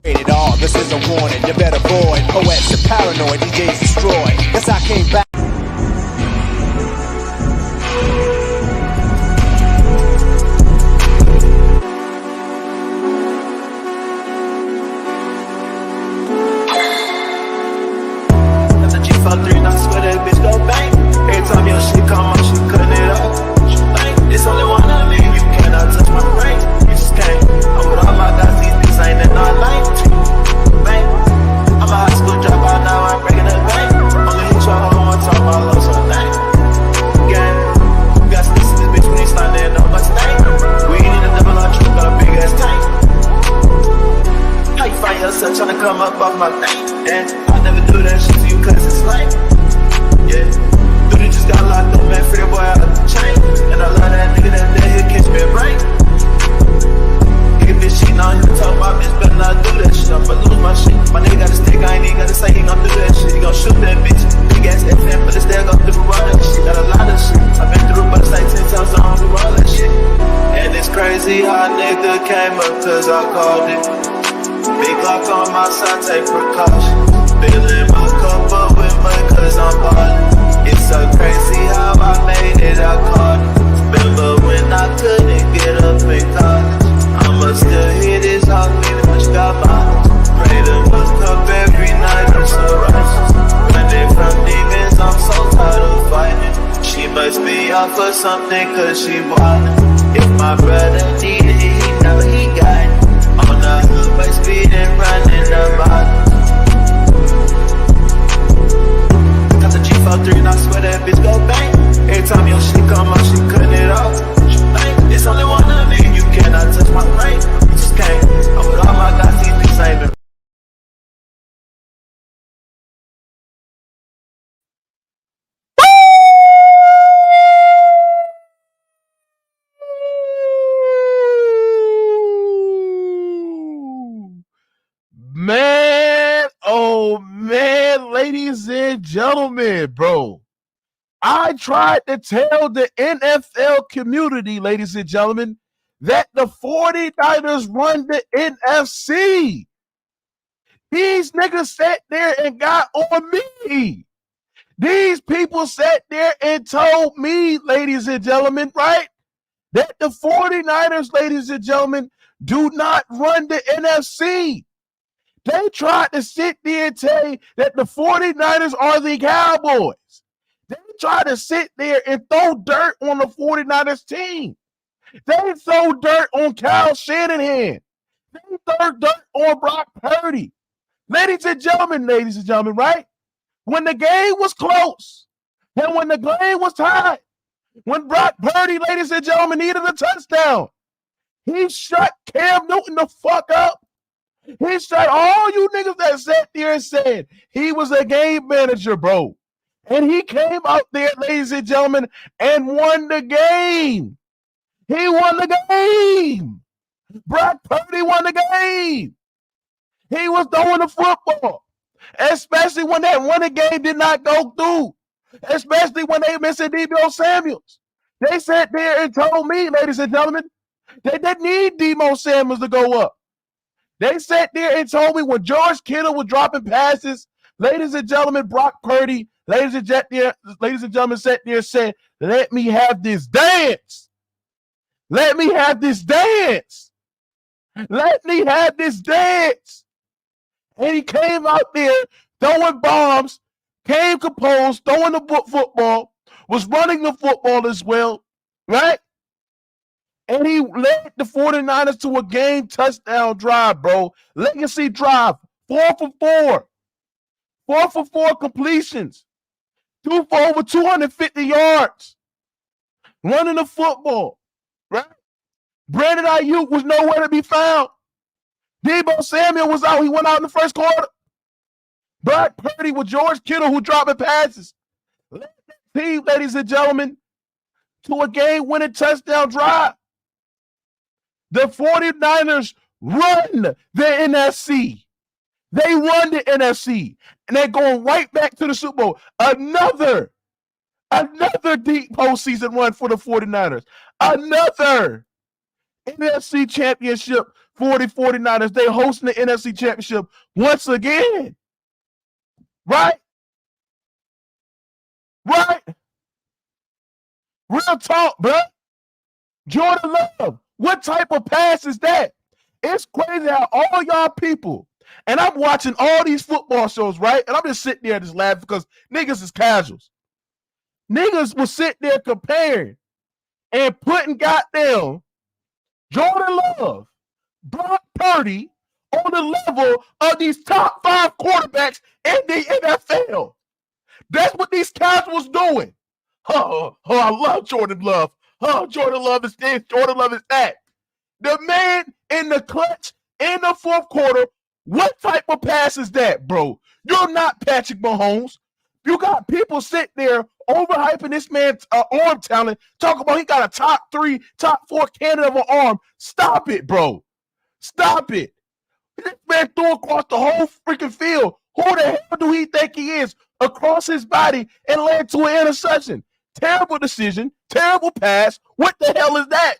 Rated R, this is a warning, you better avoid. Poets are paranoid, DJs destroy. Yes, I came back. That's a G53 and I swear that bitch go bang. Every time your shit come on, she cutting it up. It's only one of me, you cannot touch my brain. You just can't. I'm with all my guys, these bitches ain't in our lane. Bang. I'm a high school dropout, now I'm breaking the bank. Only hit your hoe one time, I love some thing. Gang. You got sneaks in this bitch when you slide there, no mistake. We ain't in a double on truth, got a big ass tank. How you find yourself trying to come up off my thing? And I never do that shit to you cause it's like, yeah. Dude, just got locked up, man, free the boy out of the chain. And I love that nigga that day, he'll catch me a break. Nigga bitch cheating on him, talk my bitch, better not do that shit. I'm gonna lose my shit. My nigga got a stick, I ain't even gotta say he gon' do that shit. He gon' shoot that bitch. Big ass FM, but it's there, go through all that shit. Got a lot of shit. I've been through, but it's like 10 times, I don't do all that shit. And it's crazy how nigga came up cause I called it. Big lock on my side, take precaution. Filling my cup up with mud cause I'm ballin'. It's so crazy how I made it, I caught it. Remember when I couldn't get up in college? I'ma still hit this hard, meaning much got mine. Pray to Must Cup every night, I'm so righteous. Running from demons, I'm so tired of fighting. She must be off for something cause she wildin'. If my brother needed it, he know he got it. On the hood, by speed and running about it. Got the G53 and I swear that bitch go bang. Every time your shit come on, she cutting it off. It's only one of me, you cannot touch my brain. You just can't. I'm with all my guys, these bitches ain't been. Man, oh man, ladies and gentlemen, bro. I tried to tell the NFL community, ladies and gentlemen, that the 49ers run the NFC. These niggas sat there and got on me. These people sat there and told me, ladies and gentlemen, right, that the 49ers, ladies and gentlemen, do not run the NFC. They tried to sit there and tell you that the 49ers are the Cowboys. They tried to sit there and throw dirt on the 49ers team. They throw dirt on Kyle Shanahan. They throw dirt on Brock Purdy. Ladies and gentlemen, right? When the game was close and when the game was tied, when Brock Purdy, ladies and gentlemen, needed a touchdown, he shut Cam Newton the fuck up. He shut all you niggas that sat there and said he was a game manager, bro. And he came out there, ladies and gentlemen, and won the game. He won the game. Brock Purdy won the game. He was throwing the football, especially when that running game did not go through, especially when they missed Deebo Samuels. They sat there and told me, ladies and gentlemen, they didn't need Deebo Samuels to go up. They sat there and told me when George Kittle was dropping passes, ladies and gentlemen, Brock Purdy, ladies and gentlemen, sat there and said, let me have this dance. Let me have this dance. Let me have this dance. And he came out there throwing bombs, came composed, throwing the football, was running the football as well, right? And he led the 49ers to a game touchdown drive, bro. Legacy drive, 4 for 4. 4 for 4 completions. 2 for over 250 yards. Running the football, right? Brandon Ayuk was nowhere to be found. Deebo Samuel was out. He went out in the first quarter. Brock Purdy with George Kittle who dropping passes. Led the team, ladies and gentlemen, to a game-winning touchdown drive. The 49ers run the NFC. They run the NFC. And they're going right back to the Super Bowl. Another deep postseason run for the 49ers. Another NFC championship 49ers. They hosting the NFC Championship once again. Right? Right? Real talk, bro. Jordan Love. What type of pass is that? It's crazy how all y'all people, and I'm watching all these football shows, right? And I'm just sitting there just laughing because niggas is casuals. Niggas will sit there comparing and putting goddamn Jordan Love, Brock Purdy on the level of these top 5 quarterbacks in the NFL. That's what these casuals doing. I love Jordan Love. Jordan Love is this, Jordan Love is that. The man in the clutch in the fourth quarter, what type of pass is that, bro? You're not Patrick Mahomes. You got people sitting there overhyping this man's arm talent, talking about he got a top 3, top 4 candidate of an arm. Stop it, bro. Stop it. This man threw across the whole freaking field. Who the hell do he think he is? Across his body and led to an interception. Terrible decision. Terrible pass. What the hell is that?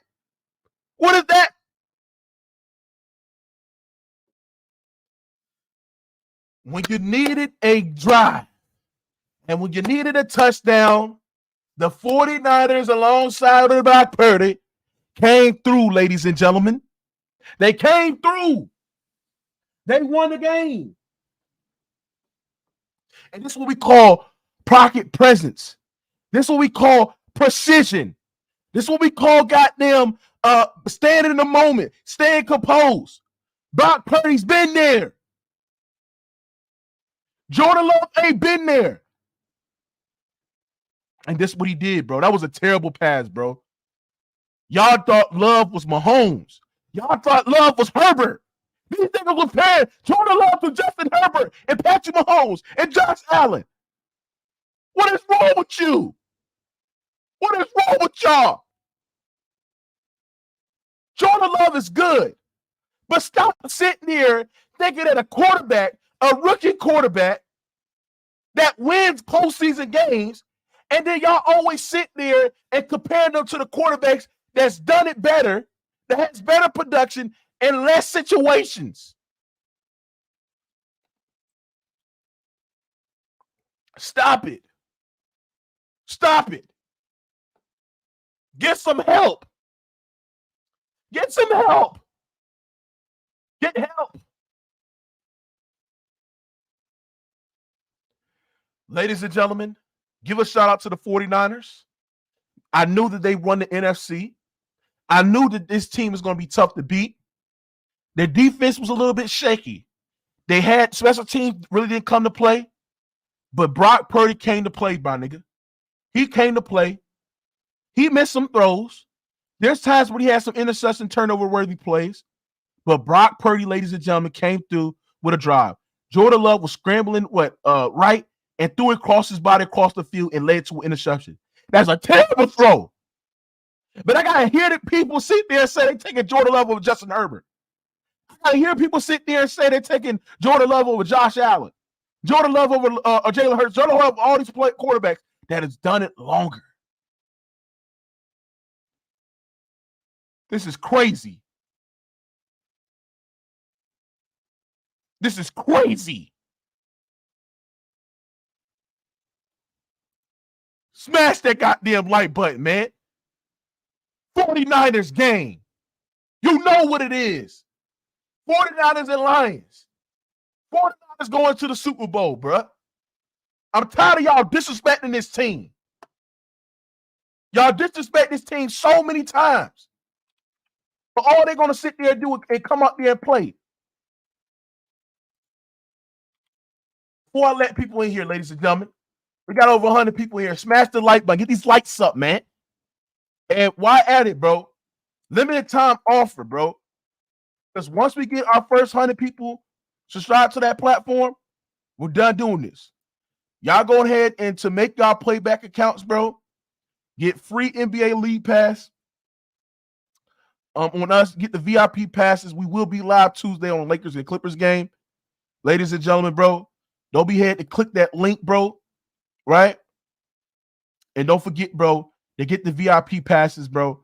What is that? When you needed a drive and when you needed a touchdown, the 49ers alongside of Brock Purdy came through, ladies and gentlemen. They came through. They won the game. And this is what we call pocket presence. This is what we call precision. This is what we call goddamn standing in the moment, staying composed. Brock Purdy's been there. Jordan Love ain't been there. And this is what he did, bro. That was a terrible pass, bro. Y'all thought Love was Mahomes. Y'all thought Love was Herbert. These niggas was paying Jordan Love to Justin Herbert and Patrick Mahomes and Josh Allen. What is wrong with you? What is wrong with y'all? Jordan Love is good. But stop sitting there thinking that a quarterback, a rookie quarterback that wins postseason games, and then y'all always sit there and compare them to the quarterbacks that's done it better, that has better production and less situations. Stop it. Stop it. Get some help. Get some help. Get help. Ladies and gentlemen, give a shout out to the 49ers. I knew that they won the NFC. I knew that this team was going to be tough to beat. Their defense was a little bit shaky. They had special teams really didn't come to play, but Brock Purdy came to play, my nigga. He came to play. He missed some throws. There's times when he had some interception turnover-worthy plays, but Brock Purdy, ladies and gentlemen, came through with a drive. Jordan Love was scrambling right and threw it across his body across the field and led to an interception. That's a terrible throw. But I gotta hear that people sit there and say they're taking Jordan Love over Justin Herbert. I hear people sit there and say they're taking Jordan Love over Josh Allen, Jordan Love over Jalen Hurts, Jordan Love over all these quarterbacks that has done it longer. This is crazy. This is crazy. Smash that goddamn like button, man. 49ers game. You know what it is. 49ers and Lions. 49ers going to the Super Bowl, bruh. I'm tired of y'all disrespecting this team. Y'all disrespect this team so many times. But all they're going to sit there and do is come out there and play. Before I let people in here, ladies and gentlemen, we got over 100 people here. Smash the like button. Get these lights up, man. And why at it, bro? Limited time offer, bro. Because once we get our first 100 people subscribe to that platform, we're done doing this. Y'all go ahead and to make y'all playback accounts, bro, get free NBA League Pass. On us, get the VIP passes. We will be live Tuesday on Lakers and Clippers game. Ladies and gentlemen, bro, don't be ahead to click that link, bro, right? And don't forget, bro, to get the VIP passes, bro.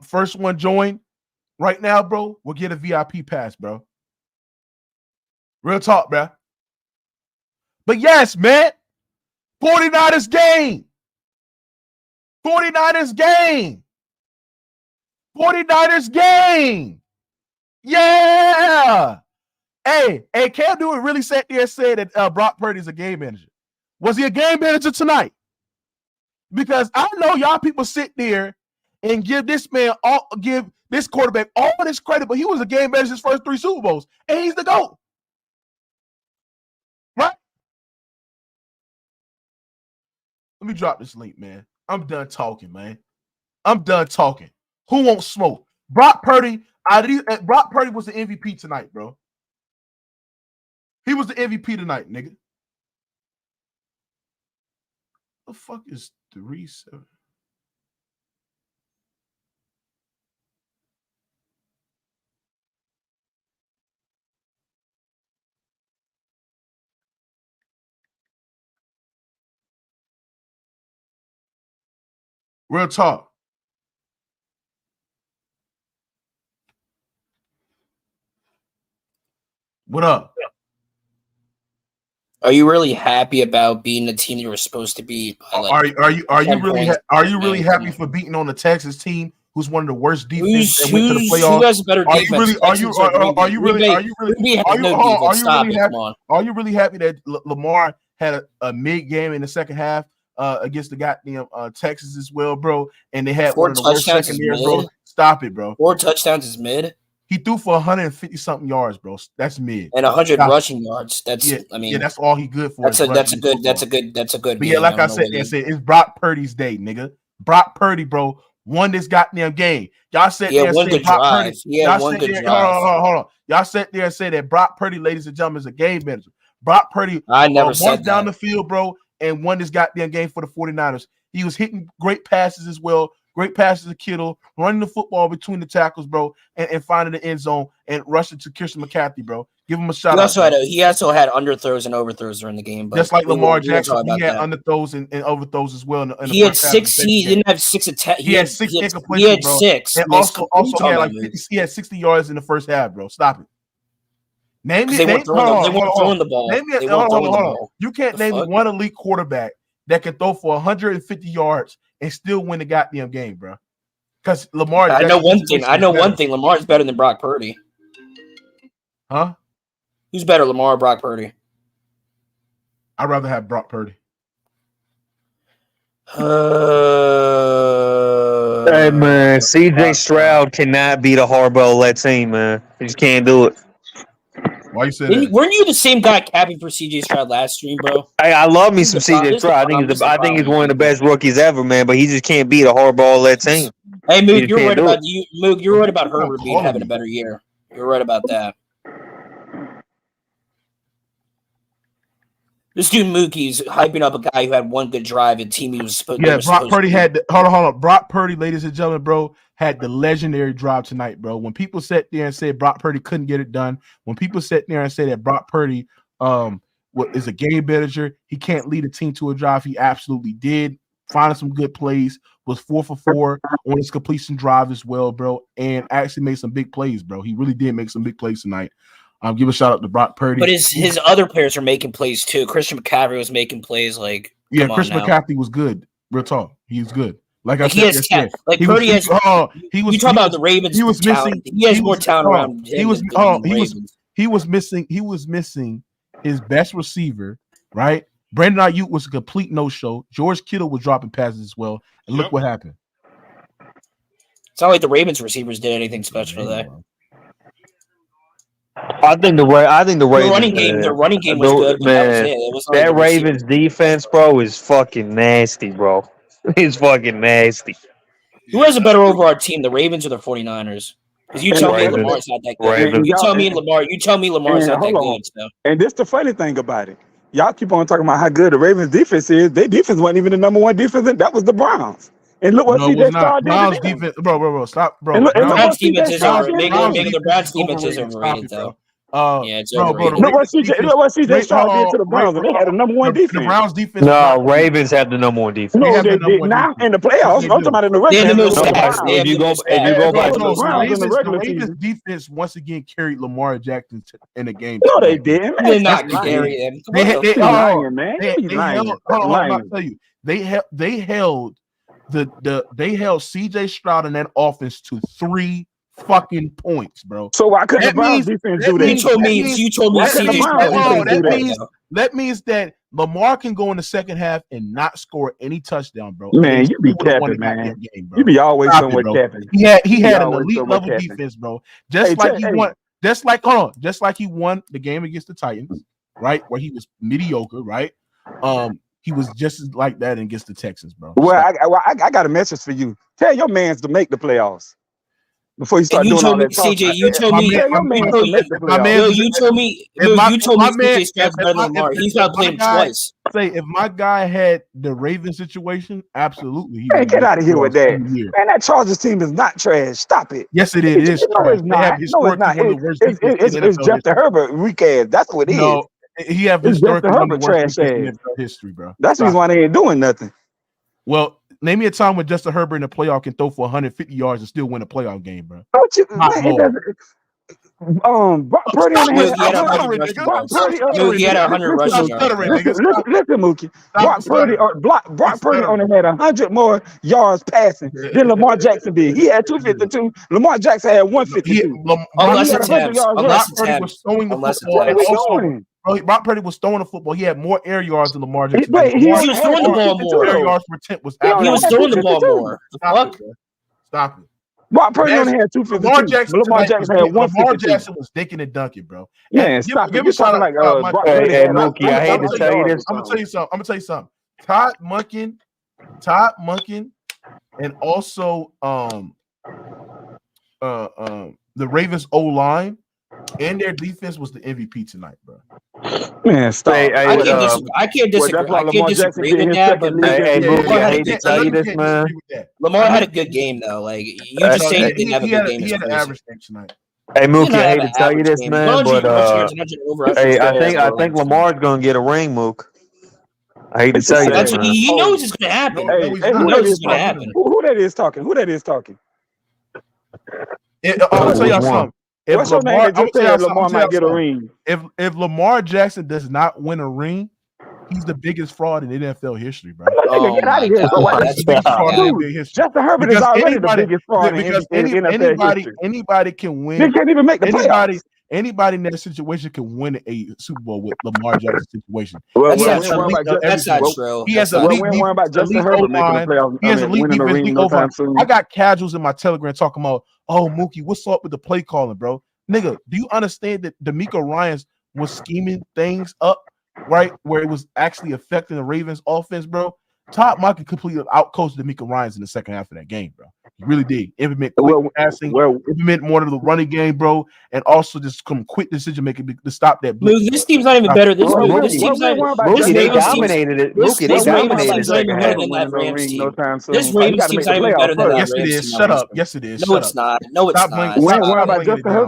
First one join, right now, bro, will get a VIP pass, bro. Real talk, bro. But yes, man, 49ers game. 49ers game. 49ers game. Yeah. Hey, Cam Newton really sat there and said that Brock Purdy is a game manager. Was he a game manager tonight? Because I know y'all people sit there and give this quarterback all this credit, but he was a game manager his first 3 Super Bowls, and he's the GOAT. Right? Let me drop this link, man. I'm done talking, man. I'm done talking. Who wants smoke? Brock Purdy. Brock Purdy was the MVP tonight, bro. He was the MVP tonight, nigga. The fuck is 3-7? Real talk. What up? Are you really happy about being the team you were supposed to be? Are you really happy for beating on the Texas team, who's one of the worst defenses and went to the playoffs? Who has a better defense? Are you really happy that Lamar had a mid game in the second half against the goddamn Texas as well, bro? And they had 4 one of the worst secondaries, bro. Stop it, bro. 4 touchdowns is mid. He threw for 150 something yards, bro. That's mid. And 100 rushing yards. That's that's all he good for. That's a good. But yeah, like I said, it's Brock Purdy's day, nigga. Brock Purdy, bro, won this goddamn game. Y'all said there and said Brock Purdy. Hold on. Y'all sat there and said that Brock Purdy, ladies and gentlemen, is a game manager. Brock Purdy won down the field, bro, and won this goddamn game for the 49ers. He was hitting great passes as well. Great passes to Kittle, running the football between the tackles, bro, and finding the end zone and rushing to Christian McCaffrey, bro. Give him a shot. He also had underthrows and overthrows during the game. But just like Lamar Jackson, he had underthrows and overthrows as well. He had 6. He didn't have 6 attacks. He had 6 incompletions, He had bro. 6. And also he had like 50, he had 60 yards in the first half, bro. Stop it. They weren't throwing the ball. You can't name one elite quarterback that can throw for 150 yards and still win the goddamn game, bro. Because Lamar. I know one thing. Lamar's better than Brock Purdy. Huh? Who's better, Lamar or Brock Purdy? I'd rather have Brock Purdy. Hey man, CJ Stroud cannot beat a Harbaugh-led team, man. He just can't do it. Why you say that? Weren't you the same guy capping for CJ Stroud last stream, bro? Hey, I love me some CJ Stroud. I think he's one of the best rookies ever, man. But he just can't beat a Harbaugh-led team. Hey, Moog, you're right about Herbert having a better year. You're right about that. This dude Mookie's hyping up a guy who had one good drive and team he was supposed. Yeah, Brock Purdy had hold on. Brock Purdy, ladies and gentlemen, bro, had the legendary drive tonight, bro. When people sat there and said Brock Purdy couldn't get it done, when people sat there and said that Brock Purdy is a game manager, he can't lead a team to a drive, he absolutely did. Finding some good plays, was 4 for 4 on his completion drive as well, bro, and actually made some big plays, bro. He really did make some big plays tonight. Give a shout out to Brock Purdy. But his other players are making plays too. Christian McCaffrey was making plays like Christian McCaffrey was good. Real talk, he was good. Like I said, Purdy has. You talk about the Ravens. He was missing. He has more talent around. He was missing his best receiver, right? Brandon Ayuk was a complete no-show. George Kittle was dropping passes as well, and look what happened. It's not like the Ravens receivers did anything special today. I think the Ravens. Their running game was good. Man, that Ravens defense, bro, is fucking nasty, bro. It's fucking nasty. Who has a better overall team, the Ravens or the 49ers? Because you tell me Lamar's not that good. You tell me Lamar's not that good. So. And this the funny thing about it. Y'all keep on talking about how good the Ravens defense is. Their defense wasn't even the number 1 defense, and that was the Browns. And look what CJ Stroud did. Browns defense, bro, stop, bro. Browns defense is overrated. Maybe the Browns defense is overrated, though. It's overrated. Look what CJ Stroud did to the Browns, and they had a number one defense. The Browns defense. No, Ravens have the number one defense. No, they did now in the playoffs. I'm talking about in the regular season. If you go by the Ravens defense once again carried Lamar Jackson in the game. No, they didn't. They did not carry him. They lying, man. I'll tell you, they held CJ Stroud in that offense to 3 fucking points, bro. So why couldn't the Browns defense do that? You told me that means that Lamar can go in the second half and not score any touchdown, bro. Man, you be capping, man. You be always somewhere capping. He had an elite level defense, bro. Just like he won the game against the Titans, right? Where he was mediocre, right? He was just like that against the Texans, bro. Well, I got a message for you. Tell your mans to make the playoffs. Before you start doing all that talk. CJ, you told me CJ Stroud's better than Lamar. He's not playing twice. Say if my guy had the Ravens situation, absolutely. Hey, get out of here with that. Man, that Chargers team is not trash. Stop it. Yes, it is. No, it's not. It's Justin Herbert weak ass. That's what it is. No, he have historically one of the worst trash history, bro. That's the reason why they ain't doing nothing. Well, name me a time when Justin Herbert in the playoff can throw for 150 yards and still win a playoff game, bro. Brock Purdy on the head. He had 100 rushing yards. Listen, Mookie. Brock Purdy only had 100 more yards passing than Lamar Jackson did. He had 252. Lamar Jackson had 152. Unless it's Brock Purdy was throwing the football. He had more air yards than Lamar Jackson. He was throwing the ball more. Air yards per attempt was he was throwing the ball more. Stop it. Brock Purdy only had 252. Lamar Jackson had 152. Lamar Jackson was dinking and dunking, bro. Man, stop it. You're talking like Mookie, I hate to tell you this. I'm gonna tell you something. Todd Monken, and also the Ravens O-line and their defense was the MVP tonight, bro. Man, stop. I can't disagree with that. But I hate to tell you this, man. Lamar had a good game though. Like you just saying, he didn't have a good game. He had an average game tonight. Hey Mookie, I hate to tell you this, man, but I think Lamar's gonna get a ring, Mook. I hate to tell you that. He knows it's gonna happen. Who that is talking? I'll tell y'all something. What's your name? Just say Lamar might get a ring. If Lamar Jackson does not win a ring, he's the biggest fraud in NFL history, bro. Get out of here. Justin Herbert is already the biggest fraud in NFL history. Anybody can win. They can't even make the playoffs. Anybody in that situation can win a Super Bowl with Lamar Jackson's situation. That's not true. He has a elite defense. I got casuals in my Telegram talking about, oh, Mookie, what's up with the play calling, bro? Nigga, do you understand that D'Amico Ryans was scheming things up, right, where it was actually affecting the Ravens offense, bro? Todd Monken completely outcoached D'Amico Ryans in the second half of that game, bro. He really did. Implement quick passing, implement more of the running game, bro, and also just come quick decision making to stop that. This team's not even better. This team's they dominated it. This Ravens team's not even better than that Rams team. This Ravens team's not even better than that. Yes, it is. Shut up. Yes, it is. No, it's not. No, it's not.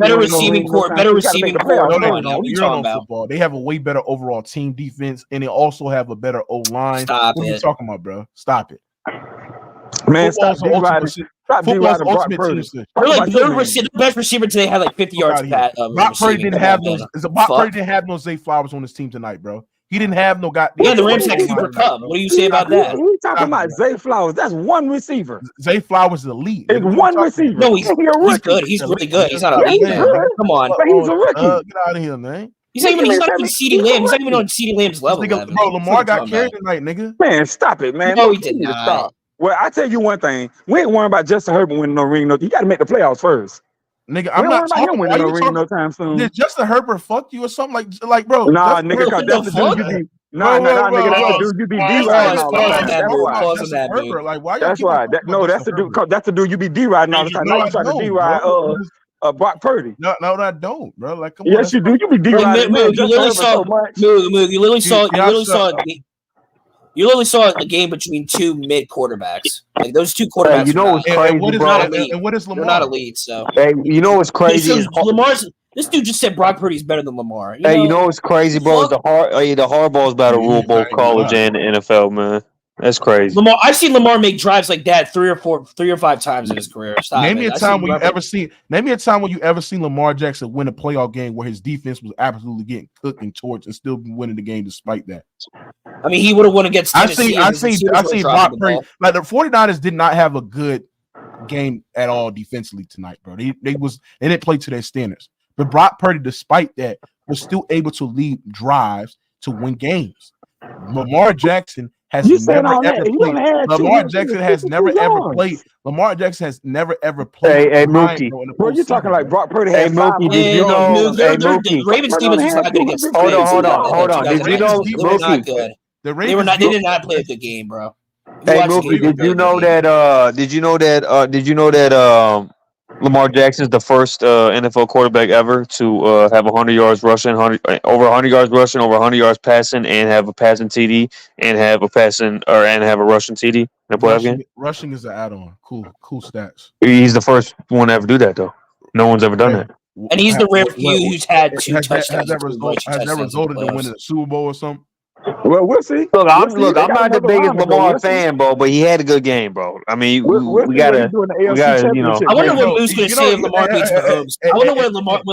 Better receiving core. Better receiving core. What are you talking about? They have a way better overall team defense, and they also have a better O line. Stop it. What are you talking about, bro? Stop it. Man, stop D-Riding Brock Purdy. The best receiver today had like 50 yards. Brock Purdy didn't have those. Brock Purdy didn't have no Zay Flowers on his team tonight, bro. He didn't have no guy. Yeah, the Rams had Cooper Kupp. What do you say about that? Who are you talking about? Zay Flowers. That's one receiver. Zay Flowers is elite. It's one receiver. No, he's good. He's really good. He's not elite. Come on. But he's a rookie. Get out of here, man. He's not even CeeDee Lamb. He's not even on CeeDee Lamb's level. Bro, Lamar got carried tonight, nigga. Man, stop it, man. No, he did not. Well, I tell you one thing. We ain't worrying about Justin Herbert winning no ring. You got to make the playoffs first. Nigga, I'm not talking about him winning no ring no time soon. Did Justin Herbert fuck you or something like bro? Nah, nigga, that's the dude you be. Nah, nigga, that's the dude you be D-riding all the time. That's why. That's the dude. That's the dude you be D-riding all the time. Now you trying to D-ride Brock Purdy. No, I don't, bro. Like, come on. Yes, you do. You be D-riding. You literally saw a game between two mid quarterbacks. Like those two quarterbacks. You know what's crazy, bro? And what is Lamar? They're not elite. So hey, you know what's crazy? This This dude just said Brock Purdy's better than Lamar. You know what's crazy, bro? Is the hardball's about to rule both college and NFL, man. That's crazy. Lamar, I've seen Lamar make drives like that 3 or 5 times in his career. Name me a time when you ever seen Lamar Jackson win a playoff game where his defense was absolutely getting cooked and torched and still winning the game despite that. I mean, he would have won against Tennessee. I seen Brock Purdy. Like the 49ers did not have a good game at all defensively tonight, bro. They didn't play to their standards. But Brock Purdy, despite that, was still able to lead drives to win games. Lamar Jackson has never ever played. Lamar Jackson has never ever played. Lamar Jackson has never ever played. Hey, Mookie. Bro, you talking like Brock Purdy? Hey, Mookie, did you know? The Ravens defense was not good against. Hold on. Did you know? Mookie, they did not play a good game, bro. Hey, Mookie, did you know that Lamar Jackson is the first NFL quarterback ever to have 100 yards rushing, over 100 yards rushing, over 100 yards passing, and have a passing TD, and have a rushing TD in a playoff game? Rushing is an add-on. Cool stats. He's the first one to ever do that, though. No one's ever done that. And he's the rare few who's had 2 touchdowns. Has that resulted in winning a Super Bowl or something? Well, we'll see. Look, I'm not the biggest Lamar fan, bro, but he had a good game, bro. I mean, we gotta, you know. I wonder what Moose going to say if Lamar beats Mahomes. I wonder what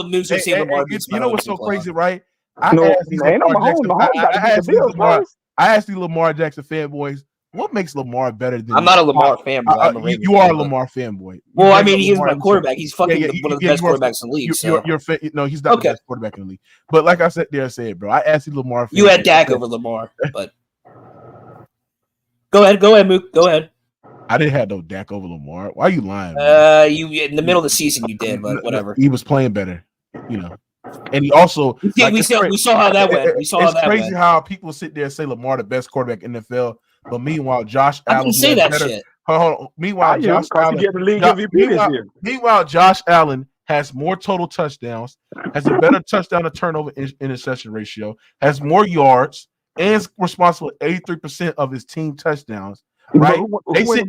Moose going to say if Lamar beats Mahomes. You know what's so crazy, right? I asked these Lamar Jackson fanboys, what makes Lamar better than? I'm not a Lamar fanboy. You are a Lamar fanboy. Well, I mean, he's my quarterback. He's fucking one of the best quarterbacks in the league. No, he's not the best quarterback in the league. But like I said, bro, I asked you Lamar. You had Dak over Lamar, but go ahead, Mook. Go ahead. I didn't have no Dak over Lamar. Why are you lying? You in the middle of the season you did, but whatever. He was playing better, you know. And he also we saw how that went. It's crazy how people sit there and say Lamar the best quarterback in the NFL. But meanwhile, Josh Allen. I didn't say that shit. Hold on. Meanwhile, Josh Allen has more total touchdowns, has a better touchdown to turnover interception ratio, has more yards, and is responsible for 83% of his team touchdowns. Right? They sit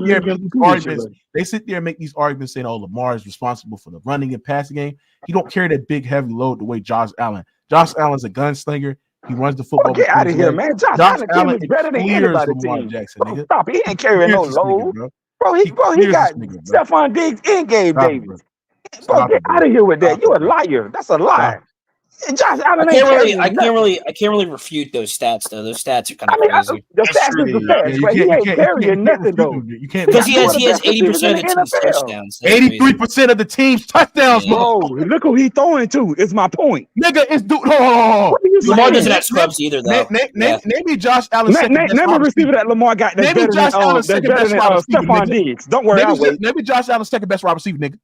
there and make these arguments saying, "Oh, Lamar is responsible for the running and passing game." He don't carry that big heavy load the way Josh Allen. Josh Allen's a gunslinger. He runs the football. Get out of here, man! Josh Allen is better than anybody. Jackson, nigga. Stop! He ain't carrying no load, bro. He got Stephon Diggs and Gabe Davis. Bro, get out of here with that. You a liar. That's a lie. Josh Allen I can't really refute those stats though. Those stats are kind of crazy. The stats is the stats, but he ain't carrying nothing though. You can't because he has 80% of the team's touchdowns. 83% of the team's touchdowns. Oh, look who he throwing to. Is my point, nigga. It's Lamar doesn't have scrubs either though. Maybe Josh Allen. Name a receiver that Lamar got. Maybe Josh Allen second best wide receiver. Stephon Diggs. Don't worry, I'll wait. Maybe Josh Allen second best wide receiver, nigga.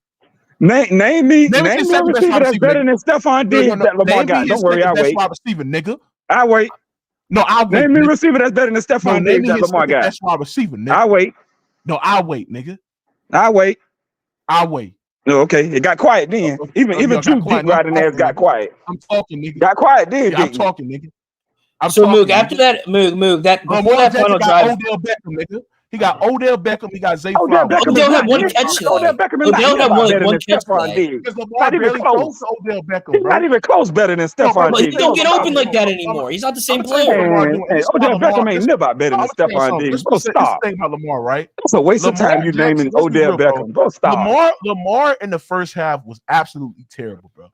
Name me a receiver that's better than Stephon Diggs that Lamar got. Don't worry, I'll wait. Receiver, nigga. I'll wait. No, I'll wait. Name me a receiver that's better than Stephon Diggs that Lamar got. Best wide receiver, nigga. I'll wait. No, I'll wait, nigga. I'll wait. No, okay. It got quiet then. Even Drew Dick riding ass got quiet. I'm talking, nigga. Got quiet then. Yeah, I'm talking, nigga. So Moog, after that, Moog, that before that final drive, Odell Beckham, nigga. He got Odell Beckham. He got Zay Flowers. Odell had one catch. Odell had one catch. Because Lamar barely close to Odell Beckham. He's not even close better than Stephon Diggs. He don't get open like that anymore. He's not the same player. Odell Beckham ain't never better than Stephon Diggs. Go stop. Thing about Lamar, right? It's a waste of time you naming Odell Beckham. Go stop. Lamar in the first half was absolutely terrible, bro.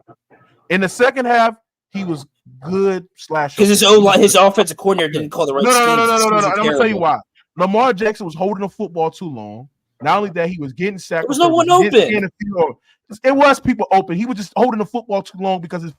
In the second half, he was good / because his offensive coordinator didn't call the right. No. I'm gonna tell you why. Lamar Jackson was holding the football too long. Not only that, he was getting sacked. There was no one open. It was people open. He was just holding the football too long because his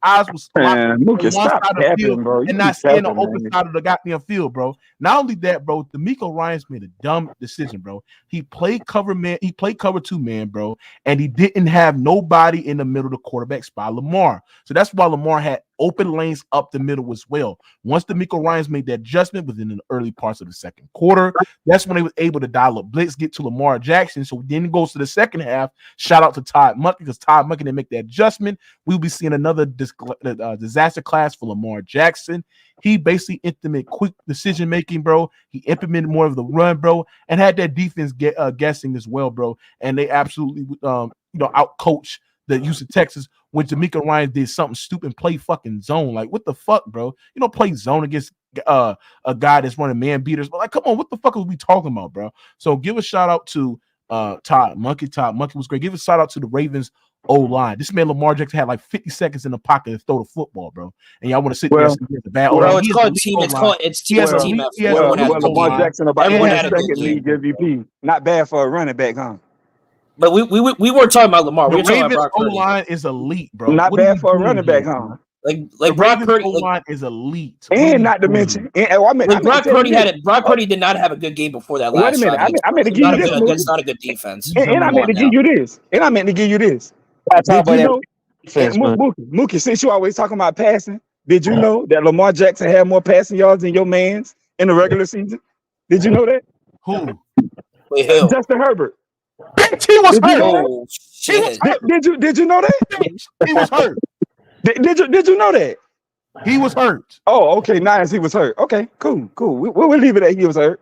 eyes was on one side of the field and not seeing the open side of the goddamn field, bro. Not only that, bro, D'Amico Ryans made a dumb decision, bro. He played cover man. He played cover 2 man, bro, and he didn't have nobody in the middle of the quarterback spot, Lamar. So that's why Lamar had open lanes up the middle as well. Once D'Amico Ryans made that adjustment within the early parts of the second quarter, that's when they was able to dial up blitz, get to Lamar Jackson. So then it goes to the second half. Shout out to Todd Monken because Todd Monken didn't make that adjustment. We'll be seeing another disaster class for Lamar Jackson. He basically implemented quick decision making, bro. He implemented more of the run, bro, and had that defense guessing as well, bro. And they absolutely, out coach the Houston Texans when D'Amico Ryan did something stupid and play fucking zone. Like, what the fuck, bro? You don't play zone against a guy that's running man beaters. But like, come on, what the fuck are we talking about, bro? So give a shout out to Todd Monkey. Todd Monkey was great. Give a shout out to the Ravens O-line. This man Lamar Jackson had like 50 seconds in the pocket to throw the football, bro. And y'all want to sit there and say it's a bad O-line. It's called team. It's team effort. Lamar Jackson about second league MVP. Not bad for a running back, huh? But we weren't talking about Lamar. We were talking about Brock Purdy. O-line is elite, bro. Not bad for a running back, huh? Like Brock Purdy O-line is elite. And not to mention, Brock Purdy did not have a good game before that last. Wait a minute, I meant to give you this. That's not a good defense. And I meant to give you this. Did you know, Mookie, since you always talking about passing, did you know that Lamar Jackson had more passing yards than your man's in the regular season? Did you know that? Who? Wait, who? Justin Herbert. He was hurt. Oh, shit. Did you know that? He was hurt. Did you know that? He was hurt. Oh, okay, nice. He was hurt. Okay, cool. We'll leave it at he was hurt.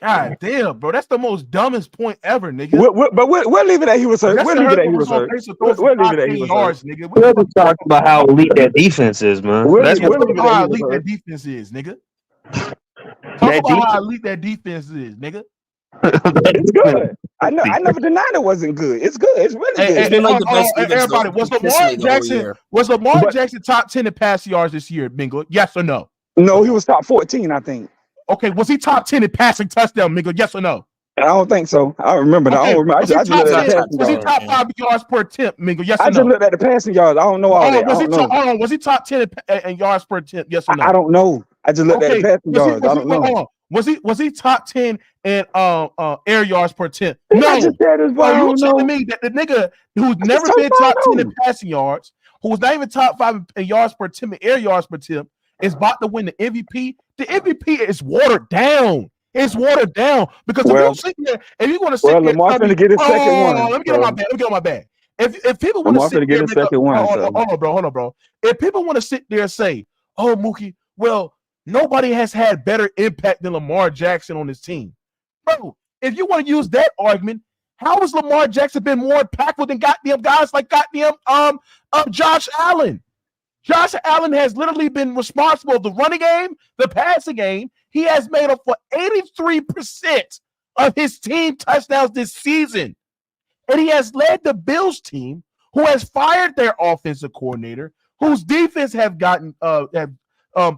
God damn, bro. That's the most dumbest point ever, nigga. We'll leave it at he was hurt. We'll leave it at he was hurt. We'll leave it at he was hurt. We're just talking about how elite that defense is, man. That's how elite that defense is, nigga. Talk about how elite that defense is, nigga. It's good. I never denied it wasn't good. It's good. It's really good. It's been like the best everybody, was Lamar Jackson top 10 in pass yards this year, Mingo? Yes or no? No, he was top 14, I think. Okay, was he top 10 in passing touchdown, Mingo? Yes or no? I don't think so. I remember that. Okay. I just looked at the passing was he top 5 yards per attempt, Mingo? Yes or no? I just looked at the passing yards. I don't know all that. Was he top 10 in yards per attempt? Yes or no? I don't know. I just looked at the passing yards. I don't know. Was he top 10 in air yards per attempt? No. I just said as well. You telling me that the nigga who's never been top 10 in passing yards, who was not even top 5 in yards per attempt and air yards per attempt, is about to win the MVP? The MVP is watered down. It's watered down because if you're sitting there and you're going to sit there, Lamar's going to get his second one. Let me get on my bag. If people want to sit there, hold on, bro. If people want to sit there and say, "Oh, Mookie, well, nobody has had better impact than Lamar Jackson on his team," bro. If you want to use that argument, how has Lamar Jackson been more impactful than goddamn guys like goddamn Josh Allen? Josh Allen has literally been responsible for the running game, the passing game. He has made up for 83% of his team touchdowns this season. And he has led the Bills team, who has fired their offensive coordinator, whose defense have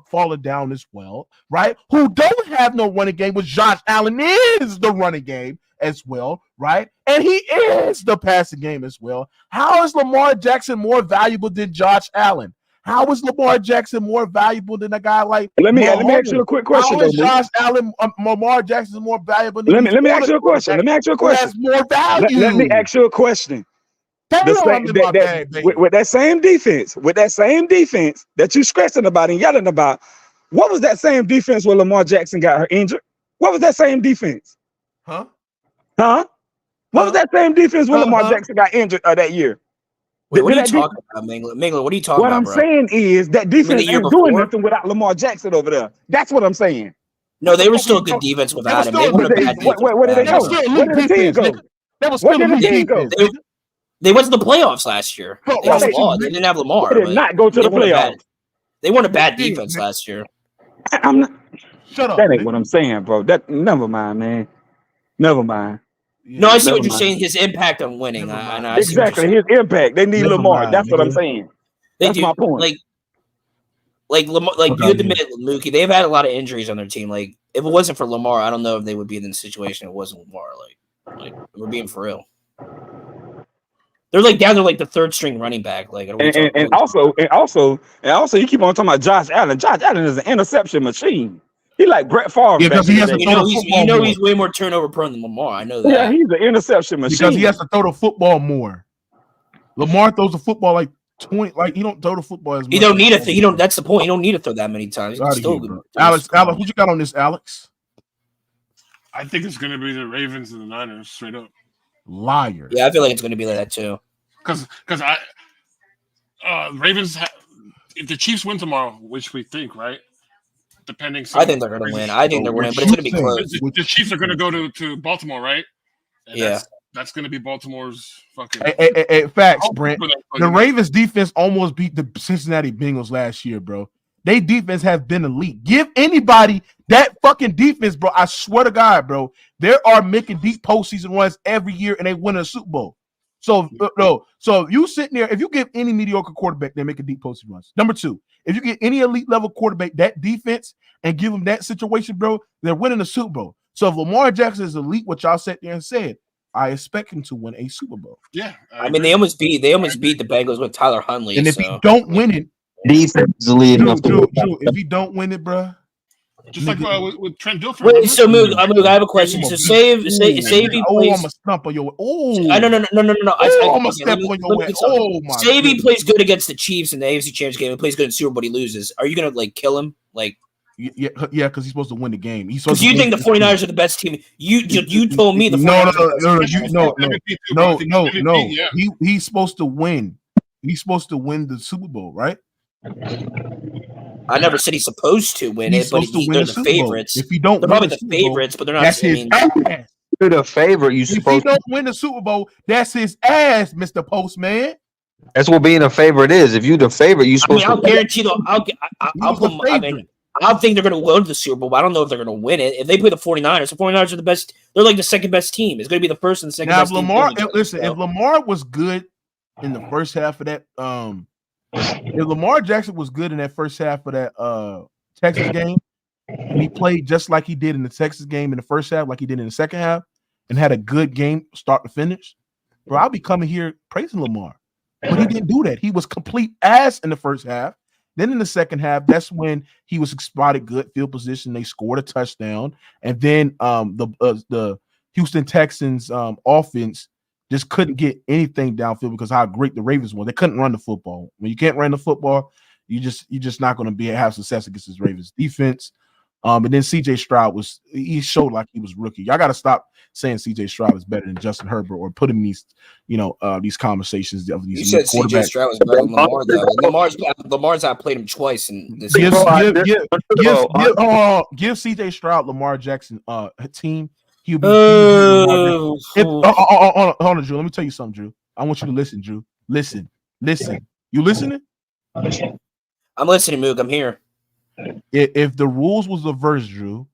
fallen down as well, right? Who don't have no running game, which Josh Allen is the running game as well, right? And he is the passing game as well. How is Lamar Jackson more valuable than Josh Allen? How is Lamar Jackson more valuable than a guy like? Let me ask you a quick question. How is Josh Allen, Lamar Jackson more valuable than? Let me ask you a question. Has more value. Let me ask you a question. With that same defense that you stressing about and yelling about, what was that same defense when Lamar Jackson got injured? What was that same defense? Huh? What was that same defense when Lamar Jackson got injured that year? Wait, what are you talking about, Mingler? What are you talking about, bro? What I'm saying is that defense ain't doing nothing without Lamar Jackson over there. That's what I'm saying. No, they were still a good defense without him. They were a bad defense. Where did they go? Where did the team go? That was still a defense. They went to the playoffs last year. They didn't have Lamar. They did not go to the playoffs. They weren't a bad defense last year. I'm not. Shut up. That ain't what I'm saying, bro. Never mind, man. Never mind. No, I see what you're saying. His impact on winning. Exactly, his impact. They need Lamar. That's what I'm saying. That's my point. Like Lamar, you admit, Mookie, they've had a lot of injuries on their team. Like, if it wasn't for Lamar, I don't know if they would be in the situation it wasn't Lamar. Like we're being for real. They're like down to like the third string running back. Like, and also, you keep on talking about Josh Allen. Josh Allen is an interception machine. He like Brett Favre. Yeah, because he has to he's way more turnover prone than Lamar. I know that. Yeah, he's an interception machine. Because he has to throw the football more. Lamar throws the football like 20. Like, he don't throw the football as much. He don't need it. That's the point. He don't need to throw that many times. Alex, what you got on this, Alex? I think it's going to be the Ravens and the Niners, straight up. Liar. Yeah, I feel like it's going to be like that too. Because Ravens, if the Chiefs win tomorrow, which we think, right? Depending. I think they're going to win. I think they're winning, but it's going to be close. The Chiefs are going to go to Baltimore, right? And yeah. That's going to be Baltimore's fucking. Facts, Brent. The Ravens defense almost beat the Cincinnati Bengals last year, bro. They defense has been elite. Give anybody that fucking defense, bro. I swear to God, bro. They are making deep postseason runs every year, and they win a Super Bowl. So you sitting there, if you give any mediocre quarterback, they make a deep postseason runs. Number two, if you get any elite level quarterback that defense and give them that situation, bro, they're winning a Super Bowl. So if Lamar Jackson is elite, what y'all sat there and said, I expect him to win a Super Bowl. Yeah, I mean they almost beat the Bengals with Tyler Huntley. And if he don't win it, defense is elite enough Drew, if he don't win it, bro. Just like with Trent Dilfer. Wait, so Moog, I have a question. So save he plays. I'm a stump on your. No. I'm a step on your way. Oh my. Save he plays good against the Chiefs in the AFC Championship game. He plays good in Super Bowl, but he loses. Are you gonna like kill him? Like, yeah, because he's supposed to win the game. Because you think the 49ers are the best team. You told me the 49ers. No. He's supposed to win. He's supposed to win the Super Bowl, right? I never said he's supposed to win it, but they're the favorites. If you don't, they're probably the favorites, but they're not. That's his ass. You're the favorite. If he don't win the Super Bowl, that's his ass, Mr. Postman. That's what being a favorite is. If you're the favorite, you're supposed I'll guarantee though. I think they're going to go to the Super Bowl, but I don't know if they're going to win it. If they play the 49ers, the 49ers are the best. They're like the second best team. It's going to be the first and the second best team. If Lamar was good in the first half of that, if Lamar Jackson was good in that first half of that Texas game, and he played just like he did in the Texas game in the first half, like he did in the second half, and had a good game start to finish, bro, I'll be coming here praising Lamar. But he didn't do that. He was complete ass in the first half. Then in the second half, that's when he was spotted good field position. They scored a touchdown, and then the Houston Texans offense just couldn't get anything downfield because how great the Ravens were. They couldn't run the football. When you can't run the football, you're just not going to have success against this Ravens defense. And then CJ Stroud he showed like he was rookie. Y'all got to stop saying CJ Stroud is better than Justin Herbert or put him in these conversations of these. You said CJ Stroud was better than Lamar though. Lamar's outplayed him twice in this. Give CJ Stroud Lamar Jackson team. He'll be. Hold on, Drew. Let me tell you something, Drew. I want you to listen, Drew. Listen. You listening? I'm listening, Moog. I'm here. If the rules was reversed, Drew,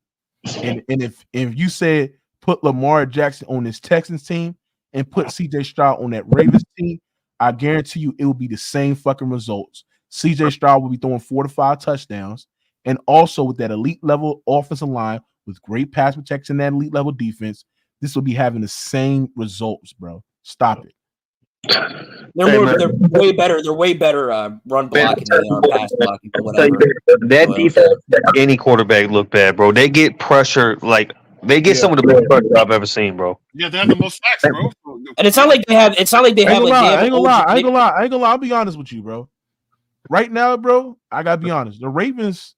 and if you said put Lamar Jackson on this Texans team and put CJ Stroud on that Ravens team, I guarantee you it will be the same fucking results. CJ Stroud will be throwing 4 to 5 touchdowns, and also with that elite level offensive line with great pass protection and that elite level defense, this will be having the same results, bro. Stop it. They're way better. They're way better run blocking than they are pass blocking. But whatever. That defense, any quarterback look bad, bro. They get pressure like they get some of the best pressure I've ever seen, bro. Yeah, they have the most sacks, bro. And it's not like they have. It's not like they have. I ain't gonna lie. I'll be honest with you, bro. Right now, bro, I gotta be honest. The Ravens,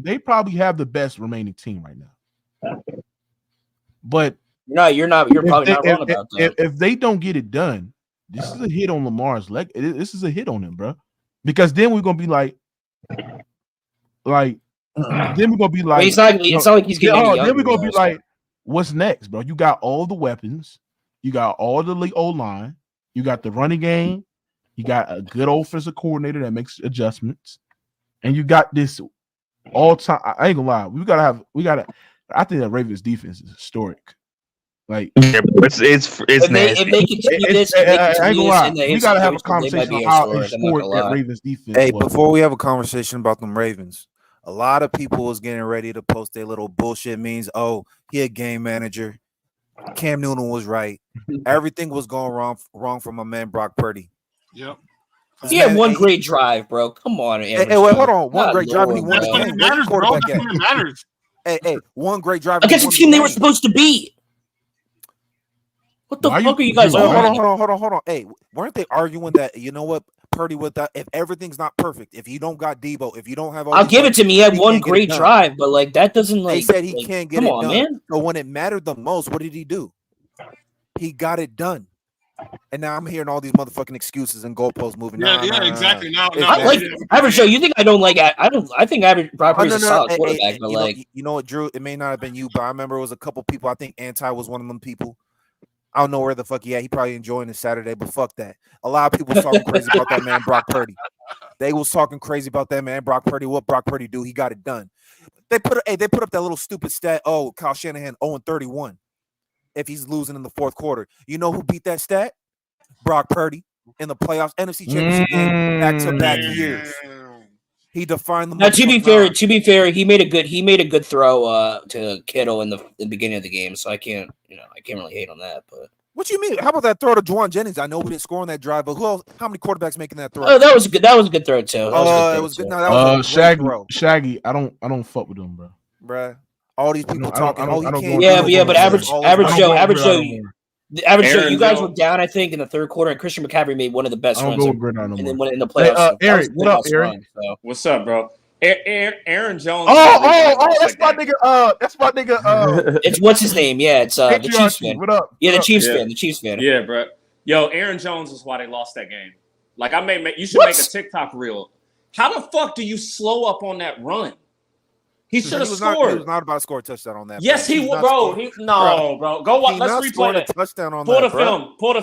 they probably have the best remaining team right now. But no, you're not. You're probably not wrong about that. If they don't get it done, this is a hit on Lamar's leg. This is a hit on him, bro. Because then we're gonna be like, then we're gonna be like, it's not like he's getting. Then we're gonna be like, what's next, bro? You got all the weapons, you got all the O line, you got the running game, you got a good offensive coordinator that makes adjustments, and you got this all time. I ain't gonna lie, we gotta. I think that Ravens defense is historic. Like it's nasty. If they continue this, I ain't gonna lie. We gotta have a conversation about how historic that Ravens defense. Hey, before we have a conversation about them Ravens, a lot of people was getting ready to post their little bullshit memes. Oh, he a game manager. Cam Newton was right. Everything was going wrong for my man Brock Purdy. Yep. He had one great drive, bro. Come on, wait, hold on. One great drive and he won. Matters. Hey, one great drive against the team they were supposed to beat. What the fuck are you guys arguing? Hold on. Hey, weren't they arguing that, you know what, Purdy, with that, if everything's not perfect, if you don't got Debo, if you don't have all I'll give it to me. He had one great drive, but like that doesn't like. They said he can't get it done. Man. So when it mattered the most, what did he do? He got it done. And now I'm hearing all these motherfucking excuses and goalposts moving. Exactly. Now, I like Average Joe. You think I don't like? I think Average probably is a solid quarterback, but you know what, Drew? It may not have been you, but I remember it was a couple people. I think Anti was one of them people. I don't know where the fuck he at. He probably enjoying his Saturday, but fuck that. A lot of people was talking crazy about that man, Brock Purdy. They was talking crazy about that man, Brock Purdy. What Brock Purdy do? He got it done. They put up that little stupid stat. Oh, Kyle Shanahan 0-31 if he's losing in the fourth quarter. You know who beat that stat? Brock Purdy in the playoffs, NFC Championship game, back-to-back years. He defined the. Now, to be fair, he made a good throw to Kittle in the beginning of the game, so I can't really hate on that. But what you mean? How about that throw to Juwan Jennings? I know we didn't score on that drive, but who else? How many quarterbacks making that throw? Oh, that was a good throw too. It was good. No, that was a Shaggy. throw. Shaggy, I don't fuck with him, bro. Bruh. All these people talking. But average Joe. You guys were down, I think, in the third quarter, and Christian McCaffrey made one of the best runs in the playoffs. Hey, Eric, what up, Eric? What's up, bro? Aaron Jones. That's my nigga. It's what's his name? Yeah, it's the Chiefs fan. What up? Yeah, the Chiefs fan. Yeah, bro. Yo, Aaron Jones is why they lost that game. Like you should make a TikTok reel. How the fuck do you slow up on that run? He should have scored. He was not about to score a touchdown on that. Yes, he was, bro. Bro. Go watch. Let's replay it. Touchdown on Pull the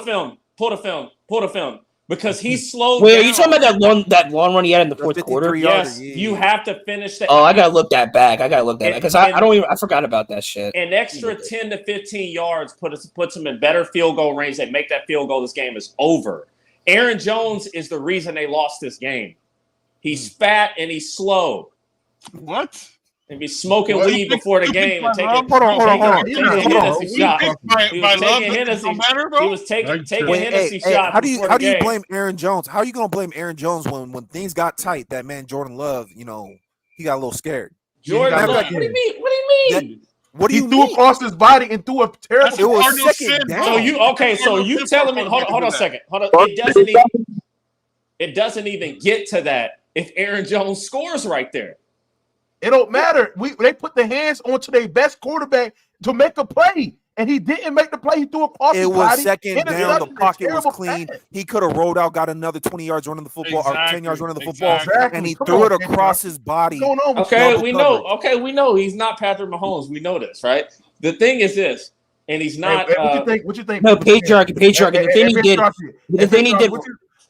film. Because he slowed down. Wait, are you talking about that long run he had in the fourth quarter? Yes, you have to finish that. Oh, I gotta look that back. Because I forgot about that shit. An extra 10 to 15 yards puts him in better field goal range. They make that field goal. This game is over. Aaron Jones is the reason they lost this game. He's fat and he's slow. What? And be smoking weed before the game and taking a Hennessy shot. He was taking Hennessy shots. How do you blame Aaron Jones? How are you gonna blame Aaron Jones when things got tight? That man Jordan Love, he got a little scared. Jordan Love, what do you mean? What do you mean? He threw across his body and threw a terrible. It was second down. So you telling me? Hold on a second. Hold on. It doesn't even get to that if Aaron Jones scores right there. It don't matter. They put the hands onto their best quarterback to make a play, and he didn't make the play. He threw across his body. It was second down. The pocket was clean. He could have rolled out, got another 20 yards running the football, or 10 yards running the football, and he threw it across his body. Okay, we know he's not Patrick Mahomes. We know this, right? The thing is this, and he's not. What you think? No, patriarchy. The thing he did.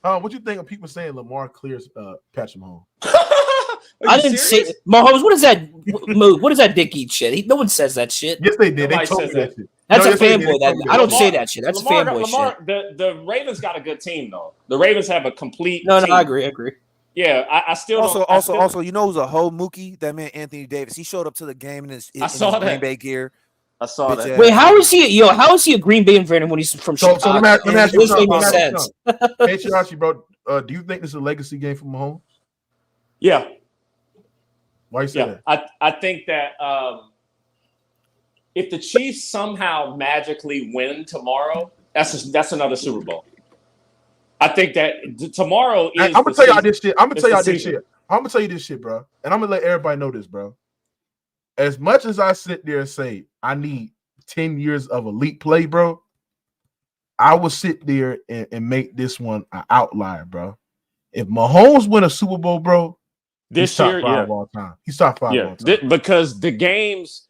What you think of people saying Lamar clears Patrick Mahomes? I didn't say Mahomes. What is that? What is that dick eat shit? No one says that shit. Yes, they did. They told me that shit. That's a fanboy. I don't say that shit. That's fanboy shit. The Ravens got a good team though. The Ravens have a complete. No, team. I agree. Yeah, I still also, you know who's a whole Mookie? That man Anthony Davis. He showed up to the game in his Green Bay gear. I saw that. Wait, how is he? How is he a Green Bay fan when he's from Chicago? So let me ask you something. Hey, Chirachi, bro, do you think this is a legacy game for Mahomes? Yeah. Why you say that? I think that if the Chiefs somehow magically win tomorrow, that's another Super Bowl. I think that tomorrow is. I'm gonna tell y'all this shit. I'm gonna tell you this shit, bro. And I'm gonna let everybody know this, bro. As much as I sit there and say I need 10 years of elite play, bro, I will sit there and make this one an outlier, bro. If Mahomes win a Super Bowl, bro, this year, of all time. He's top 5 of all time. Because the games.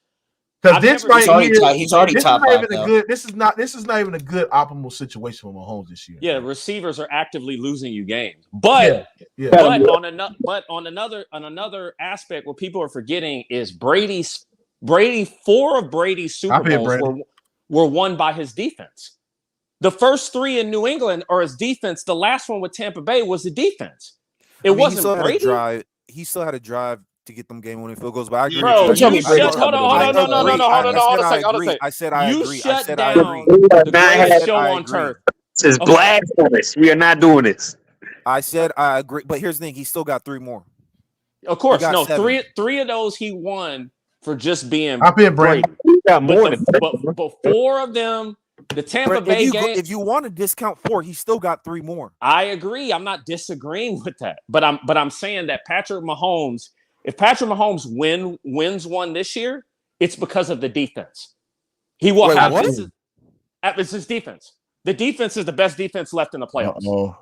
Because this right here, he's already top 5. This is not even a good optimal situation for Mahomes this year. Yeah, receivers are actively losing you games, but on another aspect, what people are forgetting is Brady. 4 of Brady's Super Bowls were won by his defense. The first 3 in New England are his defense. The last one with Tampa Bay was the defense. It wasn't Brady. He still had a drive to get them game-winning field goals, but I agree. Bro, hold on a second. I said I agree. You shut down the greatest show on turf. This is blasphemous. We are not doing this. I said I agree, but here's the thing: he still got 3 more. Of course, no. 3 of those he won for just being. I've been Brady. Got more but 4 of them. The Tampa Bay game. If you want to discount 4, he still got 3 more. I agree. I'm not disagreeing with that, but I'm saying that Patrick Mahomes. If Patrick Mahomes wins one this year, it's because of the defense. He will have it's his defense. The defense is the best defense left in the playoffs.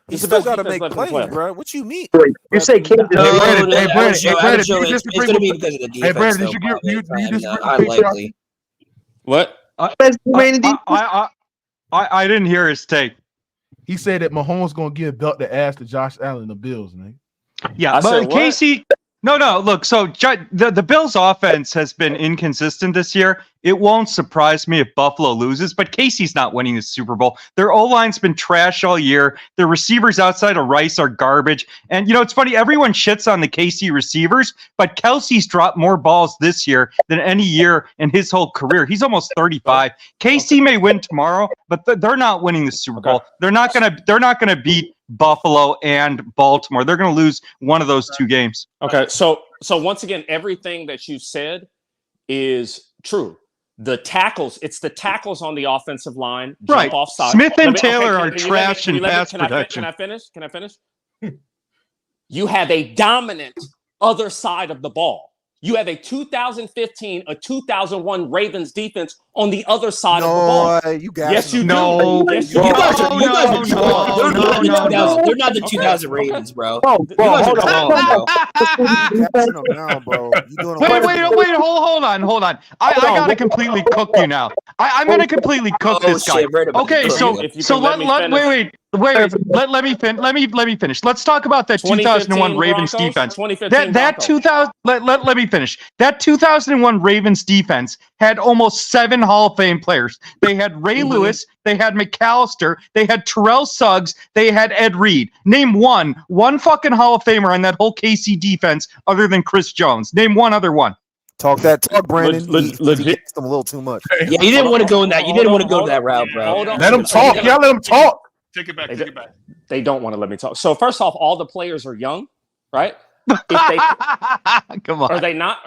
He's still got to make plays, bro. What you mean? You say Kansas? It's going to be because of the defense. Hey, Brandon, did you unlikely. What? I didn't hear his take. He said that Mahomes gonna give belt the ass to Josh Allen, the Bills, man. Yeah, but Casey. No. Look, so the Bills' offense has been inconsistent this year. It won't surprise me if Buffalo loses, but Casey's not winning the Super Bowl. Their O-line's been trash all year. Their receivers outside of Rice are garbage. And, it's funny, everyone shits on the KC receivers, but Kelsey's dropped more balls this year than any year in his whole career. He's almost 35. KC may win tomorrow, but they're not winning the Super Bowl. They're not gonna beat Buffalo and Baltimore. They're going to lose one of those two games. Okay, so once again, everything that you said is true. The tackles, it's the tackles on the offensive line. Right. Jump off side. Smith and Taylor are trash in pass protection. Can I finish? You have a dominant other side of the ball. You have a 2015, a 2001 Ravens defense on the other side of the ball. You got yes, you no. do. Yes, you do. They're not the 2000 Ravens, bro. Hold on, bro. Wait, hold on. I gotta completely cook you now. I'm gonna completely cook this guy. Okay, so let me finish. Let's talk about that 2001 Ravens defense. That 2000. Let me finish. That 2001 Ravens defense had almost 7 Hall of Fame players. They had Ray Lewis, they had McAllister, they had Terrell Suggs, they had Ed Reed. Name one fucking Hall of Famer on that whole KC defense other than Chris Jones. Name one other one. Talk, Brandon. He gets them a little too much. Yeah, you didn't want to go in that. You didn't want to go that route, bro. Let him talk. Y'all let him talk. Take it back. They don't want to let me talk. So first off, all the players are young, right? Come on. Are they not?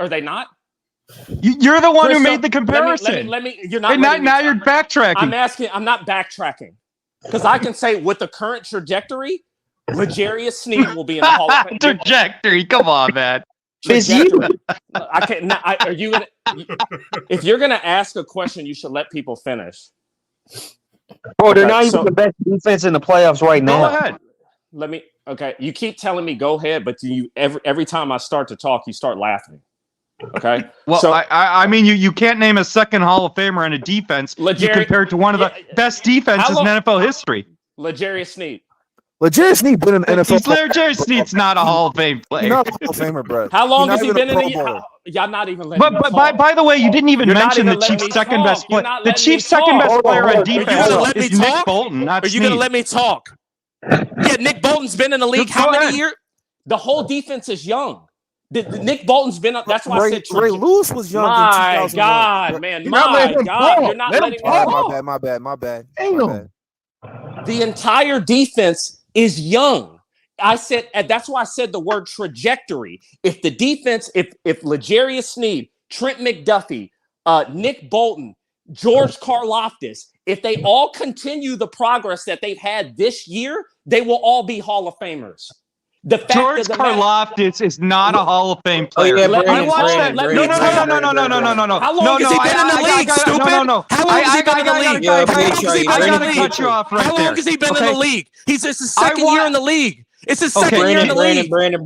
You're the one who made the comparison. Let me. You're not. Now you're backtracking. I'm not backtracking because I can say with the current trajectory, L'Jarius Sneed will be in the Hall of Fame. Trajectory. Come on, man. I can't. Are you gonna? If you're gonna ask a question, you should let people finish. Bro, they're not even the best defense in the playoffs right now. Go ahead. Let me. Okay, you keep telling me go ahead, but every time I start to talk, you start laughing. Okay. Well, so, I mean, you can't name a second Hall of Famer in a defense compared to one of the best defenses in NFL history. L'Jarius Sneed. L'Jarius Sneed been in the NFL. L'Jarius Sneed's not a Hall of Fame player. He's not a Hall of Famer, bro. How long has he been in the? Y'all not even letting me talk. But by the way, you didn't even mention the Chiefs' second best player. The Chiefs' second best player on defense is Nick Bolton, not Sneed. Are you going to let me talk? Yeah, Nick Bolton's been in the league how many years? The whole defense is young. Nick Bolton's been up. That's why I said Ray Lewis was young. My God, man. My God. You're not letting me talk. My bad. The entire defense is young. I said, and that's why I said the word trajectory. If the defense, if L'Jarius Sneed, Trent McDuffie, Nick Bolton, George Karlaftis, if they all continue the progress that they've had this year, they will all be Hall of Famers. George Karlaftis is not a Hall of Fame player. I watched that. No. How long has he been in the league, stupid? No. How long has he been in the league? I gotta cut you off right there. How long has he been in the league? It's his second year in the league. It's his second year in the league. Brandon.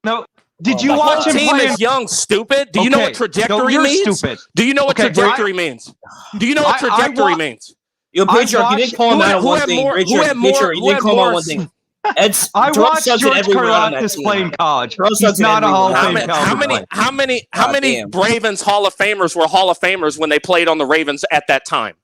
No. Did you watch him play? Team is young, stupid. Do you know what trajectory means? Stupid. Do you know what trajectory means? Do you know what trajectory means? Yo, Patriarch, you didn't call him out on one thing. Patriarch, you didn't call him out on one thing. I watched George Karlaftis play in college. He's not a Hall of Fame caliber. How many Ravens Hall of Famers were Hall of Famers when they played on the Ravens at that time?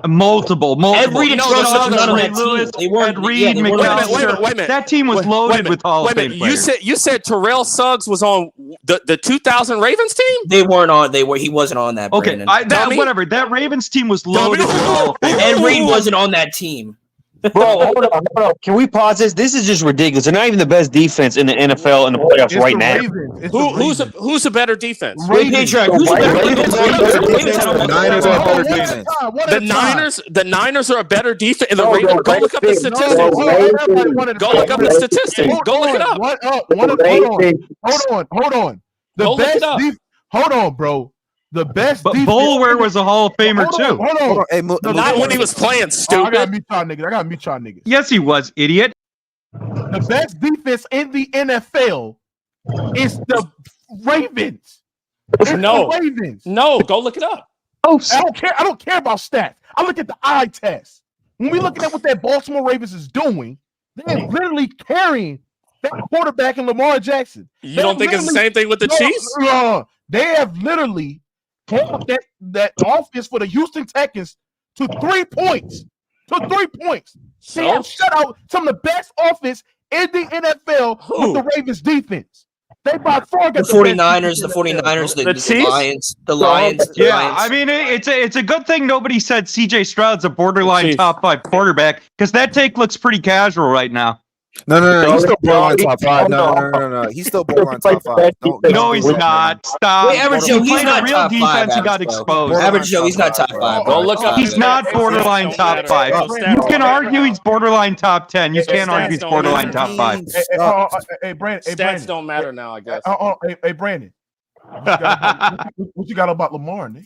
Multiple. Ed Reed and Terrell Suggs on that team. They weren't. Ed Reed, McAllister. Wait a minute. That team was loaded with Hall of Fame players. You said Terrell Suggs was on the 2000 Ravens team? They weren't on. He wasn't on that. Okay, whatever. That Ravens team was loaded with Hall of Fame. Ed Reed wasn't on that team. Bro, hold on. Can we pause this? This is just ridiculous. They're not even the best defense in the NFL in the playoffs right now. Who's a better defense? The Niners are a better defense. Go look up the statistics. Go look up the statistics. Go look it up. Hold on. The best. Hold on, bro. The best. But Boulware was a Hall of Famer too. Hold on. Hey, not when he was playing, stupid. I gotta mute y'all niggas. Yes, he was, idiot. The best defense in the NFL is the Ravens. No, go look it up. I don't care about stats. I look at the eye test. When we looking at what that Baltimore Ravens is doing, they're literally carrying that quarterback in Lamar Jackson. You don't think it's the same thing with the Chiefs? They have literally held that offense for the Houston Texans to 3 points. They have shut out some of the best offense in the NFL with the Ravens defense. They by far got the 49ers, the Lions, the Lions. Yeah, I mean, it's a good thing nobody said CJ Stroud's a borderline top 5 quarterback because that take looks pretty casual right now. No. He's still borderline top 5. No. He's still borderline top 5. No, he's not. Stop. Wait, Average Joe, he's not real top defense. 5. He got exposed. Average Joe, he's not top 5. Go look up. He's not borderline top 5. You can argue he's borderline top 10. You can't argue he's borderline top 5. Hey, Brandon. Stats don't matter now, I guess. Hey, Brandon. What you got about Lamar, Nick?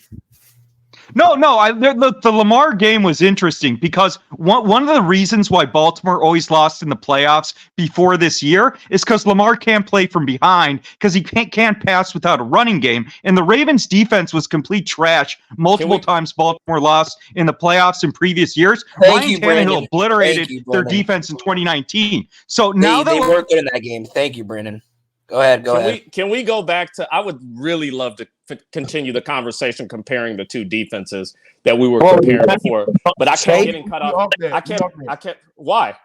No. The Lamar game was interesting because one of the reasons why Baltimore always lost in the playoffs before this year is because Lamar can't play from behind because he can't pass without a running game. And the Ravens' defense was complete trash multiple times Baltimore lost in the playoffs in previous years. Ryan Tannehill obliterated their defense in 2019. So now they weren't good in that game. Thank you, Brandon. Go ahead. Can we go back to? I would really love to continue the conversation comparing the two defenses that we were comparing before, but I can't get cut off. I can't. Why?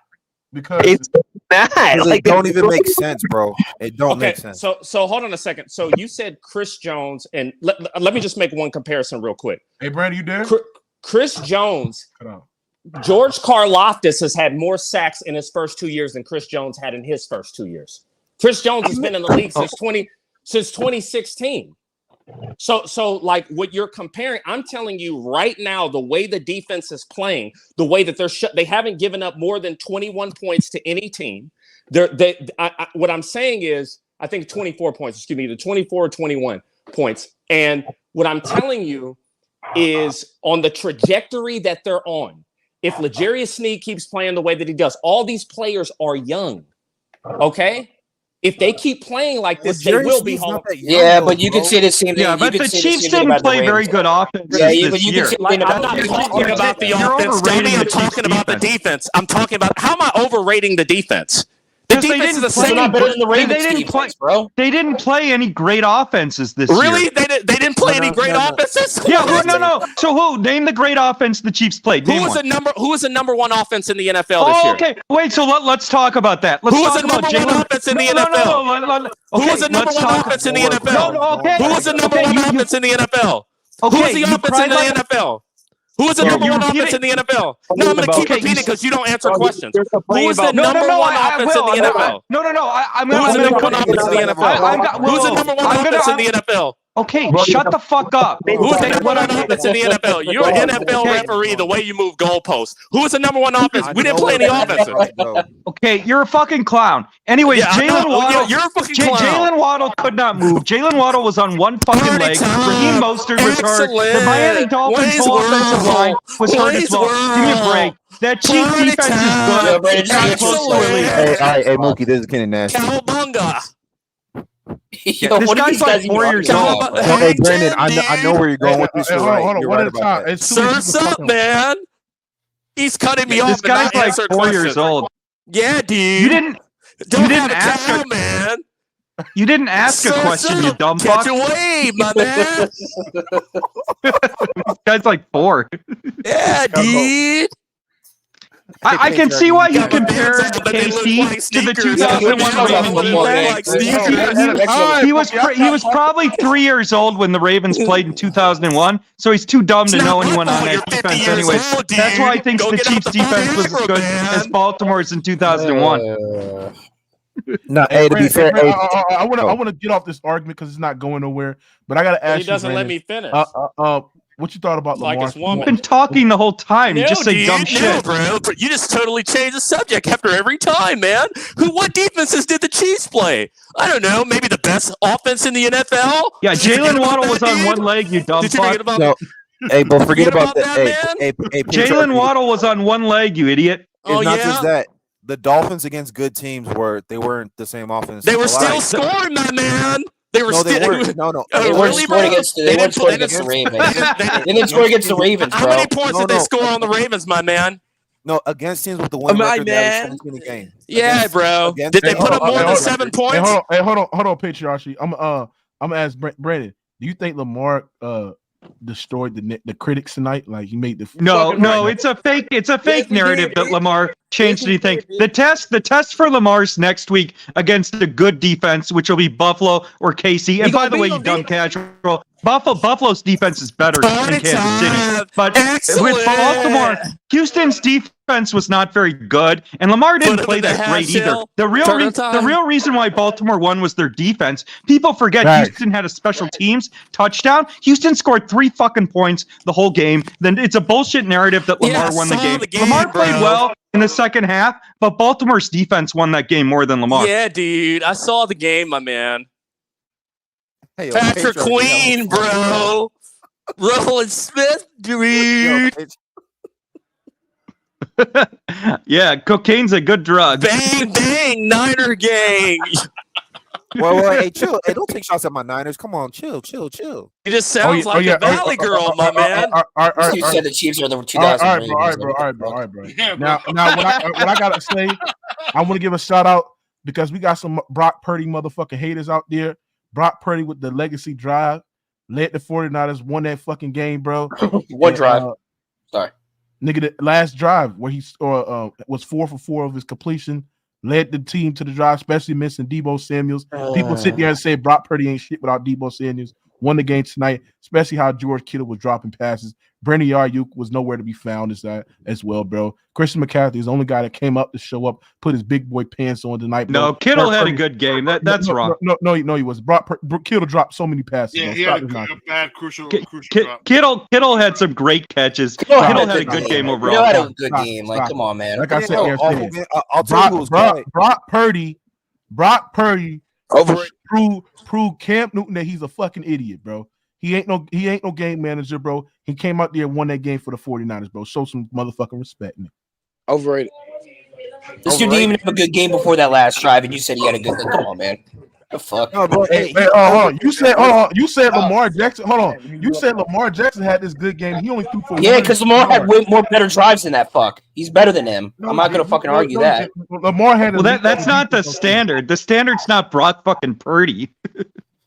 Because it's not. It don't even make sense, bro. It don't make sense. So hold on a second. So you said Chris Jones, and let me just make one comparison real quick. Hey, Brandon, you there? Chris Jones. George Karlaftis has had more sacks in his first 2 years than Chris Jones had in his first 2 years. Chris Jones has been in the league since 2016. So like what you're comparing, I'm telling you right now, the way the defense is playing, the way that they haven't given up more than 21 points to any team. What I'm saying is, I think 24 points, excuse me, the 24 or 21 points. And what I'm telling you is on the trajectory that they're on. If L'Jarius Sneed keeps playing the way that he does, all these players are young. Okay? If they keep playing like this, they will be home. Yeah, but you can see the same thing. Yeah, but the Chiefs didn't play very good offense. Yeah, but you can see I'm not talking about the offense. I'm talking about the defense. I'm talking about how am I overrating the defense? The defense is the same. Better than the Ravens defense, bro. They didn't play any great offenses this year. Really? They didn't play any great offenses? Yeah, no. So who? Name the great offense the Chiefs played. Who was the number one offense in the NFL this year? Okay. Wait, so let's talk about that. Who was the number one offense in the NFL? Who was the number one offense in the NFL? Who was the number one offense in the NFL? Who was the offense in the NFL? Who was the number one offense in the NFL? No, I'm going to keep repeating because you don't answer questions. Who was the number one offense in the NFL? No. Who was the number one offense in the NFL? Who was the number one offense in the NFL? Okay, shut the fuck up. Who's the number one offense in the NFL? You're an NFL referee the way you move goalposts. Who was the number one offense? We didn't play any offenses. Okay, you're a fucking clown. Anyways, Jalen Waddle. You're a fucking clown. Jalen Waddle could not move. Jalen Waddle was on one fucking leg. Raheem Mostert was hurt. The Miami Dolphins' whole offensive line was hurt as well. Give me a break. That Chiefs defense is good. Hey, Mookie, this is Kenny Nash. Cowabunga. Yeah, this guy's like 4 years old. Hey, Brandon, I know where you're going with this. Hold on. You're right about that. Surf's up, man. He's cutting me off. This guy's like 4 years old. Yeah, dude. You didn't ask a man. You didn't ask a question, you dumb fuck. Catch a wave, my man. This guy's like 4. Yeah, dude. I can see why you compared KC to the 2001 He was probably 3 years old when the Ravens played in 2001, so he's too dumb to know anyone on that defense anyway. That's why I think the Chiefs' defense was as good as Baltimore's in 2001. To be fair, I want to get off this argument because it's not going nowhere. But I got to ask you, he doesn't let me finish. What you thought about Lamar? You've been talking the whole time. You just say dumb shit. Bro. You just totally change the subject after every time, man. What defenses did the Chiefs play? I don't know. Maybe the best offense in the NFL? Yeah, Jalen Waddle was on one leg, you dumb fuck. Hey, but forget about that. Jalen Waddle was on one leg, you idiot. It's not just that. The Dolphins against good teams weren't the same offense. They were still scoring, my man. They were They weren't. No. They weren't scoring against the Ravens. They didn't score against the Ravens, bro. How many points did they score on the Ravens, my man? No, against teams with the winning record, they averaged 17 a game. Yeah, bro. Did they put up more than 7 points? Hey, hold on, Patriarchy. I'm gonna ask Brandon. Do you think Lamar destroyed the critics tonight? Like he made the no. It's a fake. It's a fake narrative that Lamar changed anything. The test for Lamar's next week against a good defense, which will be Buffalo or KC. And by the way, you dumb casual, Buffalo's defense is better than Kansas City. But with Baltimore, Houston's defense was not very good, and Lamar didn't play that great either. The real reason why Baltimore won was their defense. People forget Houston had a special teams touchdown. Houston scored 3 fucking points the whole game. Then it's a bullshit narrative that Lamar won the game. Lamar played well in the second half, but Baltimore's defense won that game more than Lamar. Yeah, dude. I saw the game, my man. Hey, Patrick Queen, bro. Roland Smith, dude. Yeah, cocaine's a good drug. Bang, bang, Niner gang. Well, hey, chill. Hey, don't take shots at my Niners. Come on, chill. You just sounds like a Valley girl, my man. You said the Chiefs are the 2000. All right, bro. Now, what I gotta say, I want to give a shout out because we got some Brock Purdy motherfucking haters out there. Brock Purdy with the legacy drive led the 49ers, won that fucking game, bro. What drive? Sorry. Nigga, the last drive where he was 4 for 4 of his completion, led the team to the drive, especially missing Deebo Samuels. People sit there and say Brock Purdy ain't shit without Deebo Samuels. Won the game tonight, especially how George Kittle was dropping passes. Brandon Ayuk was nowhere to be found as well, bro. Christian McCaffrey is the only guy that came up to show up, put his big boy pants on tonight. Bro. No, Kittle had a good game. That's wrong. No, he was. Kittle dropped so many passes. Yeah, he had a bad crucial drop. Kittle had some great catches. Kittle had a good game overall. Kittle had a good game. Like, come on, man. Like I said, I'll tell you who's Brock Purdy proved Cam Newton that he's a fucking idiot, bro. He ain't no game manager, bro. He came out there and won that game for the 49ers, bro. Show some motherfucking respect, man. Overrated. This dude didn't even have a good game before that last drive, and you said he had a good game. Come on, man. The fuck? No, bro. Hey, hold on. You said Lamar Jackson. Hold on. You said Lamar Jackson had this good game. He only threw for because Lamar had way more better drives than that fuck. He's better than him. I'm not gonna fucking argue that. Lamar had. Well, that's not the standard. The standard's not Brock fucking Purdy.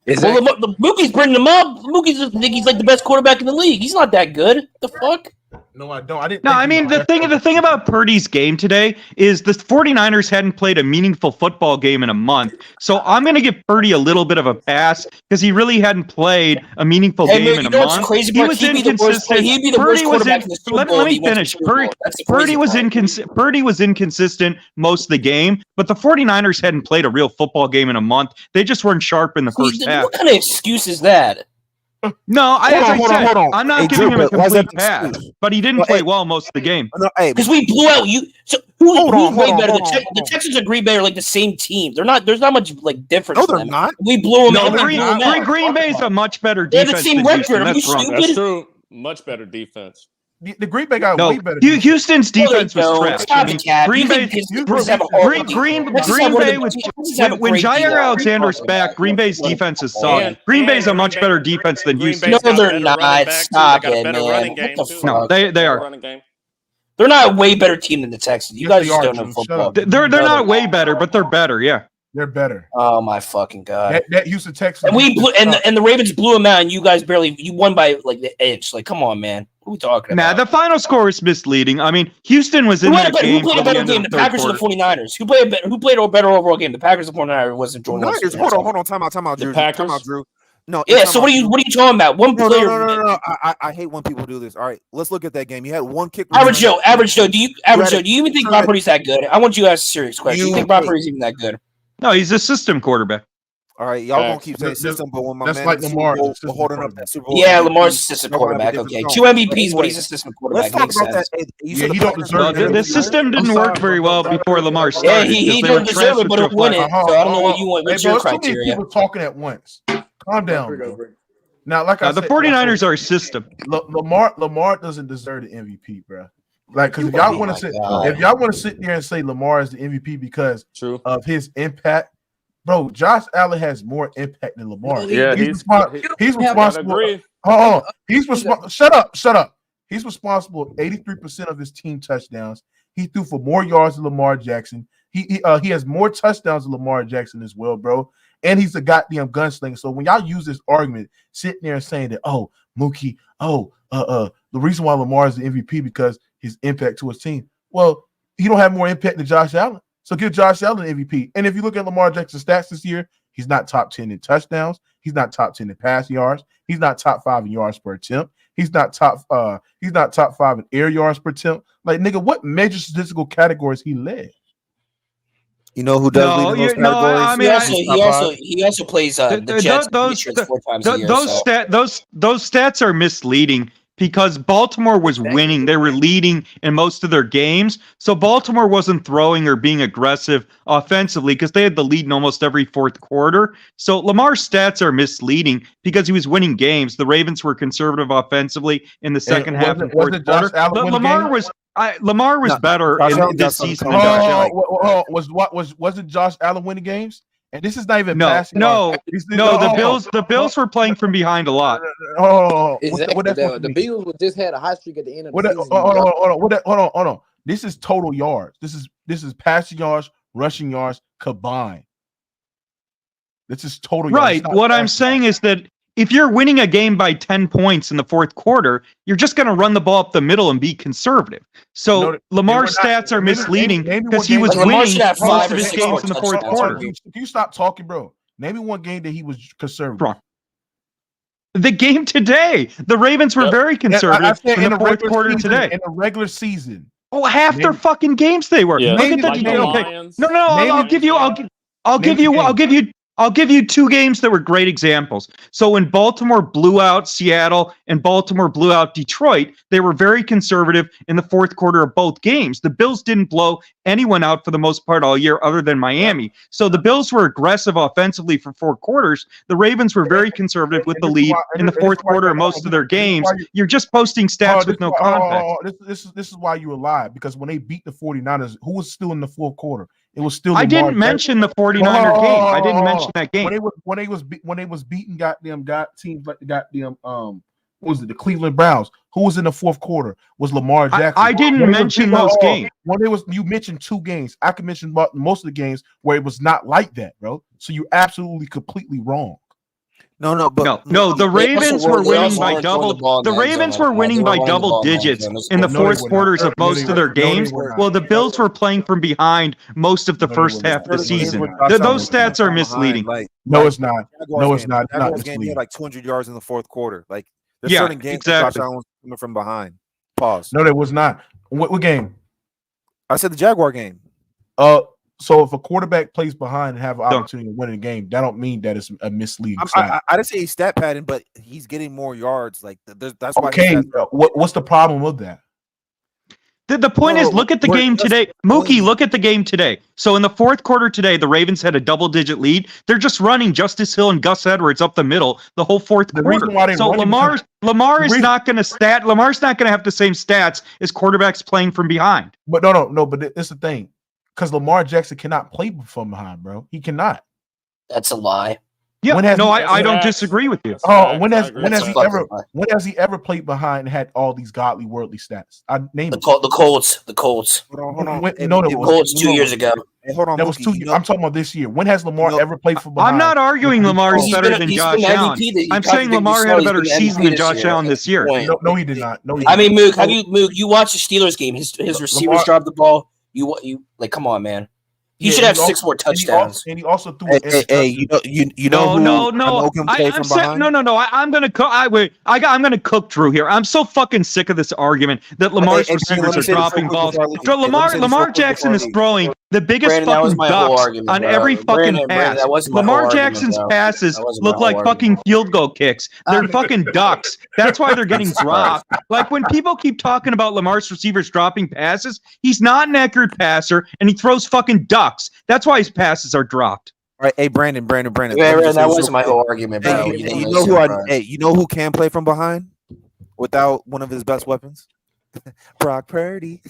The Mookie's bringing him up. Mookie's think he's like the best quarterback in the league. He's not that good. The fuck? No, I don't. I mean, the thing about Purdy's game today is the 49ers hadn't played a meaningful football game in a month. So I'm going to give Purdy a little bit of a pass because he really hadn't played a meaningful game in a month. What's crazy, he was inconsistent. He'd be the worst quarterback in the Super Bowl. Let me finish. Purdy was inconsistent most of the game, but the 49ers hadn't played a real football game in a month. They just weren't sharp in the first half. What kind of excuse is that? No, hold on. I'm not giving him a complete pass, but he didn't play well most of the game. Because we blew out you. So who's way better? The Texans and Green Bay are like the same team. They're not. There's not much like difference. No, they're not. We blew them out. Green Bay's a much better They have defense. the same record. Are you That's wrong. stupid? That's true. Much better defense. The Green Bay got way better. Houston's defense was trash. Green Bay, when Jair Alexander's back, Green Bay's defense is solid. Green Bay's a much better defense than Houston. No, they're not. Stop it, man. What the fuck? No, they are. They're not a way better team than the Texans. You guys just don't know football. They're not way better, but they're better. Yeah. They're better. Oh my fucking god! That Houston Texans and we blew, and the Ravens blew them out, and you guys you won by like the edge. Like, come on, man, what are we talking about? The final score is misleading. I mean, Houston was in that game. Who played a better game, the Packers or the 49ers? Who played a better overall game, the Packers or the 49ers? Wasn't Jordan? Hold on, time out, Drew. Packers? Time out, Drew. No. Yeah. So what are you talking about? One player. No. I hate when people do this. All right, let's look at that game. You had one kick. Average Joe. Do you even think Brock Purdy's that good? I want you to ask a serious question. Do you think Brock Purdy's even that good? No, he's a system quarterback. All right, y'all gonna keep saying system, but when my man like Lamar holding up that Super Bowl, yeah, Lamar's a system quarterback. Okay, 2 MVPs, but he's a system quarterback. Let's talk about that. He don't deserve it. The system didn't work very well before Lamar started. Yeah, he don't deserve it, but he'll win it. So I don't know what you want. What's your criteria? People talking at once. Calm down. Now, like I said, the 49ers are a system. Lamar doesn't deserve the MVP, bro. Like, because if y'all want to sit there and say Lamar is the MVP because of his impact Bro, Josh Allen has more impact than Lamar. Yeah, he's responsible. Agree. Oh, he's responsible. Shut up. He's responsible for 83% of his team touchdowns. He threw for more yards than Lamar Jackson. He has more touchdowns than Lamar Jackson as well, bro. And he's a goddamn gunslinger. So when y'all use this argument, sitting there and saying that, oh, Mookie, the reason why Lamar is the MVP because his impact to his team. Well, he don't have more impact than Josh Allen. So give Josh Allen an MVP. And if you look at Lamar Jackson's stats this year, he's not top 10 in touchdowns. He's not top 10 in pass yards. He's not top 5 in yards per attempt. He's not top 5 in air yards per attempt. Like, nigga, what major statistical categories he led? You know who does lead in those categories? I mean, he also plays the Jets 4 times a year. Those stats are misleading because Baltimore was winning. They were leading in most of their games. So Baltimore wasn't throwing or being aggressive offensively because they had the lead in almost every fourth quarter. So Lamar's stats are misleading because he was winning games. The Ravens were conservative offensively in the second half and fourth quarter. Lamar was better in this season than Josh Allen. Wasn't Josh Allen winning games? And this is not even passing. The Bills were playing from behind a lot. The Bills just had a hot streak at the end of the season. Hold on. This is total yards. This is passing yards, rushing yards combined. This is total yards. Right. What I'm saying is that if you're winning a game by 10 points in the fourth quarter, you're just going to run the ball up the middle and be conservative. So Lamar's stats are misleading because he was winning most of his games in the fourth quarter. Can you stop talking, bro? Name me one game that he was conservative. Bro. The game today, the Ravens were very conservative in the fourth quarter today. In the regular season. Oh, half their fucking games they were. Yeah. Look at the detail. Okay. I'll give you two games that were great examples. So when Baltimore blew out Seattle and Baltimore blew out Detroit, they were very conservative in the fourth quarter of both games. The Bills didn't blow anyone out for the most part all year other than Miami. So the Bills were aggressive offensively for 4 quarters. The Ravens were very conservative with the lead in the fourth quarter of most of their games. You're just posting stats with no context. This is why you were live, because when they beat the 49ers, who was still in the fourth quarter? It was still. I didn't mention the 49er game. I didn't mention that game. When they was beating teams like the goddamn what was it, the Cleveland Browns? Who was in the fourth quarter? Was Lamar Jackson. I didn't mention those games. You mentioned 2 games. I could mention most of the games where it was not like that, bro. So you're absolutely completely wrong. No. The Ravens were winning by double. The Ravens were winning by double digits in the fourth quarters of most of their games. Well, the Bills were playing from behind most of the first half of the season. Those stats are misleading. No, it's not. No, it's not. Jaguars game, he had like 200 yards in the fourth quarter. Like there's certain games exactly. Josh Allen was coming from behind. Pause. No, there was not. What game? I said the Jaguar game. So if a quarterback plays behind and have an opportunity to win a game, that don't mean that it's a misleading stat. I didn't say he's stat padding, but he's getting more yards. Like that's why. Okay, what's the problem with that? The point is, look at the game today. Mookie, look at the game today. So in the fourth quarter today, the Ravens had a double-digit lead. They're just running Justice Hill and Gus Edwards up the middle the whole fourth quarter. So Lamar is not going to Lamar's not going to have the same stats as quarterbacks playing from behind. But no. But it's the thing, because Lamar Jackson cannot play from behind, bro. He cannot. That's a lie. Yeah, I don't disagree with you. Oh, when has he ever played behind and had all these godly worldly stats? I name the Colts. The Colts. Hold on. The Colts 2 years ago. Hey, hold on. That was 2 years. I'm talking about this year. When has Lamar ever played from behind? I'm not arguing Lamar's better than Josh Allen. I'm saying Lamar had a better season than Josh Allen this year. No, he did not. I mean, Mook, you watched the Steelers game. His receivers dropped the ball. You like, come on, man. He should have 6 more touchdowns. And he also threw. I'm gonna cook Drew here. I'm so fucking sick of this argument that Lamar's receivers are dropping balls. Lamar Jackson is throwing the biggest fucking ducks on every fucking pass. Lamar Jackson's passes look like fucking field goal kicks. They're fucking ducks. That's why they're getting dropped. Like when people keep talking about Lamar's receivers dropping passes, he's not an accurate passer and he throws fucking ducks. That's why his passes are dropped. All right, hey Brandon. Yeah, that wasn't my whole argument, bro. You know who can play from behind without one of his best weapons? Brock Purdy.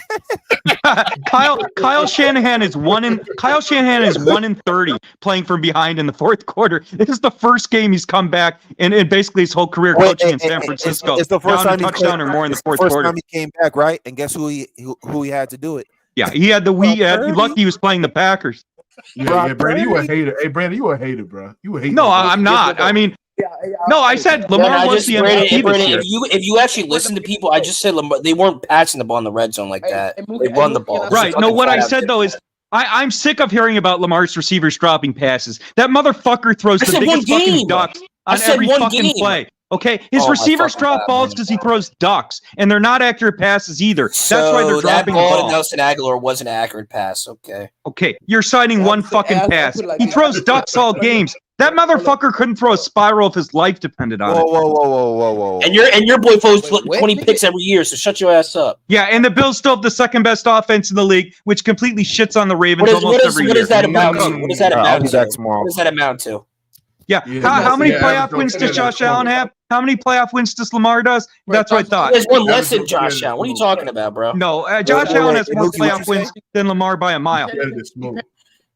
Kyle Shanahan is 1-30 playing from behind in the fourth quarter. This is the first game he's come back in basically his whole career coaching in San Francisco. It's the first time touchdown or more in the fourth quarter. First time he came back, right? And guess who he had to do it? Yeah, he had lucky he was playing the Packers. Yeah, Brandon, you a hater. Hey, Brandon, you a hater, bro. You a hater. No, I'm not. I mean, no, I said Lamar was the MVP this year. If you actually listen to people, I just said Lamar. They weren't passing the ball in the red zone like that. They run the ball. Right. No, what I said though is I'm sick of hearing about Lamar's receivers dropping passes. That motherfucker throws the biggest fucking ducks on every fucking play. Okay, his receivers drop balls because he throws ducks, and they're not accurate passes either. That's why they're dropping the ball. Nelson Aguilar was an accurate pass. Okay, you're citing one fucking pass. He throws ducks all games. That motherfucker couldn't throw a spiral if his life depended on it. Whoa. And your boy throws 20 picks every year, so shut your ass up. Yeah, and the Bills still have the second best offense in the league, which completely shits on the Ravens almost every year. What does that amount to? What does that amount to? Yeah. How many playoff wins does Josh Allen have? How many playoff wins does Lamar does? That's what I thought. There's one less than Josh Allen. What are you talking about, bro? No, Josh Allen has more playoff wins than Lamar by a mile.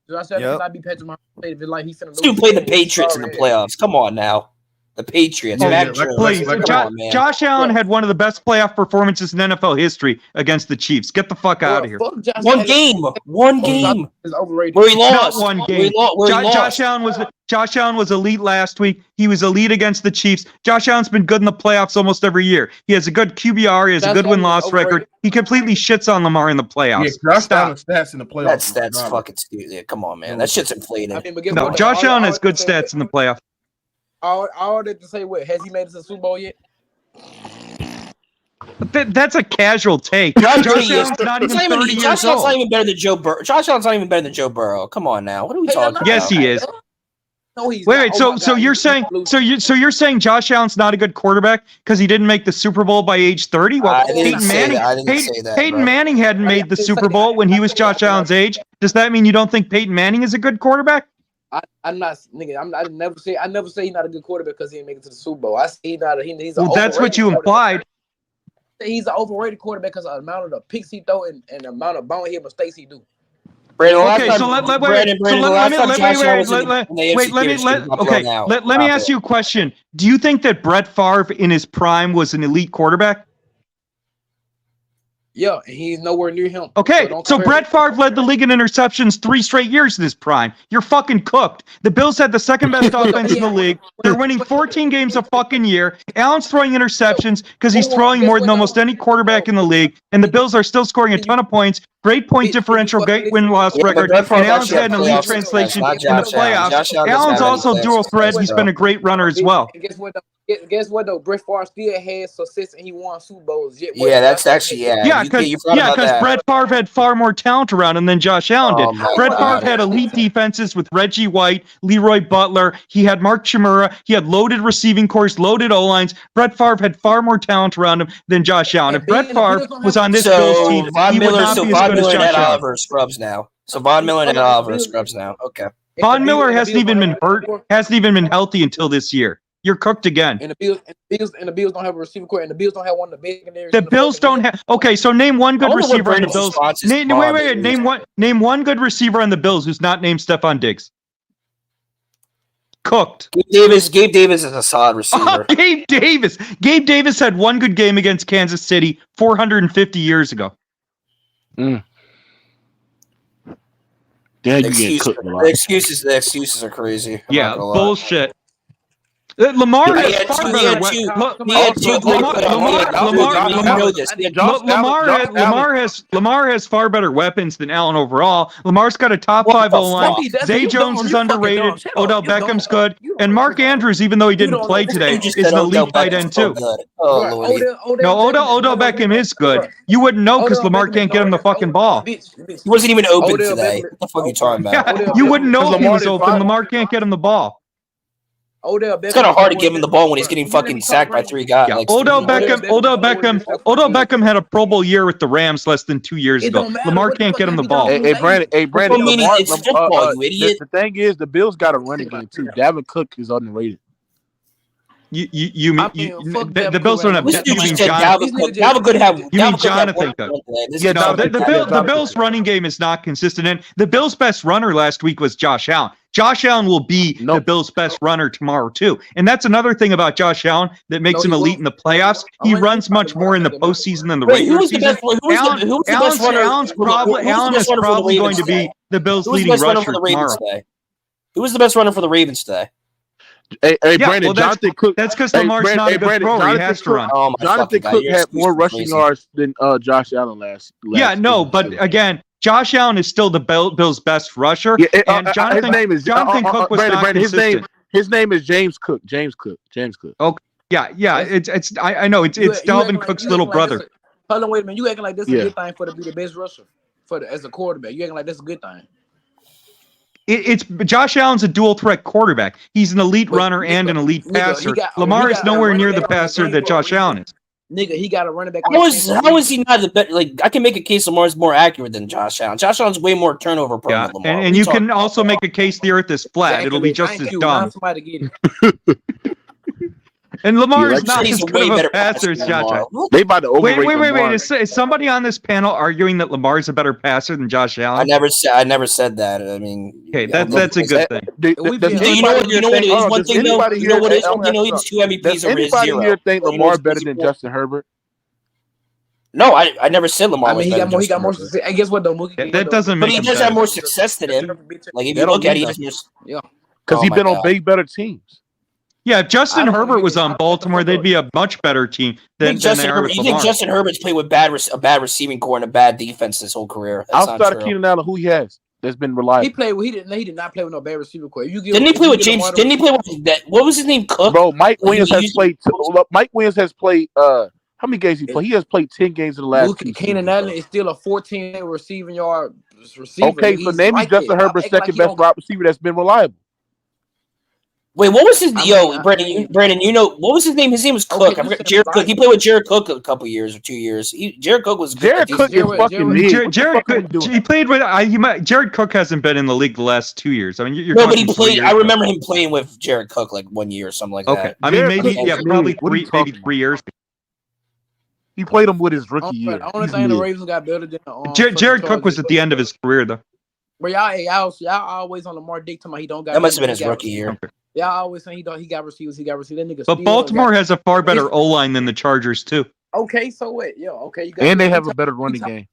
Josh Allen not be Patrick Mahomes like he's finna lose. Play the Patriots in the playoffs. Come on now. The Patriots. Please. Josh Allen had one of the best playoff performances in NFL history against the Chiefs. Get the fuck out of here. One game. Where he lost. Not one game. Josh Allen was elite last week. He was elite against the Chiefs. Josh Allen's been good in the playoffs almost every year. He has a good QBR. He has a good win-loss record. He completely shits on Lamar in the playoffs. Yeah, Josh Allen's stats in the playoffs. That's fucking stupid. Yeah, come on, man. That shit's inflated. No, Josh Allen has good stats in the playoffs. All that to say, what has he made it to the Super Bowl yet? That's a casual take. Josh Allen's not even 30 years old. Not even better than Joe Burrow. Josh Allen's not even better than Joe Burrow. Come on now. What are we talking about? Yes, he is. No, he's wait. So you're saying Josh Allen's not a good quarterback because he didn't make the Super Bowl by age 30? Well, Peyton Manning hadn't made the Super Bowl when he was Josh Allen's age. Does that mean you don't think Peyton Manning is a good quarterback? I'm not, nigga. I never say he's not a good quarterback because he didn't make it to the Super Bowl. I say he's not. He's well, that's what you implied. He's an overrated quarterback because of the amount of the picks he throw and the amount of bonehead mistakes he do. Let me ask you a question. Do you think that Brett Favre in his prime was an elite quarterback? Yeah, and he's nowhere near him. Okay, so Brett Favre led the league in interceptions 3 straight years in his prime. You're fucking cooked. The Bills had the second best offense in the league. They're winning 14 games a fucking year. Allen's throwing interceptions because he's throwing more than almost any quarterback in the league, and the Bills are still scoring a ton of points. Great point differential, great win-loss record, and Allen's had an elite translation in the playoffs. Allen's also dual threat. He's been a great runner as well. Guess what though? Brett Favre still had success and he won Super Bowls. Yeah, that's actually because Brett Favre had far more talent around him than Josh Allen did. Brett Favre had elite defenses with Reggie White, Leroy Butler. He had Mark Chmura. He had loaded receiving corps, loaded O-lines. Brett Favre had far more talent around him than Josh Allen. If Brett Favre was on this Bills team, he would not be as good as Josh Allen. Scrubs now. So Von Miller and Oliver scrubs now. Okay. Von Miller hasn't even been hurt. Hasn't even been healthy until this year. You're cooked again. And the Bills don't have a receiver core, and the Bills don't have one of the big areas. The Bills don't have. Okay, so name one good receiver on the Bills. Name one good receiver on the Bills who's not named Stephon Diggs. Cooked. Gabe Davis is a solid receiver. Oh, Gabe Davis had one good game against Kansas City 450 years ago. The excuses are crazy. Yeah, bullshit. Lamar has far better weapons. Lamar has far better weapons than Allen overall. Lamar's got a top 5 O-line. Zay Jones is underrated. Odell Beckham's good, and Mark Andrews, even though he didn't play today, is an elite tight end too. No, Odell Beckham is good. You wouldn't know because Lamar can't get him the fucking ball. He wasn't even open today. What the fuck are you talking about? Yeah, you wouldn't know if he was open. Lamar can't get him the ball. It's kind of hard to give him the ball when he's getting fucking sacked by 3 guys. Yeah. Odell Beckham had a Pro Bowl year with the Rams less than 2 years ago. Lamar can't get him the ball. Hey, Brandon. It's football, you idiot. The thing is, the Bills got a running game too. Dalvin Cook is underrated. the Bills don't have. You mean Dalvin could have. You mean Jonathan Cook? Yeah, no, the Bills' running game is not consistent. And the Bills' best runner last week was Josh Allen. Josh Allen will be the Bills' best runner tomorrow too. And that's another thing about Josh Allen that makes him elite in the playoffs. He runs much more in the postseason than the regular season. Allen is probably going to be the Bills' leading rusher tomorrow. Who was the best runner for the Ravens today? Hey, Brandon, Jonathan Cook. That's because Lamar's not a good thrower. He has to run. Jonathan Cook had more rushing yards than Josh Allen last. But again, Josh Allen is still the Bills' best rusher. Yeah, and Jonathan Cook was not consistent. His name is James Cook. James Cook. Okay. Yeah. It's I know it's Dalvin Cook's little brother. Hold on, wait a minute. You acting like this is a good thing for to be the best rusher as a quarterback. You acting like that's a good thing. It's Josh Allen's a dual threat quarterback. He's an elite runner and an elite passer. Lamar is nowhere near the passer that Josh Allen is. Nigga, he got a running back. How is he not the best? Like, I can make a case Lamar's more accurate than Josh Allen. Josh Allen's way more turnover prone than Lamar. And you can also make a case the earth is flat. It'll be just as dumb. And Lamar is not as good of a passer as Josh Allen. They about to overrate Wait. Is somebody on this panel arguing that Lamar's a better passer than Josh Allen? I never said that. I mean, okay, that's a good thing. You know what it is? One thing though. You know what it is? He's 2 MVPs over his 0. Anybody here think Lamar better than Justin Herbert? No, I never said Lamar. I mean, he got more success. I guess what though, Mookie? That doesn't make. But he does have more success than him. Like if you look at it, because he's been on better teams. Yeah, if Justin Herbert was on Baltimore, they'd be a much better team than they are with Lamar. You think Justin Herbert's played with a bad receiving core and a bad defense his whole career? Outside of Keenan Allen, who he has that's been reliable. He did not play with no bad receiving core. Didn't he play with James? Didn't he play with that? What was his name? Cook. Bro, Mike Williams has played. Mike Williams has played. How many games he played? He has played 10 games in the last. Keenan Allen is still a 14 receiving yard receiver. Okay, so name me Justin Herbert's second best wide receiver that's been reliable. Wait, what was his Brandon? You know what was his name? His name was Cook. Jared Cook. He played with Jared Cook a couple years or 2 years. Jared Cook was Jared Cook is fucking Jared Cook. He played with. Jared Cook hasn't been in the league the last 2 years. I mean, you're no, but he played. I remember him playing with Jared Cook like 1 year or something like that. Okay, I mean maybe probably maybe 3 years. He played him with his rookie year. The only thing the Ravens got better than Jared Cook was at the end of his career though. But y'all always on Lamar Dick talking about he don't got. That must have been his rookie year. Y'all always saying he got receivers. That nigga. But Baltimore has a far better O line than the Chargers too. Okay, so what? Yeah, okay. And they have a better running game.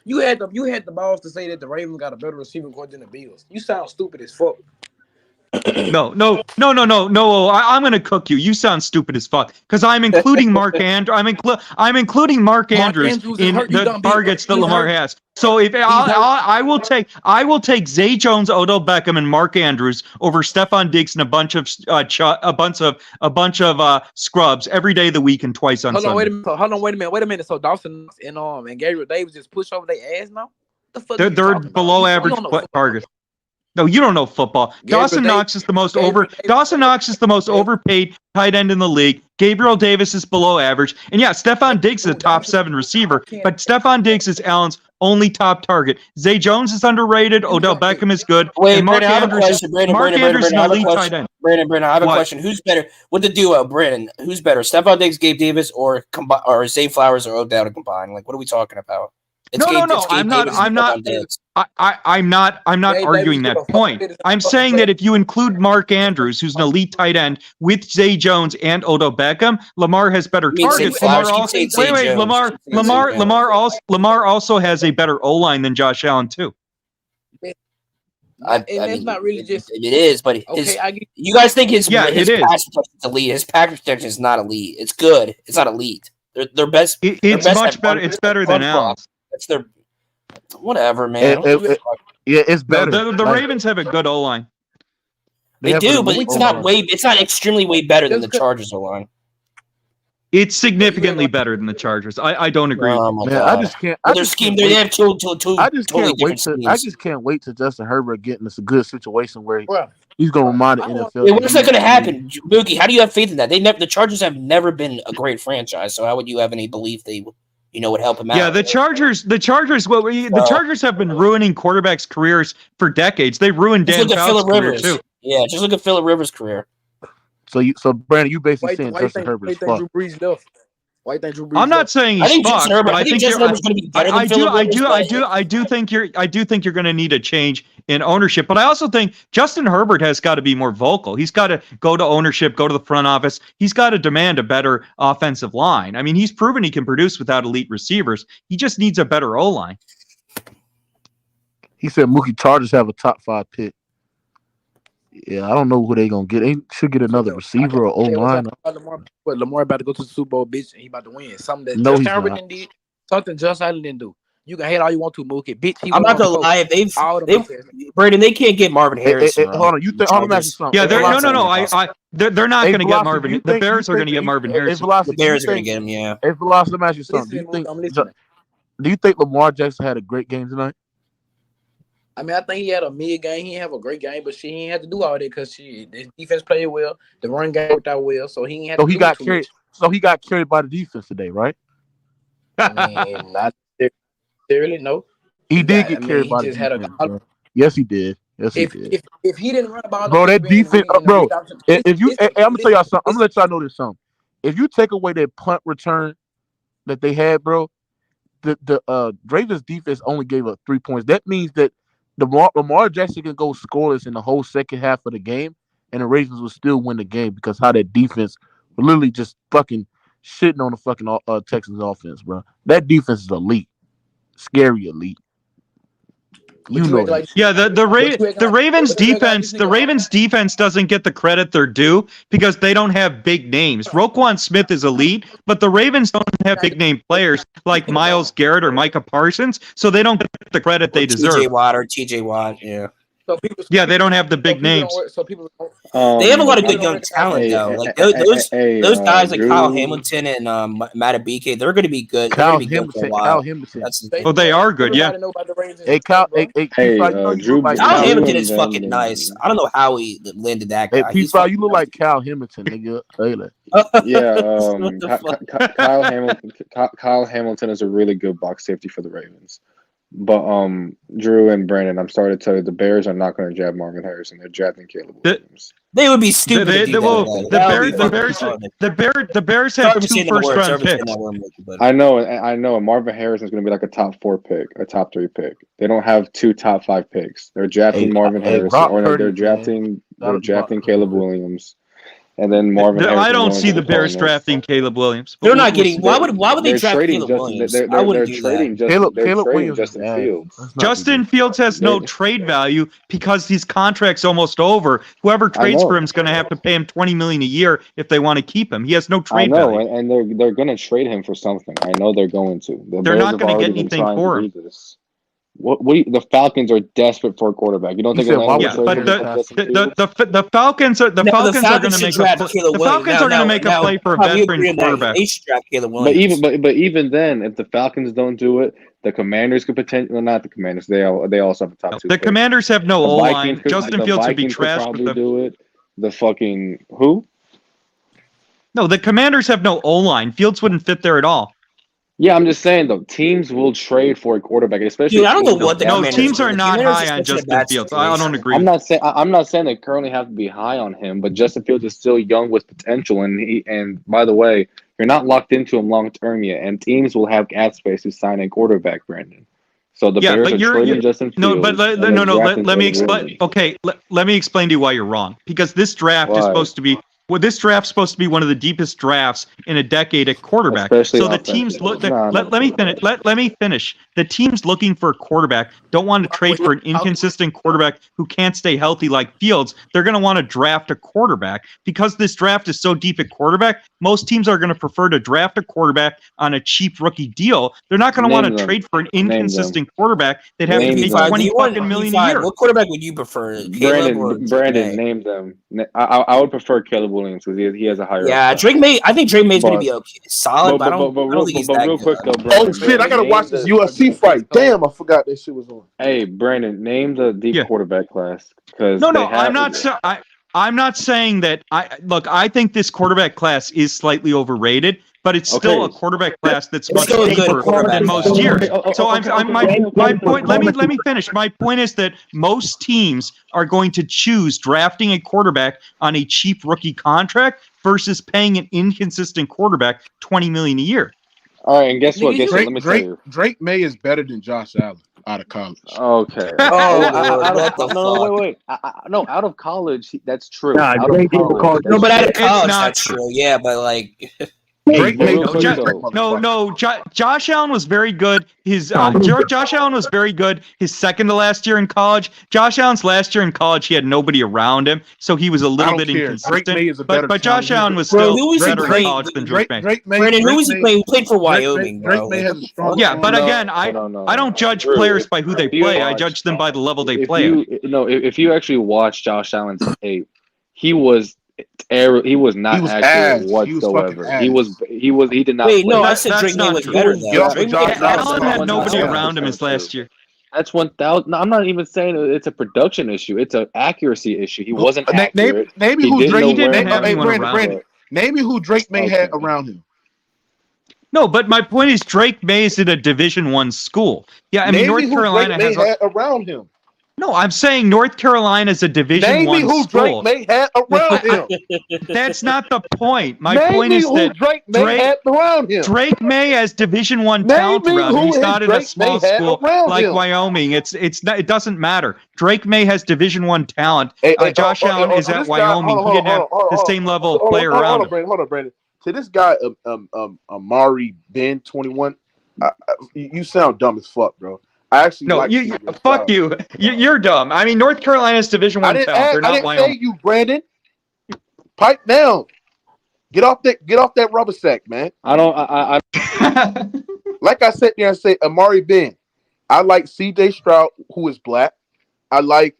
You had the balls to say that the Ravens got a better receiving core than the Bills. You sound stupid as fuck. No. I'm gonna cook you. You sound stupid as fuck because I'm including Mark Andrews. I'm including Mark Andrews in the targets that Lamar has. So if I will take Zay Jones, Odell Beckham, and Mark Andrews over Stephon Diggs and a bunch of scrubs every day of the week and twice on Sunday. Hold on, wait a minute. So Dawson and Gabriel Davis just push over their ass now? The fuck they're below average targets. No, you don't know football. Dawson Knox is the most overpaid tight end in the league. Gabriel Davis is below average. And yeah, Stephon Diggs is a top 7 receiver, but Stephon Diggs is Allen's only top target. Zay Jones is underrated. Odell Beckham is good. Wait, and Mark Andrews is an elite tight end. Brandon, I have a question. Who's better? With the duo, Brandon, who's better? Stephon Diggs, Gabe Davis, or Zay Flowers or Odell to combine? Like, what are we talking about? No. I'm not arguing that point. I'm saying that if you include Mark Andrews, who's an elite tight end, with Zay Jones and Odell Beckham, Lamar has better targets. Lamar also has a better O line than Josh Allen too. It's not really just. It is, but you guys think his pass protection is elite? His pass protection is not elite. It's good. It's not elite. They're best. It's much better. It's better than Allen's. It's their whatever, man. It's better. The Ravens have a good O line. They do, but it's not extremely way better than the Chargers O line. It's significantly better than the Chargers. I don't agree. I just can't. Their scheme, they have two. I just can't wait till Justin Herbert get in this good situation where he's going to remind the NFL. What's that going to happen, Mookie? How do you have faith in that? The Chargers have never been a great franchise, so how would you have any belief they would help him out? Yeah, the Chargers have been ruining quarterbacks' careers for decades. They ruined Dan Fouts' career too. Yeah, just look at Phillip Rivers' career. So Brandon, you basically Why saying you Justin think Herbert is Drew fucked. Brees left? Why you think Drew Brees I'm not left? saying I he's think Justin fucked, Herbert. but I think Justin Herbert's going to be better than Philip Rivers. I do think you're going to need a change in ownership. But I also think Justin Herbert has got to be more vocal. He's got to go to ownership, go to the front office. He's got to demand a better offensive line. I mean, he's proven he can produce without elite receivers. He just needs a better O line. He said Mookie Chargers have a top 5 pick. Yeah, I don't know who they gonna get. They should get another receiver or O line. But Lamar about to go to the Super Bowl, bitch, and he about to win. Something that No, Justin he's Herbert not. didn't do. Something Josh Allen didn't do. You can hate all you want to, Mookie. Bitch, I'm not gonna lie. If Brandon, they can't get Marvin Harrison. Hold on, you think? Hold on, ask you something. Yeah, they're not going to get Marvin. The Bears are going to get Marvin Harrison. The Bears are going to get him. Yeah. Hey, Velocity, let me ask you something. Do you think Lamar Jackson had a great game tonight? I mean, I think he had a mid game. He didn't have a great game, but he ain't had to do all that because the defense played well. The run game worked out well, so he ain't had to do too much. So he got carried by the defense today, right? I mean, not necessarily, no. He did get carried by the defense. Yes, he did. Yes, he did. If he didn't run the ball, bro, that defense, bro. If you, I'm gonna tell y'all something. I'm gonna let y'all know this something. If you take away that punt return that they had, bro, the Ravens defense only gave up 3 points. That means that Lamar Jackson can go scoreless in the whole second half of the game, and the Ravens will still win the game because how that defense was literally just fucking shitting on the fucking Texans offense, bro. That defense is elite, scary elite. You know that. Yeah, the Ravens defense doesn't get the credit they're due because they don't have big names. Roquan Smith is elite, but the Ravens don't have big name players like Myles Garrett or Micah Parsons, so they don't get the credit they deserve. TJ Watt, yeah. Yeah, they don't have the big names. They have a lot of good young talent though. Like those guys like Kyle Hamilton and Matabike, they're going to be good. Kyle Hamilton. They are good. Yeah. Hey, Kyle Hamilton is fucking nice. I don't know how he landed that guy. Hey, you look like Kyle Hamilton, nigga. Kyle Hamilton is a really good box safety for the Ravens. But Drew and Brandon, I'm sorry to tell you, the Bears are not going to draft Marvin Harrison. They're drafting Caleb Williams. They would be stupid. The Bears have 2 first-round picks. I know. And Marvin Harrison is going to be like a top 4 pick, a top 3 pick. They don't have 2 top 5 picks. They're drafting Marvin Harrison, or they're drafting Caleb Williams. And then Marvin Harrison. I don't see the Bears drafting Caleb Williams. They're not getting. Why would they draft Caleb Williams? They're trading Justin Fields. Justin Fields has no trade value because his contract's almost over. Whoever trades for him is going to have to pay him $20 million a year if they want to keep him. He has no trade value. And they're going to trade him for something. I know they're going to. They're not going to get anything for him. The Falcons are desperate for a quarterback. You don't think? The Falcons are going to make a play for a veteran quarterback. They should draft Caleb Williams. But even then, if the Falcons don't do it, the Commanders could potentially. Well, not the Commanders. They also have a top 2. The Commanders have no O line. Justin Fields would be trashed with them. Do it. The fucking who? No, the Commanders have no O line. Fields wouldn't fit there at all. Yeah, I'm just saying though, teams will trade for a quarterback, especially. Dude, I don't know what the teams are not high on Justin Fields. I don't agree. I'm not saying they currently have to be high on him, but Justin Fields is still young with potential, and by the way, you're not locked into him long term yet, and teams will have cap space to sign a quarterback, Brandon. So the Bears are trading Justin Fields. Let me explain. Okay, let me explain to you why you're wrong. Because this draft is supposed to be. Well, this draft's supposed to be one of the deepest drafts in a decade at quarterback. So the teams look. Let me finish. Let me finish. The teams looking for a quarterback don't want to trade for an inconsistent quarterback who can't stay healthy like Fields. They're going to want to draft a quarterback because this draft is so deep at quarterback. Most teams are going to prefer to draft a quarterback on a cheap rookie deal. They're not going to want to trade for an inconsistent quarterback that have to pay $20 million a year. What quarterback would you prefer? Brandon, name them. I would prefer Caleb Williams because he has a higher. Yeah, I think Drake May's going to be okay, solid, but I don't think he's that real good. Quick though, Brandon, oh shit! I gotta watch this UFC fight. Damn, I forgot that shit was on. Hey, Brandon, name the deep quarterback class. I'm not saying that. I think this quarterback class is slightly overrated but it's still a quarterback class that's much deeper than most years. So my point. Let me finish. My point is that most teams are going to choose drafting a quarterback on a cheap rookie contract versus paying an inconsistent quarterback $20 million a year. All right, and guess what? Let me tell you. Drake May is better than Josh Allen out of college. Okay. Wait. No, out of college, that's true. Nah, out of college, no, but out of college, not that's true. Yeah, but like. Josh Allen was very good. Josh Allen was very good his second to last year in college. Josh Allen's last year in college, he had nobody around him, so he was a little bit inconsistent. But Josh Allen was still better in college than Drake May. Brandon, who was he playing? He played for Wyoming, bro. Yeah, but again, I don't judge players by who they play. I judge them by the level they play. If you actually watch Josh Allen's tape, he was not accurate whatsoever. He did not. Wait, no, I said Drake May was better though. Allen had nobody around him his last year. That's 1,000. No, I'm not even saying it's a production issue. It's an accuracy issue. He wasn't accurate. Name me who Drake May had around him. No, but my point is Drake May is at a Division I school. Yeah, I mean North Carolina has around him. No, I'm saying North Carolina is a Division I school. Name me who Drake May had around him. That's not the point. My point is that Drake May had around him. Drake May has Division I talent around him. He's not in a small school like Wyoming. It doesn't matter. Drake May has Division I talent. Josh Allen is at Wyoming. He didn't have the same level of player around him. Hold on, Brandon. To this guy, Amari Ben 21, you sound dumb as fuck, bro. I actually fuck you. You're dumb. I mean, North Carolina's Division I talent. They're not Wyoming. I didn't say you, Brandon. Pipe down. Get off that rubber sack, man. I like I said there and say Amari Ben. I like C.J. Stroud, who is black. I like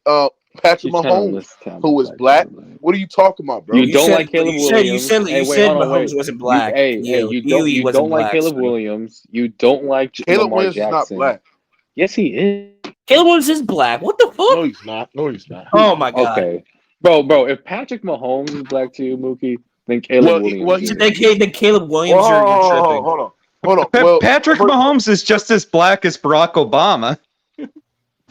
Patrick Mahomes, who is black. What are you talking about, bro? You don't like Caleb Williams. You said Mahomes wasn't black. You don't like Caleb Williams. You don't like Caleb Williams is not black. Yes, he is. Caleb Williams is black. What the fuck? No, he's not. Oh my god. Okay, bro. If Patrick Mahomes is black to you, Mookie, then Caleb Williams. Then Caleb Williams. Hold on. Patrick Mahomes is just as black as Barack Obama.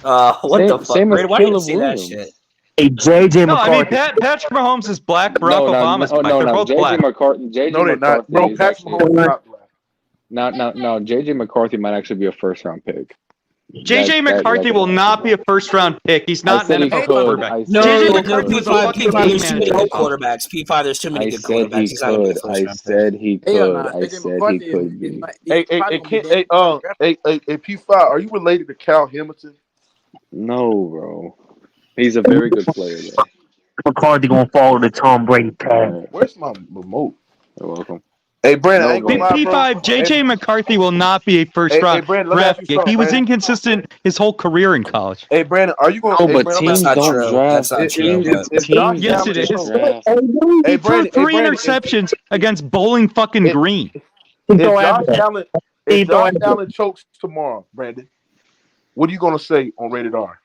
What the fuck? Why do you say that shit? Hey, JJ McCarthy. No, I mean Patrick Mahomes is black. Barack Obama's black. They're both black. No, they're not. Bro, Patrick Mahomes is not black. No. JJ McCarthy might actually be a first-round pick. JJ McCarthy will not be a first-round pick. He's not an NFL quarterback. JJ McCarthy is a fucking there's too many good quarterbacks. P5, there's too many good quarterbacks. I said he could be. Hey, P5, are you related to Cal Hamilton? No, bro. He's a very good player, though. McCarthy gonna follow the Tom Brady path. Where's my remote? You're welcome. Hey, Brandon, P5, JJ McCarthy will not be a first-round draft pick. He was inconsistent his whole career in college. Hey, Brandon, are you going to... but teams don't draft. Yes, it is. He threw 3 interceptions against Bowling fucking Green. If Josh Allen chokes tomorrow, Brandon, what are you going to say on Rated R?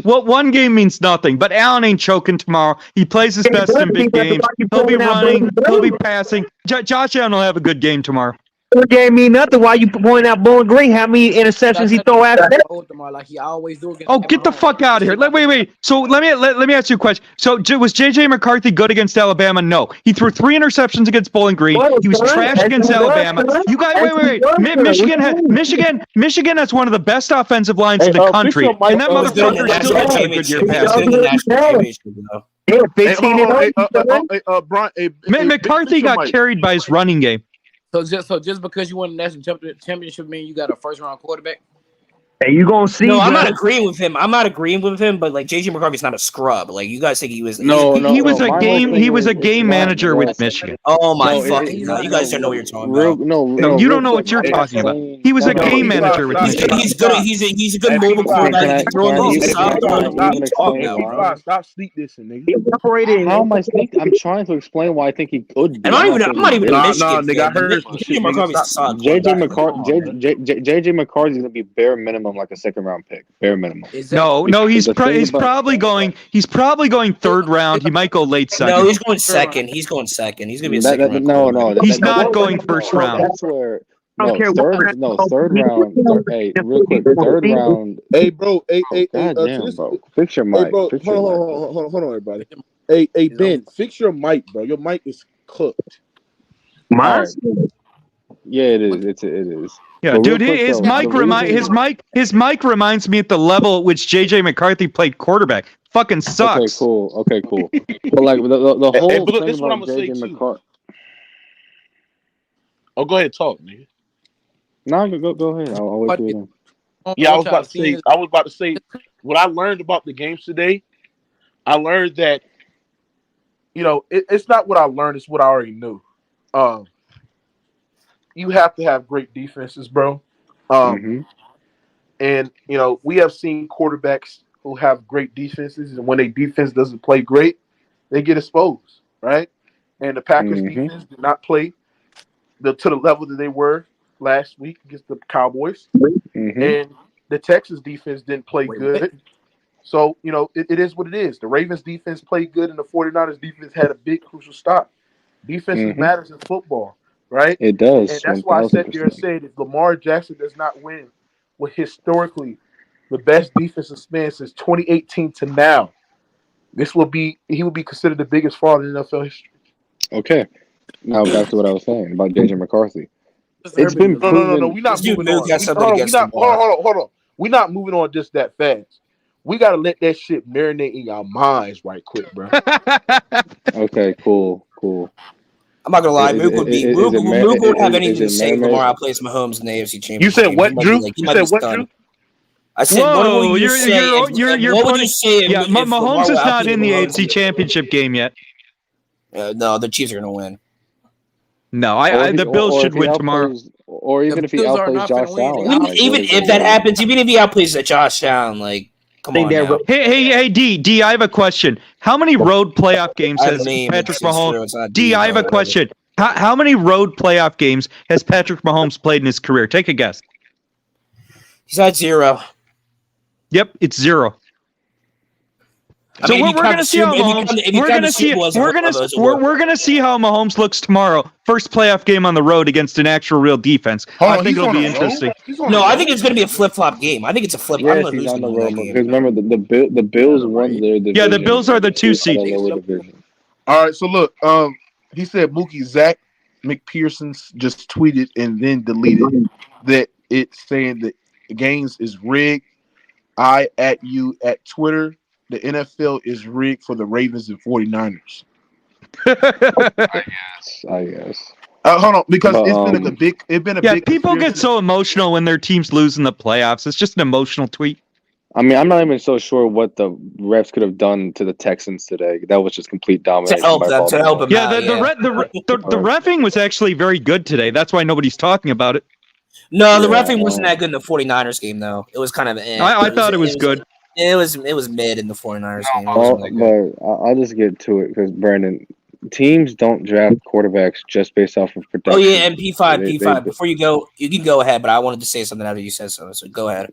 Well, one game means nothing, but Allen ain't choking tomorrow. He plays his best in big games. He'll be running. He'll be passing. Josh Allen will have a good game tomorrow. It gave me nothing. Why you point out Bowling Green? How many interceptions he throw after that? Like he always do. Oh, get the fuck out of here! Wait. So let me ask you a question. So was JJ McCarthy good against Alabama? No. He threw 3 interceptions against Bowling Green. He was trash against Alabama. You guys, wait. Michigan has one of the best offensive lines in the country, and that motherfucker still had a good year passing. McCarthy got carried by his running game. So just because you won the national championship, mean you got a first-round quarterback? Hey, you gonna see? No, I'm not agreeing with him. But like JJ McCarthy's not a scrub. Like you guys think he was. He was a game manager with Michigan. Oh my fucking god! You guys don't know what you're talking about. No, you don't know what you're talking about. He was a game manager with Michigan. He's good. He's a good mobile quarterback. Stop sleep dissing, nigga. How am I sleep? I'm trying to explain why I think he could. I'm not even a Michigan. Nigga, I heard JJ McCarthy's gonna be bare minimum minimum like a second round pick, bare minimum. No, he's probably going third round. He might go late second. No, he's going second. He's going second. He's going to be a second round. No, he's not going first round. That's where. Third round. Hey, real quick, third round. Hey, bro. Hey, goddamn, bro. Fix your mic. Hey, bro. Hold on, everybody. Hey, Ben, fix your mic, bro. Your mic is cooked. Mine? Yeah, it is. It is. Yeah, but dude, his mic reminds me at the level at which JJ McCarthy played quarterback. Fucking sucks. Okay, cool. But like the whole but look, thing this is what about I'm gonna say JJ too. McCarthy. Oh, go ahead, talk, nigga. No, go ahead. I'll wait for you. Yeah, I was about to say what I learned about the games today. I learned that, it's not what I learned; it's what I already knew. You have to have great defenses, bro. And we have seen quarterbacks who have great defenses, and when their defense doesn't play great, they get exposed, right? And the Packers defense did not play to the level that they were last week against the Cowboys, and the Texas defense didn't play good. So, it is what it is. The Ravens defense played good, and the 49ers defense had a big crucial stop. Defense matters in football, right? It does. And that's why I sat there and said, if Lamar Jackson does not win with historically the best defensive span since 2018 to now, he will be considered the biggest fraud in NFL history. Okay. Now back to what I was saying about JJ McCarthy. It's been proven. No. We're not moving on. Hold on. We're not moving on just that fast. We got to let that shit marinate in your minds right quick, bro. Okay, cool. I'm not gonna lie, Mook won't have anything to say if Lamar outplays Mahomes in the AFC Championship. You said what, Drew? You said what, Drew? I said, whoa, what would you say? What would you say? Yeah, Mahomes is not in the AFC Championship game yet. No, the Chiefs are gonna win. No, the Bills should win tomorrow. Or even if he outplays Josh Allen. Even if that happens, even if he outplays Josh Allen, like, come on now. Hey, D, I have a question. How many road playoff games has Patrick Mahomes? D, I have a question. How many road playoff games has Patrick Mahomes played in his career? Take a guess. He's had 0. Yep, it's 0. So we're going to see how Mahomes looks tomorrow. First playoff game on the road against an actual real defense. I think it'll be interesting. No, I think it's going to be a flip-flop game. I think it's a flip. Yes, he's on the road. Because remember, the Bills won their division. Yeah, the Bills are the 2 seed. All right, so look, he said Mookie Zach McPherson just tweeted and then deleted that it's saying that the games is rigged. I at you at Twitter. The NFL is rigged for the Ravens and 49ers. I guess. Hold on, because it's been a big. People get so emotional when their teams lose in the playoffs. It's just an emotional tweet. I mean, I'm not even so sure what the refs could have done to the Texans today. That was just complete domination. To help them. Yeah, the reffing was actually very good today. That's why nobody's talking about it. No, the reffing wasn't that good in the 49ers game, though. It was kind of. I thought it was good. It was mid in the 49ers game. But I'll just get to it because Brandon, teams don't draft quarterbacks just based off of production. Oh yeah, and P5. Before you go, you can go ahead. But I wanted to say something after you said so. So go ahead.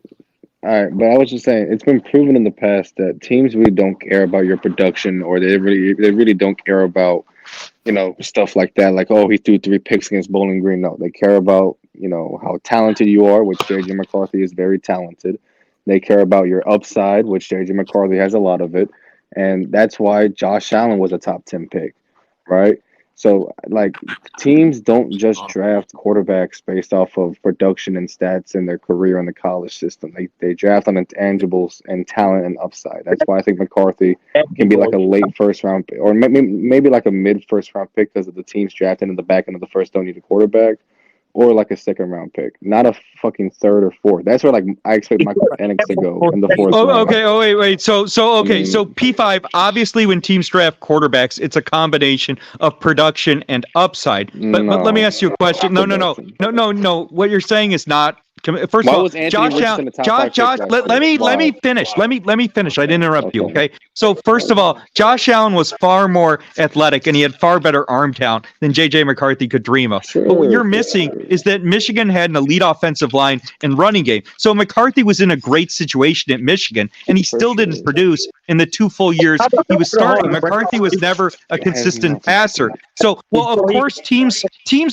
All right, but I was just saying it's been proven in the past that teams really don't care about your production, or they really don't care about stuff like that. Like, oh, he threw 3 picks against Bowling Green. No, they care about how talented you are, which JJ McCarthy is very talented. They care about your upside, which JJ McCarthy has a lot of it. And that's why Josh Allen was a top 10 pick, right? So, like, teams don't just draft quarterbacks based off of production and stats in their career in the college system. They draft on intangibles and talent and upside. That's why I think McCarthy can be like a late first round pick, or maybe like a mid first round pick because of the teams drafted in the back end of the first don't need a quarterback. Or like a second round pick, not a fucking third or fourth. That's where I expect Michael Penix to go in the fourth round. Okay. Oh wait. So P5. Obviously, when teams draft quarterbacks, it's a combination of production and upside. But let me ask you a question. No. What you're saying is not First Why of all, was Anthony Josh Richardson Allen. the top 5 pick Josh. last Let year? me finish. Let me finish. I didn't interrupt you. Okay. So first of all, Josh Allen was far more athletic and he had far better arm talent than JJ McCarthy could dream of. But what you're missing is that Michigan had an elite offensive line and running game. So McCarthy was in a great situation at Michigan, and he still didn't produce in the 2 full years he was starting. McCarthy was never a consistent passer. So, well, of course, teams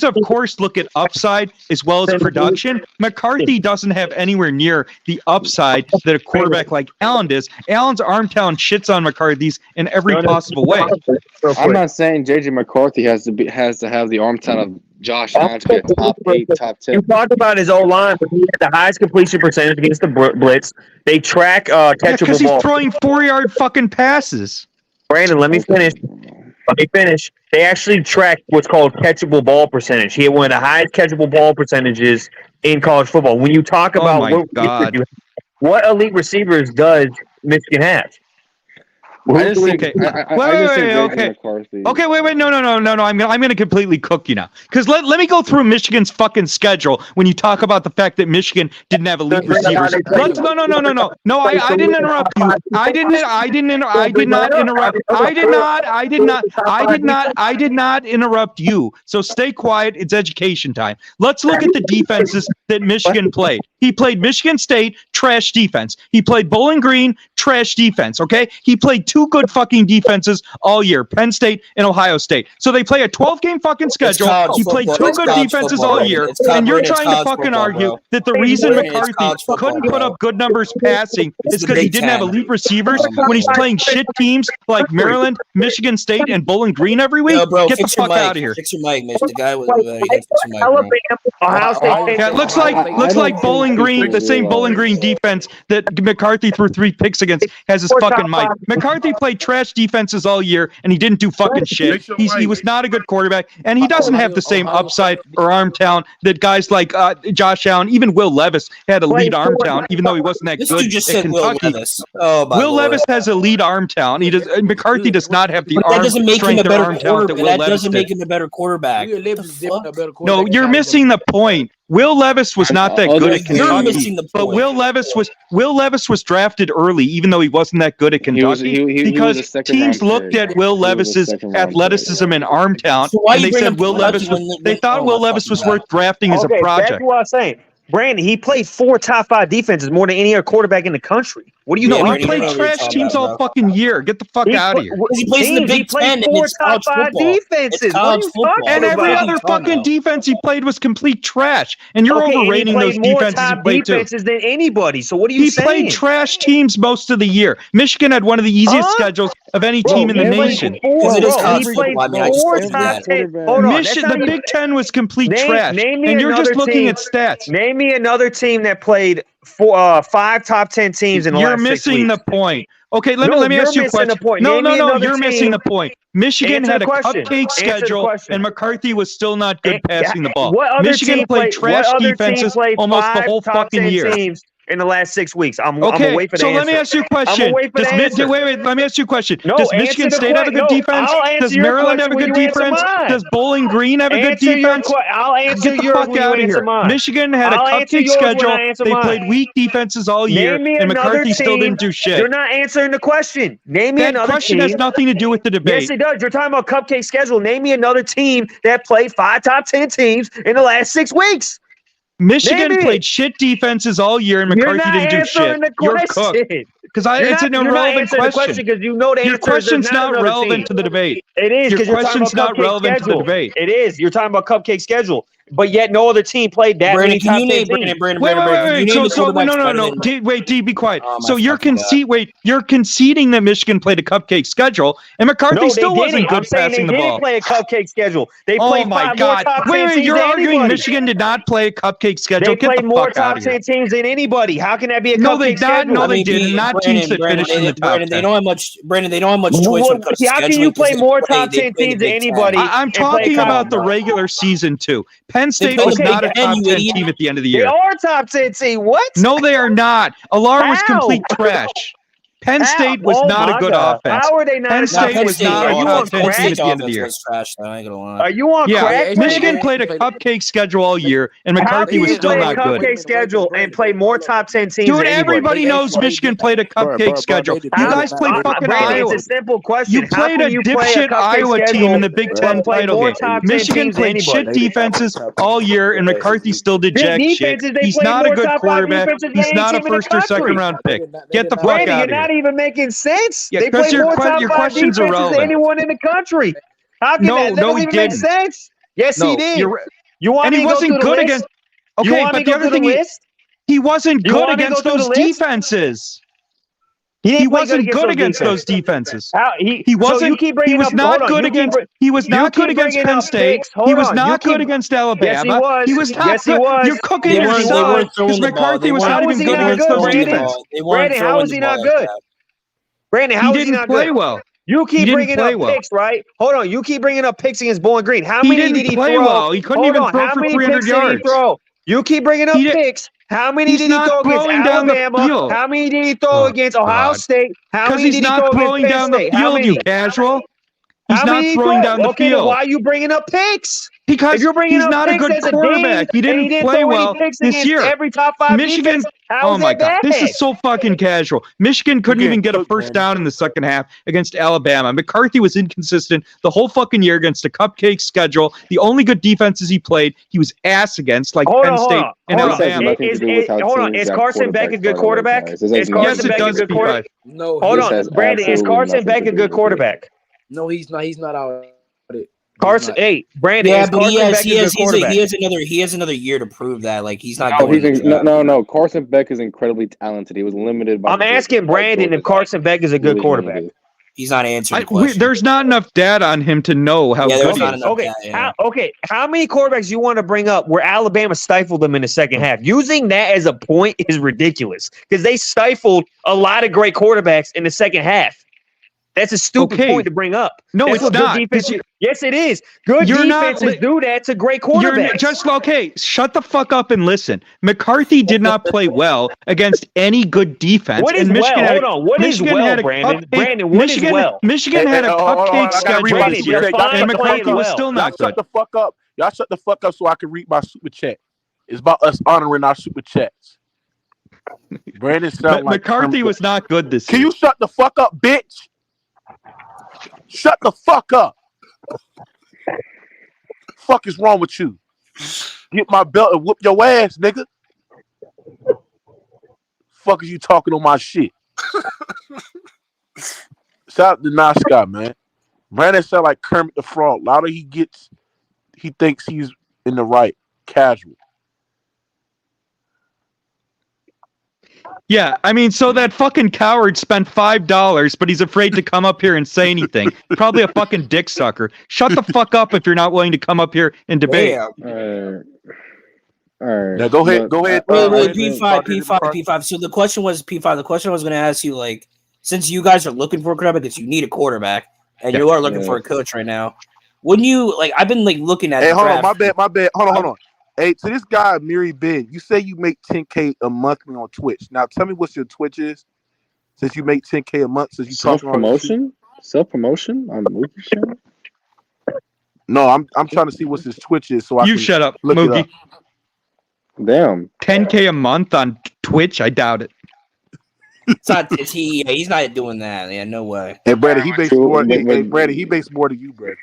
of course look at upside as well as production. McCarthy doesn't have anywhere near the upside that a quarterback like Allen does. Allen's arm talent shits on McCarthy's in every possible way. I'm not saying JJ McCarthy has to have the arm talent of Josh Allen to be a top 8, top 10. You talked about his O-line, but he had the highest completion percentage against the blitz. They track catchable because ball. he's throwing 4-yard fucking passes. Brandon, let me finish. They actually track what's called catchable ball percentage. He had one of the highest catchable ball percentages in college football. When you talk about what elite receivers does Michigan have? Okay, wait. No. I'm gonna completely cook you now. Because let me go through Michigan's fucking schedule when you talk about the fact that Michigan didn't have elite receivers. No, I didn't interrupt you. I did not interrupt you. So stay quiet. It's education time. Let's look at the defenses that Michigan played. He played Michigan State, trash defense. He played Bowling Green, trash defense. Okay, he played 2 good fucking defenses all year, Penn State and Ohio State. So they play a 12-game fucking schedule. He played 2 good defenses all year, and you're trying to fucking argue that the reason McCarthy couldn't put up good numbers passing is because he didn't have elite receivers when he's playing shit teams like Maryland, Michigan State, and Bowling Green every week. Get the fuck out of here. Fix your mic, Mitch. The guy was fix your mic. Yeah, it looks like Bowling Green, the same Bowling Green defense that McCarthy threw 3 picks against, has his fucking mic. McCarthy played trash defenses all year, and he didn't do fucking shit. He was not a good quarterback, and he doesn't have the same upside or arm talent that guys like Josh Allen, even Will Levis had elite arm talent, even though he wasn't that good at Kentucky. Will Levis has elite arm talent. McCarthy does not have the arm strength or arm talent that Will Levis did. That doesn't make him a better quarterback. No, you're missing the point. Will Levis was not that good at Kentucky, but Will Levis was drafted early, even though he wasn't that good at Kentucky, because teams looked at Will Levis's athleticism and arm talent, and they said they thought Will Levis was worth drafting as a project. That's what I'm saying. Brandon, he played 4 top 5 defenses more than any other quarterback in the country. What do you know? He played trash teams all fucking year. Get the fuck out of here. He plays in the Big Ten. He played 4 top 5 defenses. And every other fucking defense he played was complete trash. And you're overrating those defenses he played too. Defenses than anybody. So what are you saying? He played trash teams most of the year. Michigan had one of the easiest schedules of any team in the nation. He played 4 top 10. The Big Ten was complete trash. And you're just looking at stats. Name me another team that played 5 top 10 teams in the last 6 weeks. You're missing the point. Okay, let me ask you a question. No, you're missing the point. Michigan had a cupcake schedule, and McCarthy was still not good passing the ball. Michigan played trash defenses almost the whole fucking year. In the last 6 weeks, I'm okay. gonna wait for the so answer. let me ask you a question. Wait. Let me ask you a question. Does Michigan State have a good defense? Does Maryland have a good defense? Does Bowling Green have a good defense? I'll answer Get the fuck out of here. Michigan had a cupcake schedule. They played weak defenses all year, and McCarthy still didn't do shit. You're not answering the question. Name me another team. That question has nothing to do with the debate. Yes, it does. You're talking about cupcake schedule. Name me another team that played 5 top 10 teams in the last 6 weeks. Michigan played shit defenses all year, and McCarthy didn't do shit. You're cooked. Because it's an irrelevant question. Because you know the answer. Your question's not relevant to the debate. It is. Your question's not relevant to the debate. It is. You're talking about cupcake schedule. But yet no other team played that many top 10 teams. Wait. Wait, D, be quiet. So you're conceding that Michigan played a cupcake schedule, and McCarthy still wasn't good passing the ball. They didn't play a cupcake schedule. They played 5 more top 10 teams. Wait, you're arguing Michigan did not play a cupcake schedule. They played more top 10 teams than anybody. How can that be a cupcake schedule? No, they didn't. Not teams that finished in the top 10. They don't have much. Brandon, they don't have much choice when it comes to scheduling. How can you play more top 10 teams than anybody? I'm talking about the regular season too. Penn State was not a top 10 team at the end of the year. They are top 10 team. What? No, they are not. Alar was complete trash. Penn State was not a good offense. How are they not? Penn State was not a top 10 team at the end of the year. Was trash, though, I ain't gonna lie. Are you on crack? Michigan played a cupcake schedule all year, and McCarthy was still not good. Cupcake schedule and play more top 10 teams. Dude, everybody knows Michigan played a cupcake schedule. You guys played fucking Iowa. It's a simple question. You played a dipshit Iowa team in the Big Ten title game. Michigan played shit defenses all year, and McCarthy still did jack shit. He's not a good quarterback. He's not a first or second round pick. Get the fuck out of here. You're not even making sense. Yeah, they play more top 5 questions defenses than anyone in the country. How can that doesn't even make sense? Yes, he did. You want me to go through the list? Against. Okay, but the other thing is, he wasn't good against those defenses. He wasn't good against those defenses. He wasn't. He was not good against. He was not good against Penn State. He was not good against Alabama. He was not good. You're cooking yourself because McCarthy was not even good against those defenses. Brandon, how is he not good? Brandon, how is he not good? He didn't play well. You keep bringing up picks, right? Hold on. You keep bringing up picks against Bowling Green. How many did he play throw? Well. He couldn't even throw for 300 yards. You keep bringing up picks. How many did he throw against Alabama? How many did he throw against Ohio State? How many did he throw against Penn State? Because he's not throwing down the field, you casual. He's not throwing down the field. Why are you bringing up picks? Because he's not a good quarterback. He didn't play well this year. Every top 5 Michigan. Oh my God, this is so fucking casual. Michigan couldn't even get a first down in the second half against Alabama. McCarthy was inconsistent the whole fucking year against a cupcake schedule. The only good defenses he played, he was ass against, like Penn State and Alabama. Hold on, is Carson Beck a good quarterback? Is Carson Beck a good quarterback? No. Hold on, Brandon, is Carson Beck a good quarterback? No, he's not. He's not out. Carson, hey, Brandon. Yeah, but he has another year to prove that. Like he's not. No. Carson Beck is incredibly talented. He was limited by. I'm asking Brandon if Carson Beck is a good quarterback. He's not answering the question. There's not enough data on him to know how good he is. Okay, how many quarterbacks you want to bring up where Alabama stifled them in the second half? Using that as a point is ridiculous because they stifled a lot of great quarterbacks in the second half. That's a stupid point to bring up. No, it's not. Yes, it is. Good defenses do that to great quarterbacks. Shut the fuck up and listen. McCarthy did not play well against any good defense. What is well? Hold on. What is well, Brandon? Brandon, what is well? Michigan had a cupcake schedule this year, and McCarthy was still not good. Shut the fuck up. Y'all shut the fuck up so I can read my super chat. It's about us honoring our super chats. Brandon sound like McCarthy was not good this year. Can you shut the fuck up, bitch? Shut the fuck up. Fuck is wrong with you? Get my belt and whoop your ass, nigga. Fuck is you talking on my shit? Shout out to Nice Guy, man. Brandon sound like Kermit the Frog. Louder he gets, he thinks he's in the right. Casual. Yeah, I mean, so that fucking coward spent $5, but he's afraid to come up here and say anything. Probably a fucking dick sucker. Shut the fuck up if you're not willing to come up here and debate. All right. Now go ahead. Wait, P5. So the question was P5. The question I was going to ask you, like, since you guys are looking for a quarterback, because you need a quarterback, and you are looking for a coach right now, wouldn't you, like, I've been, like, looking at Hey, hold on, my bad. Hold on. Hey, to this guy, Miri Ben, you say you make $10K a month on Twitch. Now, tell me what your Twitch is, since you make $10K a month. Since you self-promotion on the movie channel. No, I'm trying to see what his Twitch is, so I can shut up, look Mookie. it up. Damn, $10K a month on Twitch? I doubt it. He's not doing that. Yeah, no way. Hey, Brandon, he makes more. He makes more than you, Brandon.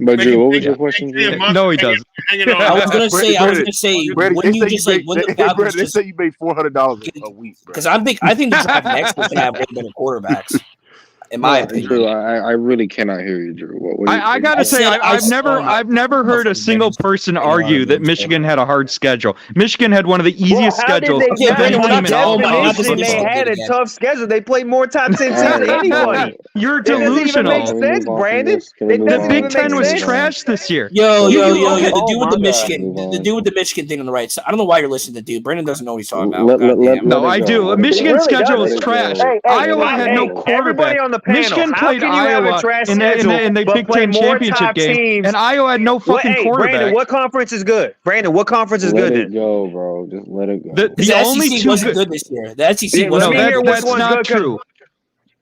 But Drew, what was your question? No, he doesn't. I was gonna say, when you just like when the Falcons they say you made $400 a week, because I think the draft next week can have way better quarterbacks. In my opinion, Drew, I really cannot hear you, Drew. I gotta say, I've never heard a single person argue that Michigan had a hard schedule. Michigan had one of the easiest schedules of any team in all of They had a tough schedule. They played more top 10 teams than anybody. You're delusional. That doesn't even make sense, Brandon. The Big Ten was trash this year. Yo, the dude with the Michigan thing on the right side. I don't know why you're listening to the dude. Brandon doesn't know what he's talking about. No, I do. Michigan's schedule is trash. Iowa had no quarterback. Michigan played Iowa in the Big Ten championship game, and Iowa had no fucking quarterback. Brandon, what conference is good? Brandon, what conference is good? Let it go, bro. Just let it go. The only SEC wasn't good this year. The SEC wasn't good. That's not true.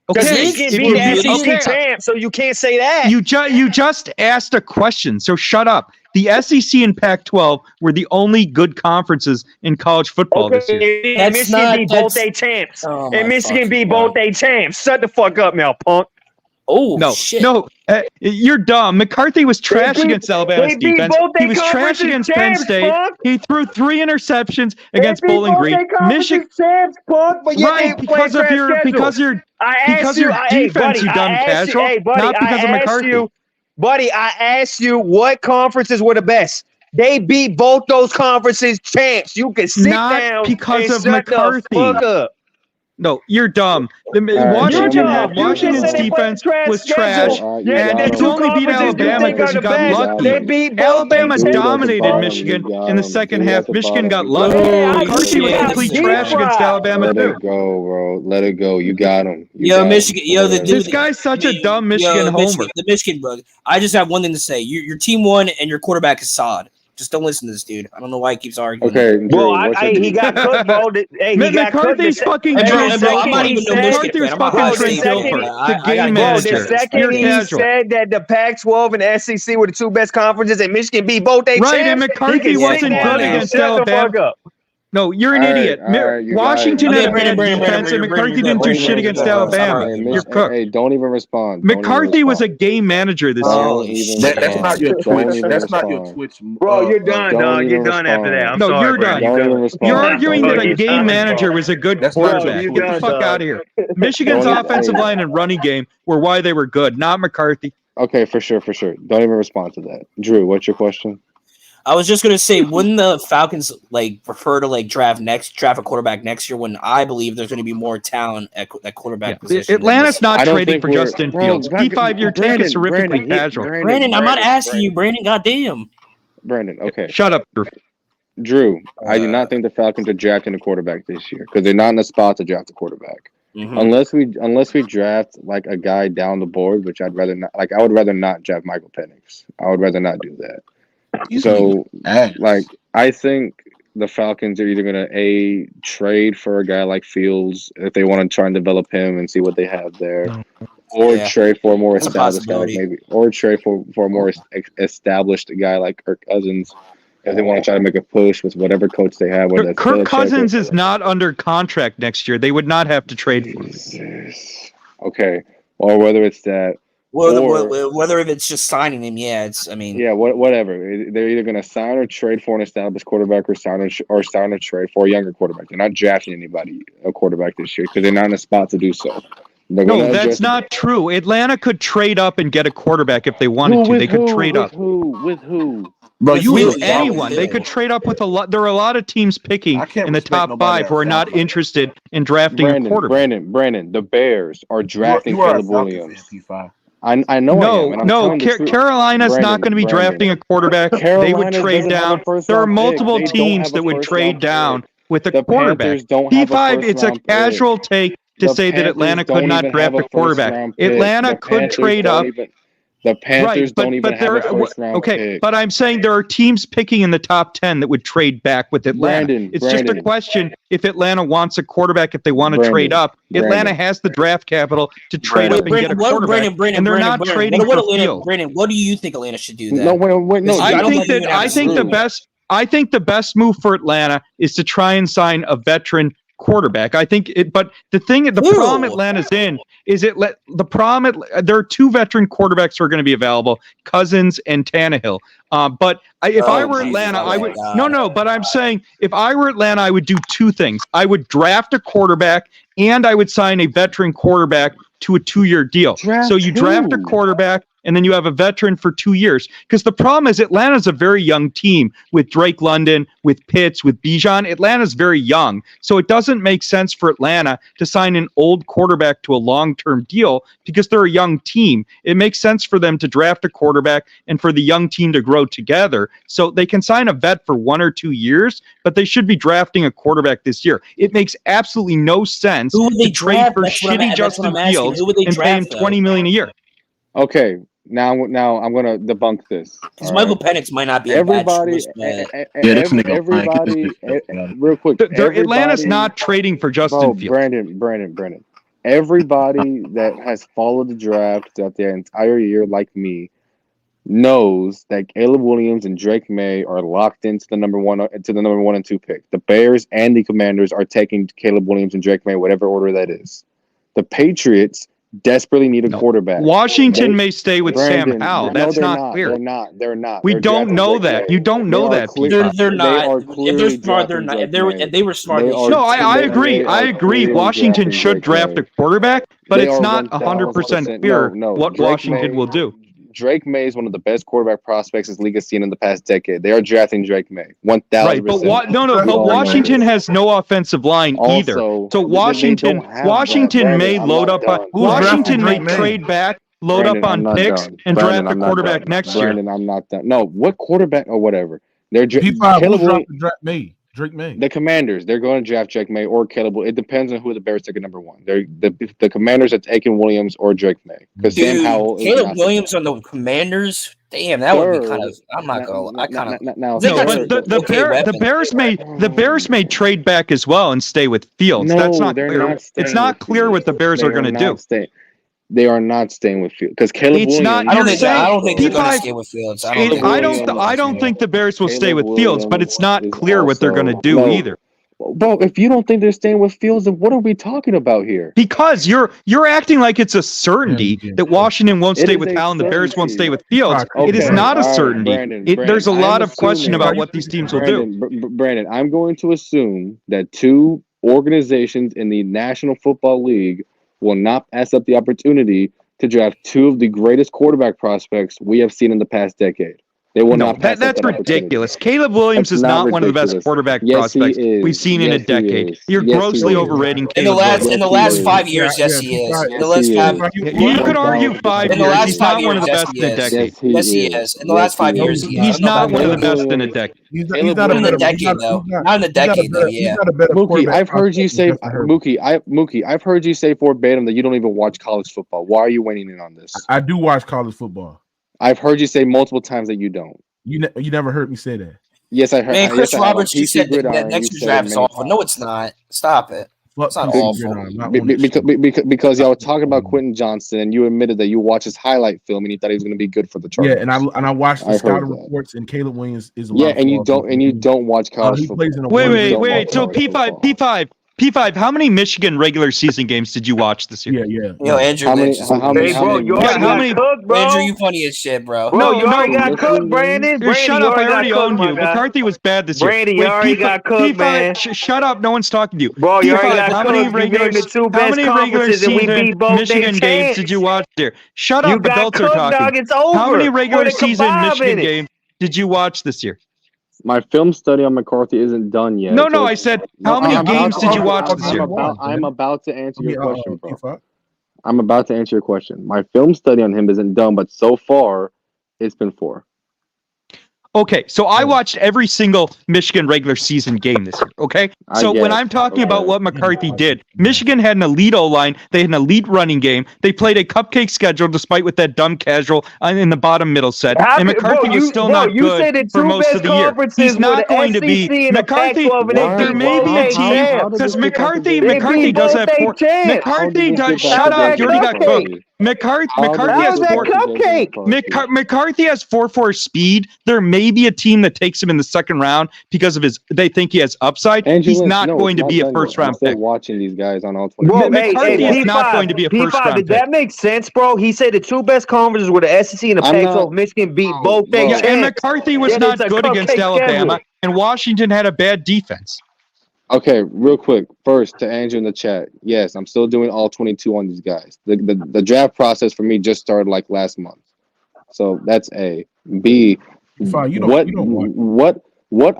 Because Okay, Michigan beat the SEC champ, so you can't say that. You just asked a question, so shut up. The SEC and Pac-12 were the only good conferences in college football this year. And Michigan beat both they champs. And Michigan beat both they champs. Shut the fuck up now, punk. Oh, no, shit. No, you're dumb. McCarthy was trash against Alabama's defense. He was trash against Penn State. He threw 3 interceptions against Bowling Green. Michigan champs, punk, but right because of your defense, you dumb casual. Not because of McCarthy. Buddy, I asked you what conferences were the best. They beat both those conferences champs. You can sit down because and of shut McCarthy. the fuck up. No, you're dumb. Washington's defense was trash, and you only beat Alabama because you got lucky. Alabama dominated Michigan in the second half. Michigan got lucky. McCarthy was complete trash against Alabama Let too. it go, bro. Let it go. You got him. Michigan. This guy's such a dumb Michigan homer. The Michigan bug. I just have one thing to say. Your team won, and your quarterback is sod. Just don't listen to this dude. I don't know why he keeps arguing. Okay, Drew, he got cooked, bro. McCarthy's fucking McCarthy's fucking Trey Gilbert, the game manager. The second he said that the Pac-12 and the SEC were the 2 best conferences, and Michigan beat both they champs. Right, and McCarthy wasn't good against Alabama. No, you're an idiot. Washington had a bad defense, and McCarthy didn't do shit against Alabama. You're cooked. Hey, don't even respond. McCarthy was a game manager this year. That's not your Twitch. That's not your Twitch. Bro, you're done, dog. You're done after that. I'm sorry, you're done. You're arguing that a game manager was a good quarterback. Get the fuck out of here. Michigan's offensive line and running game were why they were good, not McCarthy. Okay, for sure. Don't even respond to that. Drew, what's your question? I was just gonna say, wouldn't the Falcons prefer to draft a quarterback next year when I believe there's going to be more talent at quarterback position? Atlanta's not trading for Justin Fields. P5-year take is horrifically casual. Brandon, I'm not asking you, Brandon. Goddamn. Brandon, okay. Shut up, Drew. I do not think the Falcons are drafting a quarterback this year because they're not in the spot to draft a quarterback. Mm-hmm. Unless we draft a guy down the board, which I'd rather not. I would rather not draft Michael Penix. I would rather not do that. So, I think the Falcons are either going to trade for a guy like Fields if they want to try and develop him and see what they have there, or trade for a more established guy, or trade for a more established guy like Kirk Cousins if they want to try to make a push with whatever coach they have. Kirk Cousins is not under contract next year. They would not have to trade for him. Okay, or whether it's that. Whether if it's just signing him, whatever. They're either going to sign or trade for an established quarterback, or sign or trade for a younger quarterback. They're not drafting a quarterback this year because they're not in a spot to do so. No, that's not true. Atlanta could trade up and get a quarterback if they wanted to. They could trade up. With who? Bro, with anyone. They could trade up with a lot. There are a lot of teams picking in the top 5 who are not interested in drafting a quarterback. Brandon, the Bears are drafting Caleb Williams. I know. No. Carolina's not going to be drafting a quarterback. They would trade down. There are multiple teams that would trade down with a quarterback. P5, it's a casual take to say that Atlanta could not draft a quarterback. Atlanta could trade up. The Panthers don't even have a first-round pick. But I'm saying there are teams picking in the top 10 that would trade back with Atlanta. It's just a question if Atlanta wants a quarterback, if they want to trade up. Atlanta has the draft capital to trade up and get a quarterback, and they're not trading for Fields. Brandon, what do you think Atlanta should do? I think the best move for Atlanta is to try and sign a veteran quarterback. But the problem Atlanta's in is there are 2 veteran quarterbacks who are going to be available, Cousins and Tannehill. But if I were Atlanta, I would but I'm saying if I were Atlanta, I would do 2 things. I would draft a quarterback and I would sign a veteran quarterback to a 2-year deal. So you draft a quarterback and then you have a veteran for 2 years. Because the problem is Atlanta's a very young team with Drake London, with Pitts, with Bijan. Atlanta's very young. So it doesn't make sense for Atlanta to sign an old quarterback to a long-term deal because they're a young team. It makes sense for them to draft a quarterback and for the young team to grow together. So they can sign a vet for 1 or 2 years, but they should be drafting a quarterback this year. It makes absolutely no sense to trade for shitty Justin Fields and pay him $20 million a year. Okay. Now I'm gonna debunk this. Because Michael Penix might not be everybody. Real quick. Atlanta's not trading for Justin Fields. Brandon. everybody that has followed the draft throughout the entire year, like me, knows that Caleb Williams and Drake May are locked into the number 1 and 2 pick. The Bears and the Commanders are taking Caleb Williams and Drake May, whatever order that is. The Patriots desperately need a quarterback. Washington may stay with Sam Howell. That's not clear. They're not. We don't know that. You don't know that. They're not. If they're smart, they're not. If they were smart, they should. No, I agree. I agree. Washington should draft a quarterback, but it's not 100% clear what Washington will do. Drake May is one of the best quarterback prospects this league has seen in the past decade. They are drafting Drake May. 1,000%. Right, but Washington has no offensive line either. So Washington may load up on Washington may trade back, load up on picks, and draft a quarterback next year. Brandon, I'm not done. No, what quarterback or whatever? They're Drake May. The Commanders, they're going to draft Drake May or Caleb. It depends on who the Bears take at number 1. The Commanders are taking Williams or Drake May because Sam Howell. Caleb Williams on the Commanders. Damn, that would be kind of. I'm not gonna. I kind of. No, but the Bears may trade back as well and stay with Fields. No, That's not clear. It's not clear what the Bears are going to do. They are not staying with Fields because Caleb Williams. I don't think they're going to stay with Fields. I don't think the Bears will stay with Fields, but it's not clear what they're going to do either. Bro, if you don't think they're staying with Fields, then what are we talking about here? Because you're acting like it's a certainty that Washington won't stay with Howell and the Bears won't stay with Fields. Okay. It is not a certainty. Brandon, there's a lot of question about what these teams will do. Brandon, I'm going to assume that 2 organizations in the National Football League will not pass up the opportunity to draft 2 of the greatest quarterback prospects we have seen in the past decade. They will not pass that's ridiculous. Caleb Williams is not one of the best quarterback prospects we've seen in a decade. You're grossly overrating Caleb. In the last 5 years, yes, he is. In the last 5 years, you could argue 5 years. He's not one of the best in a decade. Yes, he is. In the last 5 years, he's not one of the best in a decade. He's not in a decade, though. Not in a decade, though. Yeah. Mookie, I've heard you say Mookie. I've heard you say verbatim that you don't even watch college football. Why are you weighing in on this? I do watch college football. I've heard you say multiple times that you don't. You never heard me say that. Yes, I heard. Man, Chris Roberts, you said that next year's draft is awful. No, it's not. Stop it. It's not awful. Because y'all were talking about Quentin Johnson, and you admitted that you watched his highlight film and you thought he was going to be good for the Chargers. Yeah, and I watched the scouting reports, and Caleb Williams is. And you don't watch college football. Wait. So P5, how many Michigan regular season games did you watch this year? Yeah. Yo, Andrew, Andrew, you funny as shit, bro. No, you already got cooked, Brandon. Shut up, I already owned you. McCarthy was bad this year. Brandon, you already got cooked, man. Shut up, no one's talking to you. Bro, you already got cooked. How many regular season Michigan games did you watch there? Shut up, adults are talking. How many regular season Michigan games did you watch this year? My film study on McCarthy isn't done yet. No, I said, how many games did you watch this year? I'm about to answer your question, bro. I'm about to answer your question. My film study on him isn't done, but so far, it's been 4. Okay, so I watched every single Michigan regular season game this year, okay? So when I'm talking about what McCarthy did, Michigan had an elite O-line, they had an elite running game, they played a cupcake schedule despite with that dumb casual in the bottom middle set, and McCarthy was still not good for most of the year. He's not going to be, McCarthy, there may be a team, because McCarthy does have shut up, you already got cooked. McCarthy has 4.4 speed. There may be a team that takes him in the second round because of they think he has upside. He's not going to be a first round pick. Watching these guys on all 20. McCarthy is not going to be a first round pick. Did that make sense, bro? He said the 2 best conferences were the SEC and the Pac-12. Michigan beat both things. And McCarthy was not good against Alabama, and Washington had a bad defense. Okay, real quick. First, to Andrew in the chat. Yes, I'm still doing all 22 on these guys. The draft process for me just started like last month. So that's A. B. What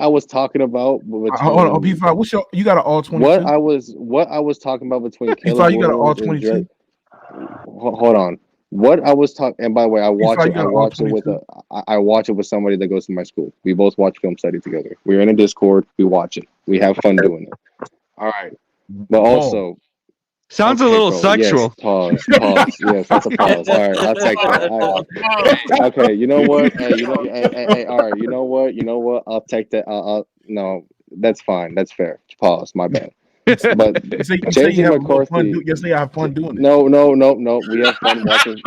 I was talking about between, hold on, B5. You got an all 22? What I was talking about between Caleb B5, you got an all 22? Hold on. What I was talking, and by the way, I watch it with somebody that goes to my school. We both watch film study together. We're in a Discord. We watch it. We have fun doing it. All right, but also sounds a little sexual. Yes, pause. Yes, that's a pause. All right, I'll take that. All right. Okay, you know what? All right, you know what? I'll take that. No, that's fine. That's fair. Pause. My bad. But JJ McCarthy. You say I have fun doing it. No. We have fun watching.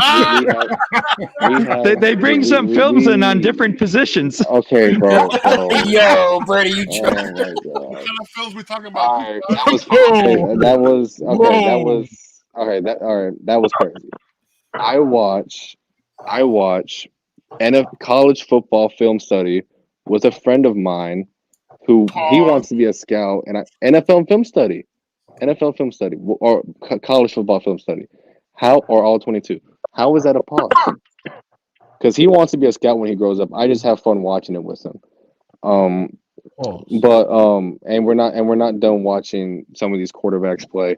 They bring some films in on different positions. Okay, bro. Yo, Brady, you. Oh my god. What kind of films we talking about? That was crazy. I watch college football film study with a friend of mine who he wants to be a scout, and NFL film study or college football film study. Or all 22. How is that a pause? Because he wants to be a scout when he grows up. I just have fun watching it with him. And we're not done watching some of these quarterbacks play.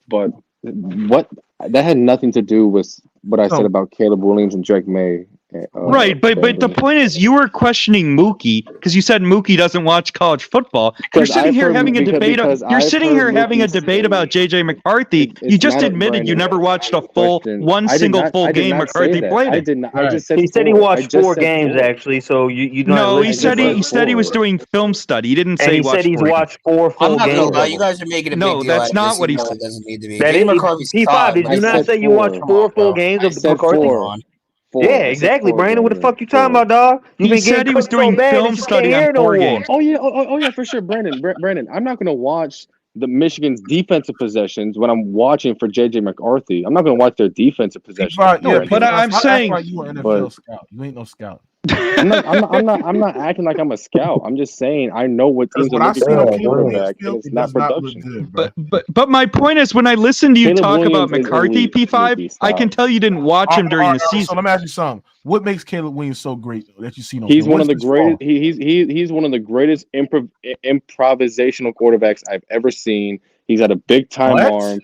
But what that had nothing to do with what I said about Caleb Williams and Drake May. Right, but the point is, you were questioning Mookie because you said Mookie doesn't watch college football. You're sitting here having a debate. You're sitting here having a debate about JJ McCarthy. You just admitted you never watched a full single game McCarthy played. I did not. I just said he said he watched 4 games actually. So you no, he said he was doing film study. He didn't say he said he's watched 4 full games. I'm not gonna lie, you guys are making a big deal. No, that's not what he said. Doesn't need to be. That is P5. Did you not say you watched 4 full games of McCarthy? Yeah, exactly, Brandon. What the fuck you talking about, dog? He said he was doing film study on 4 games. Oh yeah, for sure, Brandon. I'm not gonna watch the Michigan's defensive possessions when I'm watching for JJ McCarthy. I'm not gonna watch their defensive possessions. But I'm saying you an NFL scout. You ain't no scout. I'm not acting like I'm a scout. I'm just saying I know what teams are looking for a quarterback, and it's not production. But my point is, when I listen to you talk about McCarthy, P5, I can tell you didn't watch him during the season. So let me ask you something. What makes Caleb Williams so great that you've seen? He's one of the greatest. He's one of the greatest improvisational quarterbacks I've ever seen. He's got a big time arm.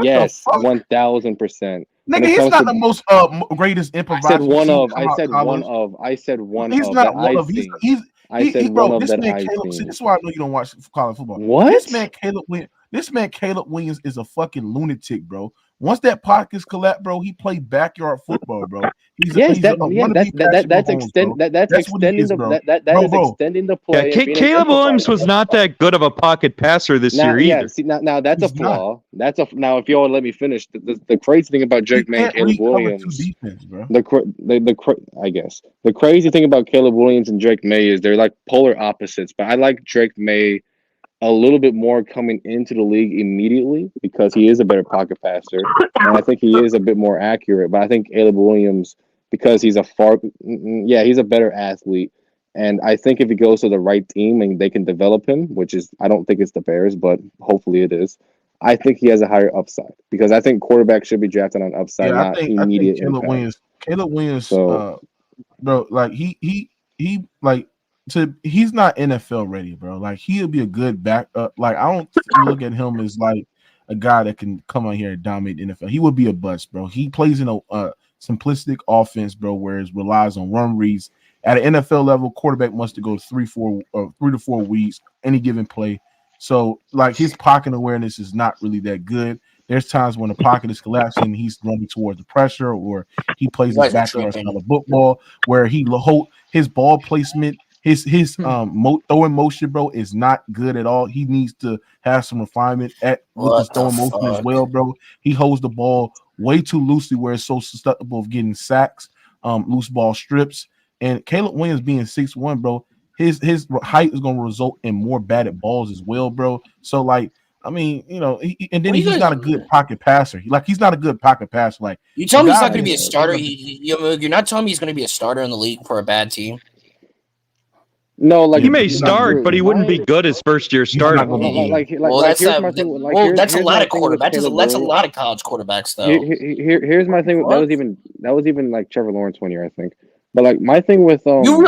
Yes, 1,000%. Nigga, he's not the most greatest improviser. I said one of. He's not one of. This is why I know you don't watch college football. What? This man Caleb Williams is a fucking lunatic, bro. Once that pockets collapse, bro, he played backyard football, bro. That's extending the play. Yeah, Caleb Williams was not that good of a pocket passer this year either. Yeah, see, now that's a flaw. Now if y'all let me finish, the crazy thing about Drake May and Caleb Williams, I guess the crazy thing about Caleb Williams and Drake May is they're like polar opposites. But I like Drake May a little bit more coming into the league immediately because he is a better pocket passer, and I think he is a bit more accurate. But I think Caleb Williams, because he's a better athlete, and I think if he goes to the right team and they can develop him, which is I don't think it's the Bears, but hopefully it is. I think he has a higher upside because I think quarterbacks should be drafted on upside, not immediate impact. Caleb Williams, bro, like he's not NFL ready, bro. Like he'll be a good backup. Like I don't look at him as like a guy that can come out here and dominate the NFL. He would be a bust, bro. He plays in a simplistic offense, bro, where it relies on run reads. At an NFL level, quarterback must go 3 to 4 weeks any given play. So like his pocket awareness is not really that good. There's times when the pocket is collapsing, he's running towards the pressure, or he plays his backyard style of football where he hold his ball placement. His throwing motion, bro, is not good at all. He needs to have some refinement with his throwing motion as well, bro. He holds the ball way too loosely where it's so susceptible of getting sacks, loose ball strips. And Caleb Williams being 6'1", bro, his height is going to result in more batted balls as well, bro. So, like, I mean, you know, he's not a good pocket passer. He's not a good pocket passer. Like, you tell me he's not going to be a starter. You're not telling me he's going to be a starter in the league for a bad team. No, like he may start, but he wouldn't be good as first year starter. That's a lot of quarterbacks. That's a lot of college quarterbacks, though. Here's my thing. That was even like Trevor Lawrence 1 year, I think. But like my thing with you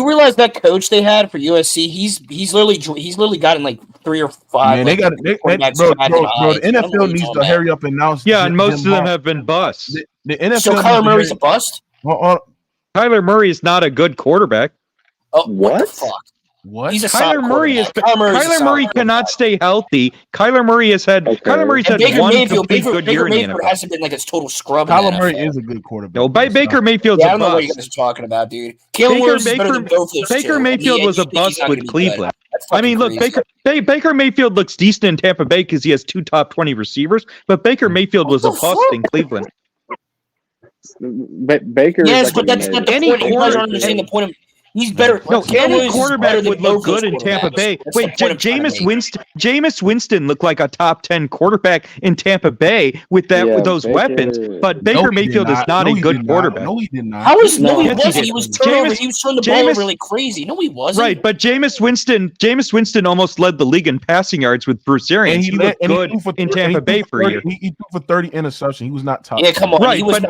realize that coach they had for USC, he's literally gotten like 3 or 5. Man, bro. The NFL needs to hurry up and announce. Yeah, and most of them have been busts. The NFL. So Kyler Murray's a bust. Kyler Murray is not a good quarterback. Oh, what the fuck? What? He's a Kyler Murray is Kyler Murray cannot stay healthy. Kyler Murray's had Baker one Mayfield, complete good year in the Mayfield NFL. hasn't been like a total scrub. Kyler Murray is a good quarterback. No, Baker Mayfield's I a don't know what you bust. guys are talking about, dude. Caleb Williams is better than both those Baker two. Mayfield was You a think he's bust not with gonna be good. Cleveland. That's I mean, look, fucking Baker Mayfield looks decent in Tampa Bay because he has 2 top 20 receivers, but Baker Mayfield was a bust in Cleveland. Baker. Yes, is but that's not the point. You guys aren't understanding the point of. He's better. No, Caleb any Williams is quarterback better than would look both those good in Tampa quarterbacks. Bay. That's the Wait, point I'm trying to make. Jameis Winston looked like a top 10 quarterback in Tampa Bay with those weapons, but Baker Mayfield is not a good quarterback. No, he did not. How is no? He Yes, wasn't. did. He was turning the ball over really crazy. No, he wasn't. Right, but Jameis Winston almost led the league in passing yards with Bruce Arians. He looked good in Tampa Bay for a year. He threw for 30 interceptions. He was not top. Yeah, come on. Right, but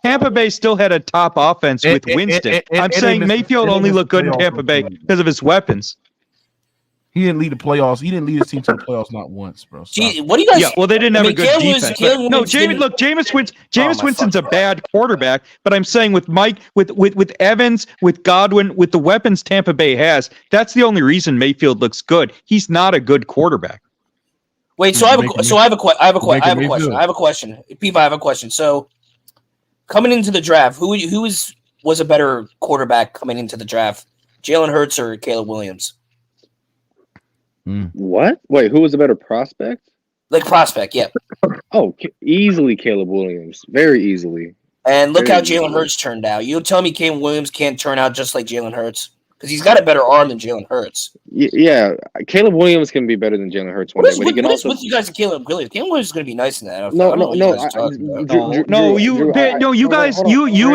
Tampa Bay still had a top offense with Winston. I'm saying Mayfield only looked good in Tampa Bay because of his weapons. He didn't lead the playoffs. He didn't lead his team to the playoffs not once, bro. Gee, what do you guys? Yeah, well, they didn't have a good defense. Jameis Winston's a bad quarterback, but I'm saying with Evans, with Godwin, with the weapons Tampa Bay has, that's the only reason Mayfield looks good. He's not a good quarterback. Wait, so I have a question. I have a question. P5, I have a question. So, coming into the draft, who was a better quarterback coming into the draft? Jalen Hurts or Caleb Williams? What? Wait, who was a better prospect? Like prospect, yeah. Oh, easily Caleb Williams. Very easily. And look Very how Jalen Hurts turned out. You tell me Caleb Williams can't turn out just like Jalen Hurts? Because he's got a better arm than Jalen Hurts. Yeah, Caleb Williams can be better than Jalen Hurts one day, but he can also. What you guys and Caleb Williams? Caleb Williams is going to be nice in that. You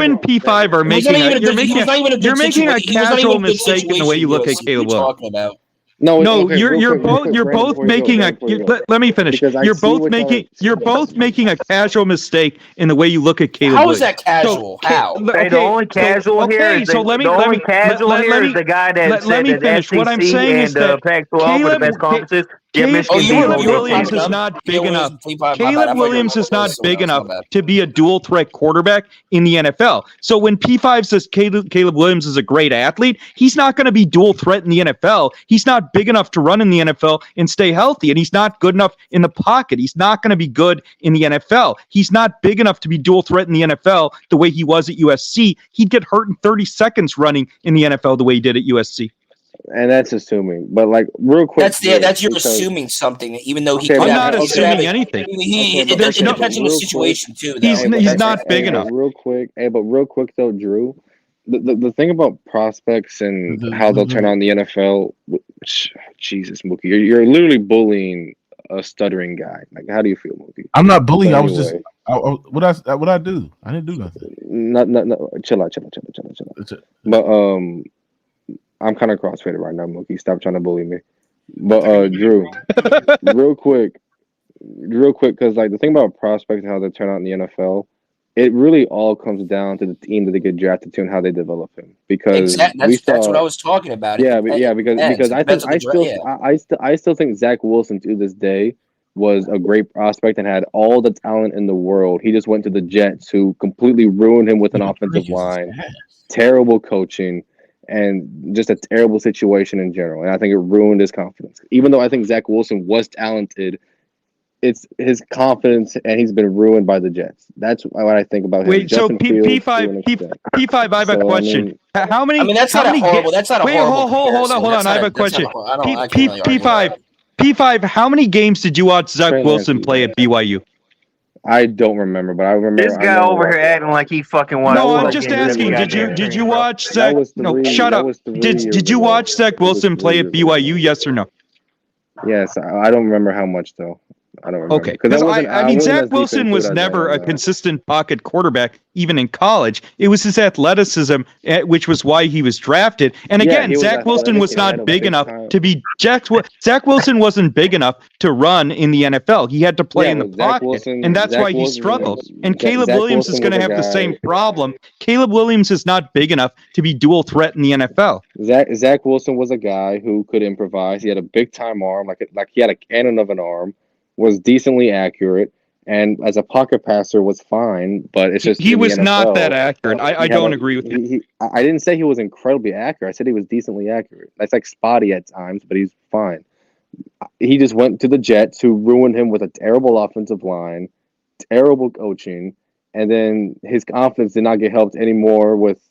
and P5 are making a casual mistake in the way you look at Caleb Williams. You're both making a. Let me finish. You're both making a casual mistake in the way you look at Caleb. How is that casual? How? Okay, the only casual here is the guy that said that the SEC and the Pac-12 were the best conferences. Caleb Williams is not big enough. Caleb Williams is not big enough to be a dual threat quarterback in the NFL. So when P5 says Caleb Williams is a great athlete, he's not going to be dual threat in the NFL. He's not big enough to run in the NFL and stay healthy, and he's not good enough in the pocket. He's not going to be good in the NFL. He's not big enough to be dual threat in the NFL the way he was at USC. He'd get hurt in 30 seconds running in the NFL the way he did at USC. And that's assuming, but like real quick. That's you're assuming something, even though he. I'm not assuming anything. It depends on the situation too. He's not big enough. Real quick though, Drew. The thing about prospects and how they'll turn on the NFL. Jesus, Mookie, you're literally bullying a stuttering guy. Like, how do you feel, Mookie? I'm not bullying. I was just. What I do? I didn't do nothing. No. Chill out. But I'm kind of crossfaded right now, Mookie. Stop trying to bully me. But Drew, real quick, because like the thing about prospects and how they turn out in the NFL, it really all comes down to the team that they get drafted to and how they develop him. Because that's what I was talking about. Because I still think Zach Wilson to this day was a great prospect and had all the talent in the world. He just went to the Jets, who completely ruined him with an offensive line, terrible coaching, and just a terrible situation in general. And I think it ruined his confidence. Even though I think Zach Wilson was talented, it's his confidence, and he's been ruined by the Jets. That's what I think about him. Wait, so P5, I have a question. How many? I mean, that's not a horrible. That's not a horrible. Hold on. I have a question. P5, how many games did you watch Zach Wilson play at BYU? I don't remember, but I remember this guy over here acting like he fucking won. No, I'm just asking. Did you watch Zach? No, shut up. Did you watch Zach Wilson play at BYU? Yes or no? Yes, I don't remember how much though. I don't remember. Okay, because I mean, Zach Wilson was never a consistent pocket quarterback, even in college. It was his athleticism, which was why he was drafted. And again, Zach Wilson was not big enough to be Zach Wilson wasn't big enough to run in the NFL. He had to play in the pocket, and that's why he struggled. And Caleb Williams is going to have the same problem. Caleb Williams is not big enough to be dual threat in the NFL. Zach Wilson was a guy who could improvise. He had a big time arm, like he had a cannon of an arm. Was decently accurate, And as a pocket passer was fine, but it's just he was NFL, not that accurate. I don't agree with you. I didn't say he was incredibly accurate. I said he was decently accurate. That's like spotty at times, but he's fine. He just went to the Jets, who ruined him with a terrible offensive line, terrible coaching, and then his confidence did not get helped anymore with,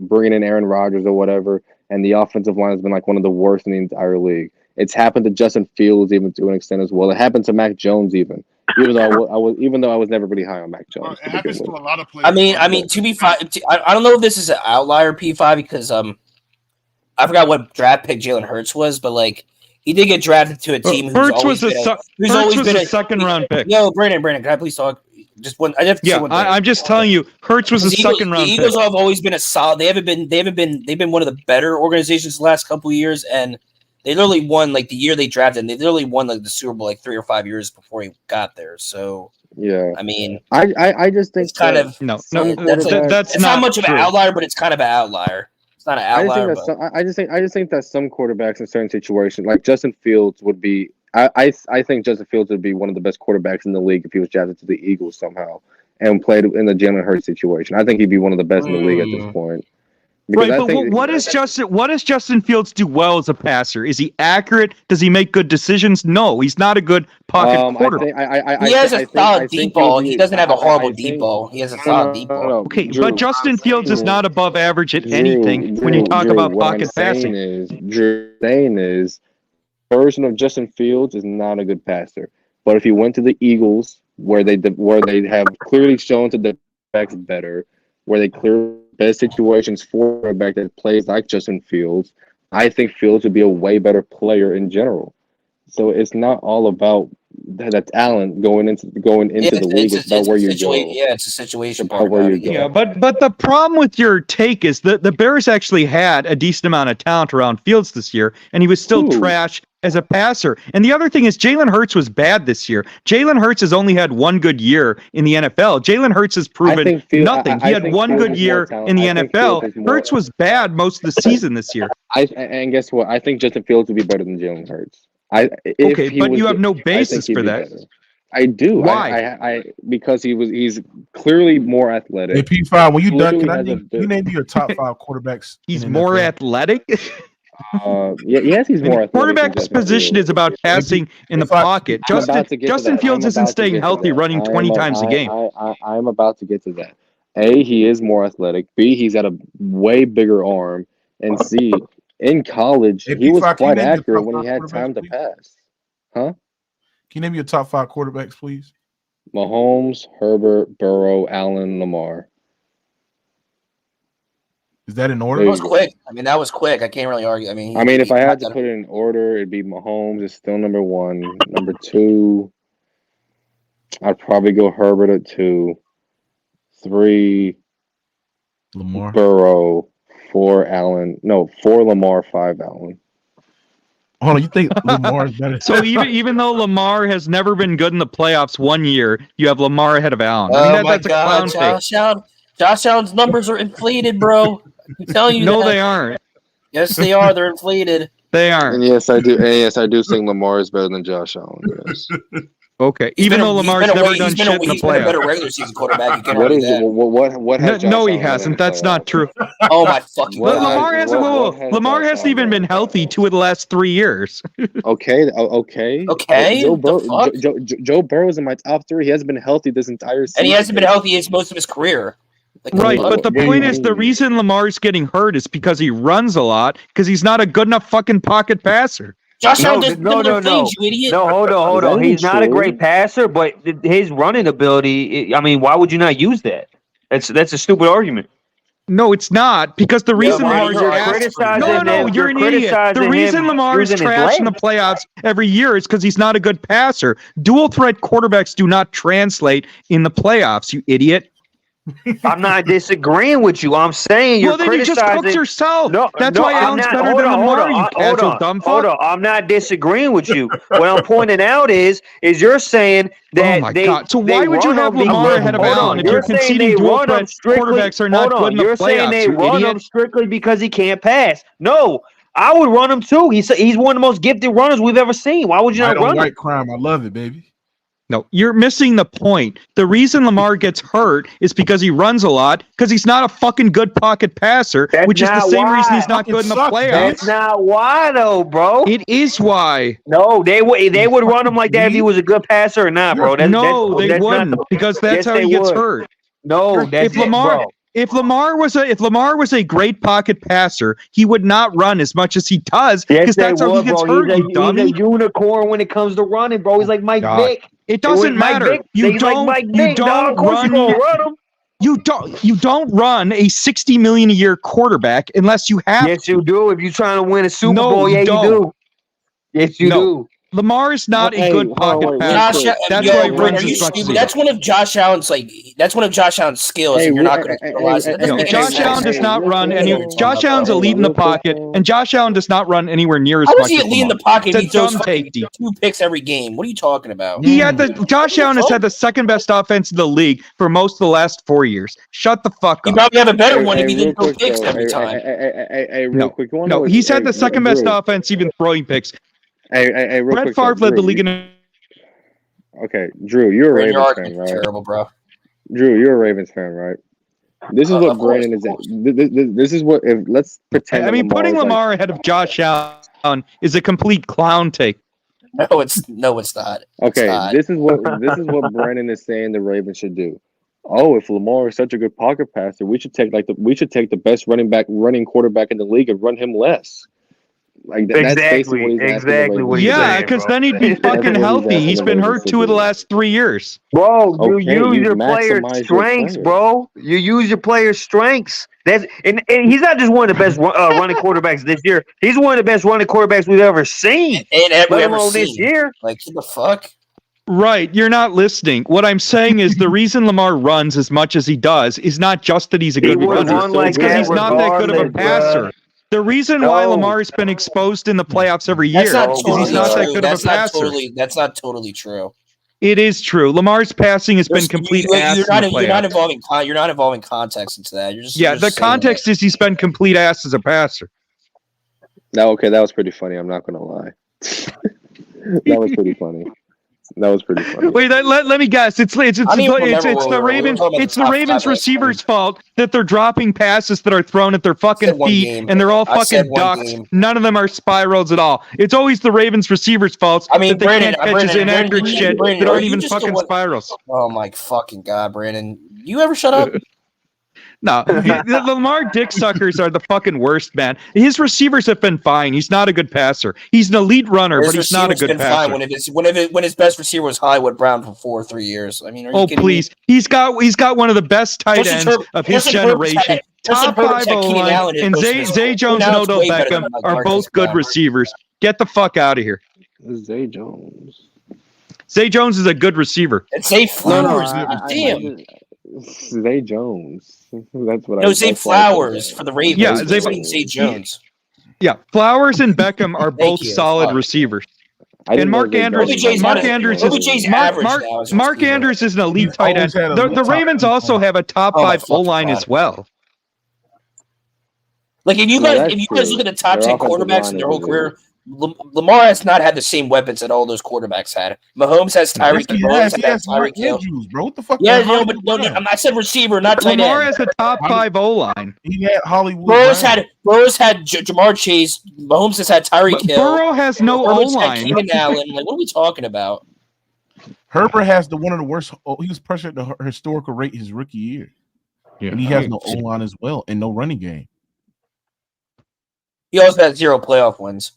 bringing in Aaron Rodgers or whatever, and the offensive line has been like one of the worst in the entire league. It's happened to Justin Fields even to an extent as well. It happened to Mac Jones even though I was never really high on Mac Jones. It happens to a lot of players. I mean, to be fine, I don't know if this is an outlier P5 because I forgot what draft pick Jalen Hurts was, but like he did get drafted to a team. Hurts was a second round pick. Yo, Brandon, can I please talk? Just one. I'm just telling you, Hurts was a second round pick. The Eagles have always been a solid. They've been one of the better organizations the last couple of years, and they literally won like the year they drafted. And they literally won like the Super Bowl like 3 or 5 years before he got there. So yeah, I mean, I just think it's kind of that's not much of an outlier, but it's kind of an outlier. It's not an outlier. I just think that some quarterbacks in certain situations, like Justin Fields, would be. I think Justin Fields would be one of the best quarterbacks in the league if he was drafted to the Eagles somehow and played in the Jalen Hurts situation. I think he'd be one of the best in the league at this point. Right, but what does Justin Fields do well as a passer? Is he accurate? Does he make good decisions? No, he's not a good pocket quarterback. He has a solid deep ball. He doesn't have a horrible deep ball. He has a solid deep ball. Okay, but Justin Fields is not above average at anything when you talk about pocket passing. The version of Justin Fields is not a good passer. But if he went to the Eagles, where they have clearly shown to the backs better, where they clear best situations for a back that plays like Justin Fields, I think Fields would be a way better player in general. So it's not all about that talent going into the league. It's about where you go. Yeah, it's a situation. Yeah, but the problem with your take is that the Bears actually had a decent amount of talent around Fields this year, and he was still trash as a passer. And the other thing is Jalen Hurts was bad this year. Jalen Hurts has only had one good year in the NFL. Jalen Hurts has proven nothing. He had one good year in the NFL. Hurts was bad most of the season this year. And guess what? I think Justin Fields would be better than Jalen Hurts. But you have no basis for that. I do. Why? Because he's clearly more athletic. Hey, P5, when you done, can you name your top 5 quarterbacks? He's more athletic? Yes, he's more athletic. Quarterback's position is about passing in the pocket. Justin Fields isn't staying healthy running 20 times a game. I'm about to get to that. A, he is more athletic. B, he's got a way bigger arm. And C, in college, he was quite accurate when he had time to pass. Huh? Can you name your top 5 quarterbacks, please? Mahomes, Herbert, Burrow, Allen, Lamar. Is that in order? That was quick. That was quick. I can't really argue. If I had to put it in order, it'd be Mahomes is still number 1. Number 2, I'd probably go Herbert at 2. 3, Lamar. Burrow. 4, Allen. No, 4, Lamar. 5, Allen. Hold on, you think Lamar is better? So even though Lamar has never been good in the playoffs 1 year, you have Lamar ahead of Allen. That's a clown fake. Josh Allen's numbers are inflated, bro. I'm telling you. No, they aren't. Yes, they are. They're inflated. They aren't. And yes, I do. And yes, I do think Lamar is better than Josh Allen. Yes. Okay, even though Lamar's never done shit in the playoffs. He's been a better regular season quarterback. What he hasn't. That's not true. Oh my fucking God. Lamar hasn't even been healthy 2 of the last 3 years. Okay. Joe Burrow is in my top 3. He hasn't been healthy this entire season. And he hasn't been healthy most of his career. Right, but the point is the reason Lamar's getting hurt is because he runs a lot, because he's not a good enough fucking pocket passer. Josh Allen does similar things, you idiot. No, hold on. He's not a great passer, but his running ability, why would you not use that? That's a stupid argument. No, it's not, because the reason Lamar's you're an idiot. The reason Lamar is trash in the playoffs every year is because he's not a good passer. Dual threat quarterbacks do not translate in the playoffs, you idiot. I'm not disagreeing with you. I'm saying you're criticizing. Then you just cooked yourself. That's why Allen's better than Lamar, you casual dumb fuck. Hold on. I'm not disagreeing with you. What I'm pointing out is you're saying that oh my God. So why would you have Lamar ahead of Allen if you're conceding dual threat quarterbacks are not good in the playoffs? You're saying they run him strictly because he can't pass. No, I would run him too. He's one of the most gifted runners we've ever seen. Why would you not run him? White crime. I love it, baby. No, you're missing the point. The reason Lamar gets hurt is because he runs a lot, because he's not a fucking good pocket passer, which is the same reason he's not good in the playoffs. That's not why, though, bro. It is why. No, they would run him like that if he was a good passer or not, bro. They wouldn't, because that's how he gets hurt. No, that's If Lamar was a great pocket passer, he would not run as much as he does, because that's how he gets hurt. He's a unicorn when it comes to running, bro. He's like Mike Vick. It doesn't matter. You don't run. You don't run a $60 million a year quarterback unless you have. Yes, you do. If you're trying to win a Super Bowl, you do. Yes, you do. Lamar is not a good pocket passer. That's why he runs as much as he That's one of Josh Allen's skills. And you're not going to realize it. Josh Allen does not run Josh Allen's elite in the pocket, and Josh Allen does not run anywhere near as much. How is he elite in the pocket? He throws 2 picks every game. What are you talking about? Josh Allen has had the second best offense in the league for most of the last 4 years. Shut the fuck up. You probably have a better one if he didn't throw picks every time. Real quick. No, he's had the second best offense, even throwing picks. Real Brett quick. Favre led the league in. Okay, Drew, you're a Ravens fan, right? Terrible, bro. Drew, you're a Ravens fan, right? This is what Brandon is. This is what. Let's pretend. I mean, putting Lamar ahead of Josh Allen is a complete clown take. No, it's not. Okay, this is what Brandon is saying the Ravens should do. Oh, if Lamar is such a good pocket passer, we should take the best running quarterback in the league and run him less. Like exactly. Yeah, because then he'd be fucking healthy. He's been hurt 2 of the last 3 years. Bro, you use your players' strengths, bro. You use your players' strengths. And he's not just one of the best running quarterbacks this year. He's one of the best running quarterbacks we've ever seen. This year. Like, what the fuck? Right, you're not listening. What I'm saying is the reason Lamar runs as much as he does is not just that he's a good runner. It's because he's not that good of a passer. The reason why Lamar has been exposed in the playoffs every year is he's not that good of a passer. That's not totally true. It is true. Lamar's passing has been complete ass in the playoffs. You're not involving context into that. The context is he's been complete ass as a passer. That was pretty funny. I'm not gonna lie. That was pretty funny. Wait, let me guess. It's the Ravens receivers' fault that they're dropping passes that are thrown at their fucking feet, and they're all fucking ducks. None of them are spirals at all. It's always the Ravens receivers' fault that they can't catch his inaccurate shit that aren't even fucking spirals. Oh my fucking god, Brandon! You ever shut up? No, the Lamar dick suckers are the fucking worst, man. His receivers have been fine. He's not a good passer. He's an elite runner, but he's not a good passer. When his best receiver was Hollywood Brown for 3 years. I mean, please, he's got one of the best tight ends of his generation. Top 5 O-line, and Zay Jones and Odell Beckham are both good receivers. Get the fuck out of here. Zay Jones is a good receiver. It's Zay Flowers. Damn. Zay Jones. That's what Zay Flowers for the Ravens. Yeah, Zay Jones. Yeah, Flowers and Beckham are both solid receivers. And Mark Andrews is an elite tight end. The Ravens also have a top 5 O-line as well. Like if you guys look at the top 10 quarterbacks in their whole career, Lamar has not had the same weapons that all those quarterbacks had. Mahomes has Tyreek Hill. Bro, what the fuck? Yeah, I said receiver, not tight end. Lamar has a top 5 O-line. He had Hollywood. Burrow's had Jamar Chase. Mahomes has had Tyreek Hill. Burrow has no O-line. Keenan Allen. Like, what are we talking about? Herbert has one of the worst. He was pressured at the historical rate his rookie year, and he has no O-line as well and no running game. He also had 0 playoff wins.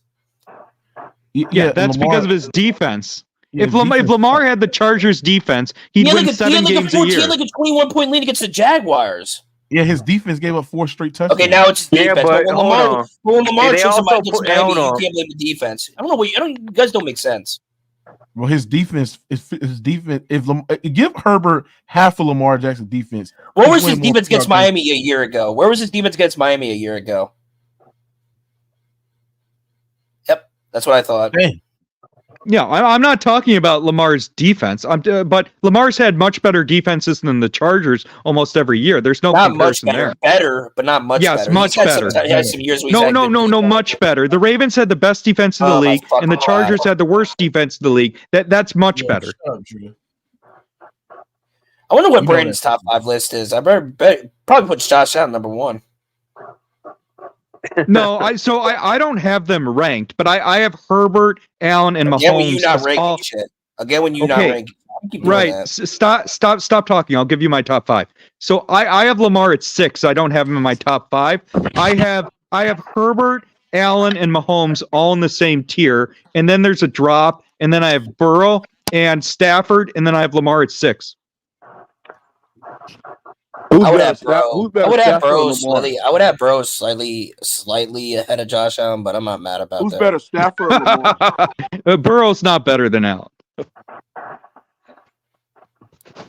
Yeah, that's Lamar, because of his defense. Yeah, if Lamar had the Chargers' defense, he'd win 7 games a year. He had like a 21-point lead against the Jaguars. Yeah, his defense gave up 4 straight touchdowns. Okay, now it's defense. Yeah, but when Lamar chose somebody against Miami, you can't blame the defense. I don't know. You guys don't make sense. Well, his defense. Give Herbert half of Lamar Jackson's defense. Where was his defense against Miami a year ago? That's what I thought. Hey. Yeah, I'm not talking about Lamar's defense. But Lamar's had much better defenses than the Chargers almost every year. There's no comparison there. Better, but not much better. Yes, much better. He had some years no, much better. The Ravens had the best defense in the league, and the Chargers had the worst defense in the league. That's much better. I wonder what Brandon's top 5 list is. I probably put Josh Allen number 1. No, I don't have them ranked, but I have Herbert, Allen, and Mahomes. Again, when you not ranking shit. Again, when you not ranking. Right. Stop talking. I'll give you my top 5. So I have Lamar at 6. I don't have him in my top 5. I have Herbert, Allen, and Mahomes all in the same tier, and then there's a drop, and then I have Burrow and Stafford, and then I have Lamar at 6. I would have Burrow slightly ahead of Josh Allen, but I'm not mad about that. Who's better, Stafford or Lamar? Burrow's not better than Allen.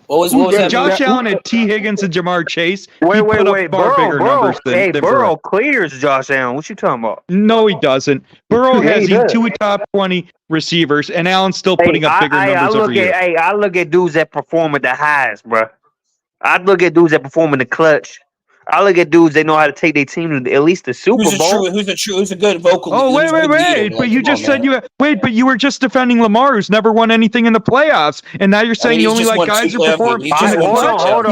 What was that? Josh Allen and T. Higgins and Jamar Chase. Wait. Burrow clears Josh Allen. What you talking about? No, he doesn't. Burrow has 2 top 20 receivers, and Allen's still putting up bigger numbers every year. I look at dudes that perform at the highest, bro. I look at dudes that perform in the clutch. I look at dudes that know how to take their team to at least the Super Bowl. Who's a good vocal? Oh, wait. But you just said but you were just defending Lamar, who's never won anything in the playoffs, and now you're saying you only like guys who perform. You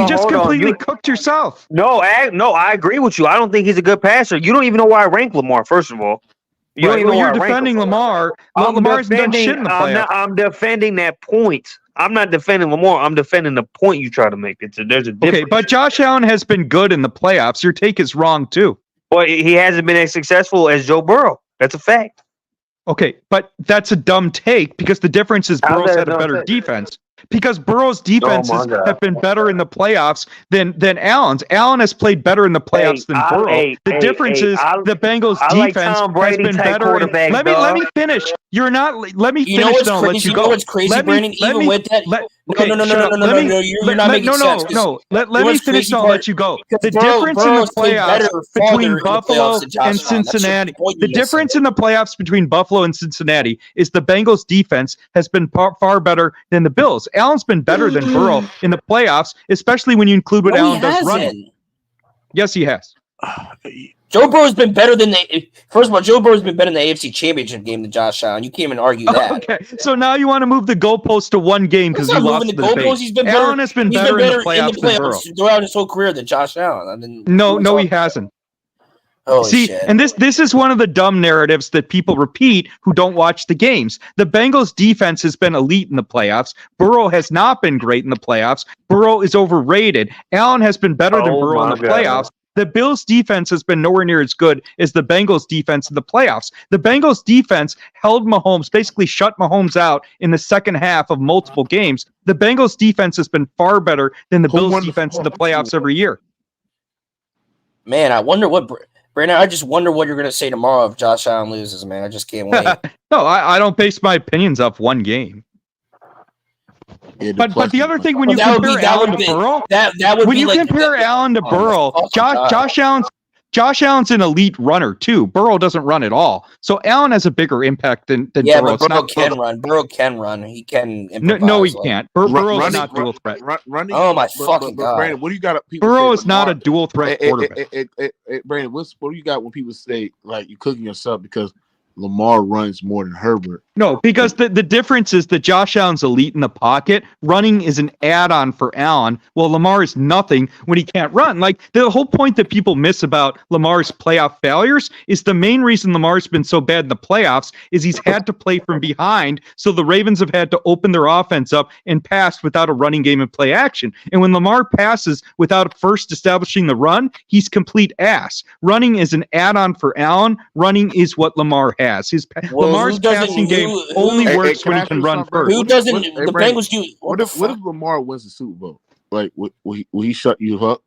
just completely cooked yourself. No, I agree with you. I don't think he's a good passer. You don't even know why I rank Lamar. First of all, you're defending Lamar. Lamar's done shit in the playoffs. I'm defending that point. I'm not defending Lamar. I'm defending the point you try to make. There's a difference. Okay, but Josh Allen has been good in the playoffs. Your take is wrong too. But he hasn't been as successful as Joe Burrow. That's a fact. Okay, but that's a dumb take because the difference is Burrow's had a better defense. Because Burrow's defenses have been better in the playoffs than Allen's. Allen has played better in the playoffs than Burrow. The difference is the Bengals' defense has been better. Let me finish. You're not. Let me finish. Then I'll let you go. You know what's crazy, Brandon? Even with that, no. You're not making sense. No. Let me finish. I'll let you go. The difference in the playoffs between Buffalo and Cincinnati. The difference in the playoffs between Buffalo and Cincinnati is the Bengals' defense has been far better than the Bills. Allen's been better than Burrow in the playoffs, especially when you include what Allen does running. Yes, he has. Joe Burrow's been better than First of all, Joe Burrow's been better in the AFC Championship game than Josh Allen. You can't even argue that. Okay, so now you want to move the goalpost to one game because you lost the debate. He's been Allen has been better in the playoffs than Burrow throughout his whole career than Josh Allen. No, he hasn't. See, shit. And this is one of the dumb narratives that people repeat who don't watch the games. The Bengals' defense has been elite in the playoffs. Burrow has not been great in the playoffs. Burrow is overrated. Allen has been better than Burrow in the playoffs. The Bills' defense has been nowhere near as good as the Bengals' defense in the playoffs. The Bengals' defense held Mahomes, basically shut Mahomes out in the second half of multiple games. The Bengals' defense has been far better than the Bills' defense in the playoffs every year. Man, I wonder what... Brandon, I just wonder what you're going to say tomorrow if Josh Allen loses, man. I just can't wait. No, I don't base my opinions off one game. Yeah, but the other thing, when you compare Allen to Burrow, when you compare Allen to Burrow, Josh Allen's an elite runner too. Burrow doesn't run at all, so Allen has a bigger impact than Burrow. But Burrow can run. Burrow can run. He can. No, he can't. Burrow's not dual threat. Running. Oh my fucking god! Brandon, what do you got? Burrow is not a dual threat quarterback. Brandon, what do you got when people say like you're cooking yourself because Lamar runs more than Herbert? No, because the difference is that Josh Allen's elite in the pocket. Running is an add-on for Allen. Well, Lamar is nothing when he can't run. Like, the whole point that people miss about Lamar's playoff failures is the main reason Lamar's been so bad in the playoffs is he's had to play from behind, so the Ravens have had to open their offense up and pass without a running game and play action. And when Lamar passes without first establishing the run, he's complete ass. Running is an add-on for Allen. Running is what Lamar has. Lamar's passing game only works when he can run first. Who doesn't? The Bengals do. What if Lamar wins the Super Bowl? Like, will he shut you up?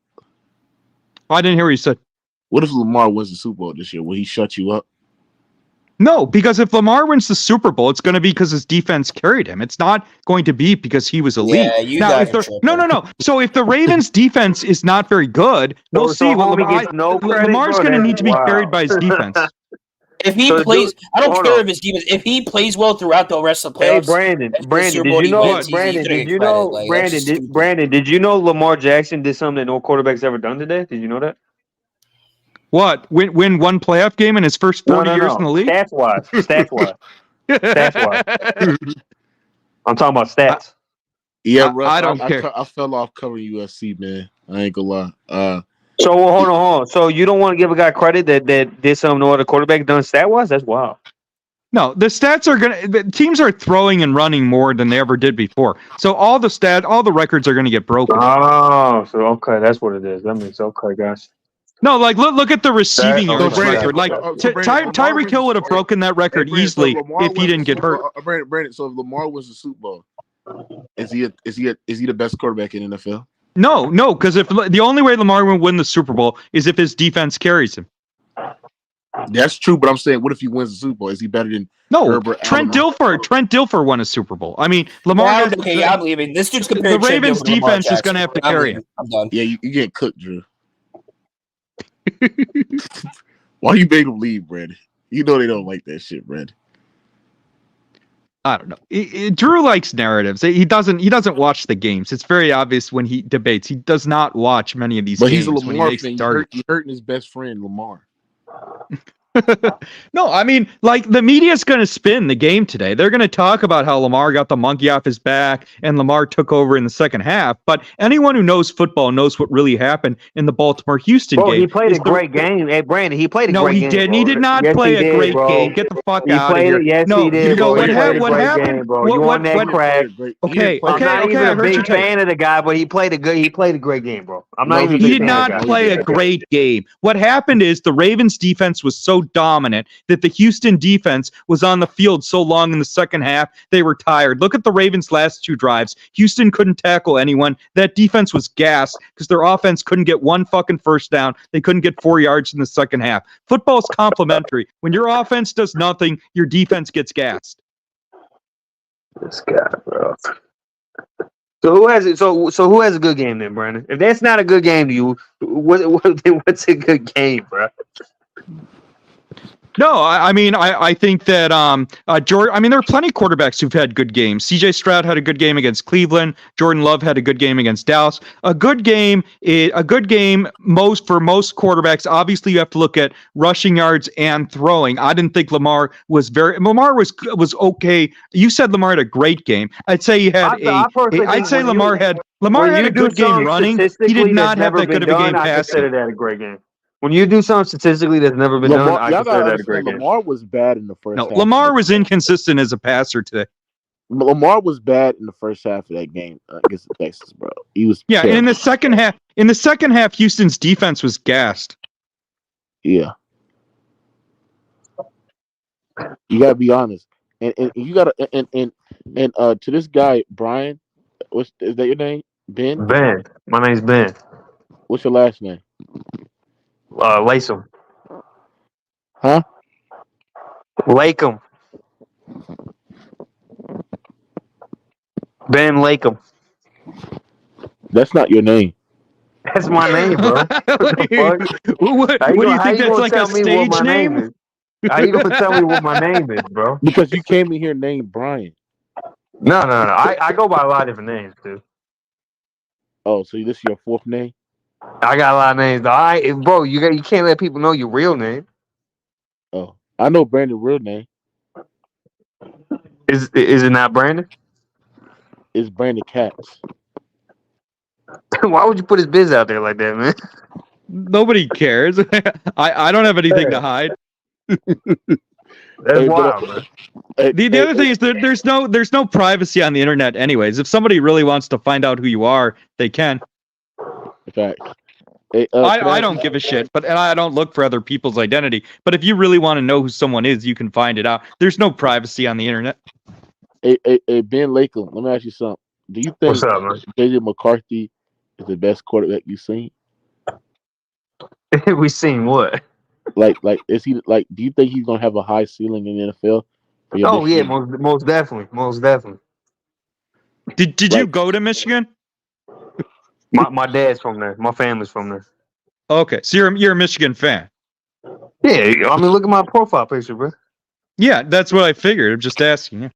I didn't hear what you said. What if Lamar wins the Super Bowl this year? Will he shut you up? No, because if Lamar wins the Super Bowl, it's going to be because his defense carried him. It's not going to be because he was elite. Yeah, no. So if the Ravens' defense is not very good, we'll see. Lamar's going to need to be carried by his defense. If he plays, I don't care if his defense. If he plays well throughout the rest of the playoffs, Brandon, did you know Lamar Jackson did something that no quarterback's ever done today? Did you know that? What? Win one playoff game in his first 40 years in the league? Stats wise. I'm talking about stats. Yeah, Russ, I don't care. I fell off covering USC, man. I ain't gonna lie. So hold on. So you don't want to give a guy credit that did something no other quarterback done stat wise? That's wild. No, the stats are the teams are throwing and running more than they ever did before. So all the records are gonna get broken. Oh, so okay, that's what it is. That means okay, guys. No, like look at the receiving yards record. Like Tyreek Hill would have broken that record easily if he didn't get hurt. Brandon, so if Lamar wins the Super Bowl, is he the best quarterback in the NFL? No, because if the only way Lamar will win the Super Bowl is if his defense carries him. That's true, but I'm saying, what if he wins the Super Bowl? Is he better than Herbert? Trent Dilfer won a Super Bowl. I mean, Lamar. I'm leaving. This dude's comparing the Ravens' defense is going to have to carry him. I'm done. Yeah, you get cooked, Drew. Why you made him leave, Brandon? You know they don't like that shit, Brandon. I don't know. Drew likes narratives. He doesn't watch the games. It's very obvious when he debates. He does not watch many of these games. But he's a Lamar fan. You're hurting his best friend, Lamar. No, I mean, like the media's going to spin the game today. They're going to talk about how Lamar got the monkey off his back and Lamar took over in the second half. But anyone who knows football knows what really happened in the Baltimore-Houston game. He played a great game. Hey, Brandon, he played a great game. No, he didn't. He did not play a great game. Get the fuck out of here. Yes, no, he did. What happened? You won that crack. Okay. I'm not even a big fan of the guy, but he played a great game, bro. I'm not even. He did not play a great game. What happened is the Ravens defense was so dominant that the Houston defense was on the field so long in the second half, they were tired. Look at the Ravens' last two drives. Houston couldn't tackle anyone. That defense was gassed because their offense couldn't get one fucking first down. They couldn't get 4 yards in the second half. Football's complementary. When your offense does nothing, your defense gets gassed. This guy, bro. So who has it? So who has a good game then, Brandon? If that's not a good game to you, what's a good game, bro? No, I mean, I think that Jordan. I mean, there are plenty of quarterbacks who've had good games. C.J. Stroud had a good game against Cleveland. Jordan Love had a good game against Dallas. A good game. For most quarterbacks. Obviously, you have to look at rushing yards and throwing. I didn't think Lamar was okay. You said Lamar had a great game. I'd say he had Lamar had a good game running. He did not have that good of a game passing. I had a great game. When you do something statistically that's never been done, I consider that a great game. Lamar was bad in the first half. Lamar was inconsistent as a passer today. Lamar was bad in the first half of that game against the Texans, bro. He was and in the second half, Houston's defense was gassed. Yeah. You gotta be honest. And you gotta and to this guy, Brian, is that your name? Ben? Ben. My name's Ben. What's your last name? Latham. Huh? Latham. Ben Latham. That's not your name. That's my name, bro. What do you think that's like a stage name? How you gonna tell me what my name is, bro? Because you came in here named Brian. No. I go by a lot of different names, dude. Oh, so this is your fourth name? I got a lot of names, though. Bro, you can't let people know your real name. Oh, I know Brandon's real name. Is it not Brandon? It's Brandon Katz. Why would you put his biz out there like that, man? Nobody cares. I don't have anything to hide. That's wild, man. The other thing is that there's no privacy on the internet, anyways. If somebody really wants to find out who you are, they can. Fact. I don't give a shit, and I don't look for other people's identity. But if you really want to know who someone is, you can find it out. There's no privacy on the internet. Hey, Ben Latham, let me ask you something. Do you think JJ McCarthy is the best quarterback you've seen? We seen what? Like, is he like? Do you think he's gonna have a high ceiling in the NFL? Oh yeah, most definitely. Did you go to Michigan? My dad's from there. My family's from there. Okay, so you're a Michigan fan. Yeah, I mean, look at my profile picture, bro. Yeah, that's what I figured. I'm just asking you.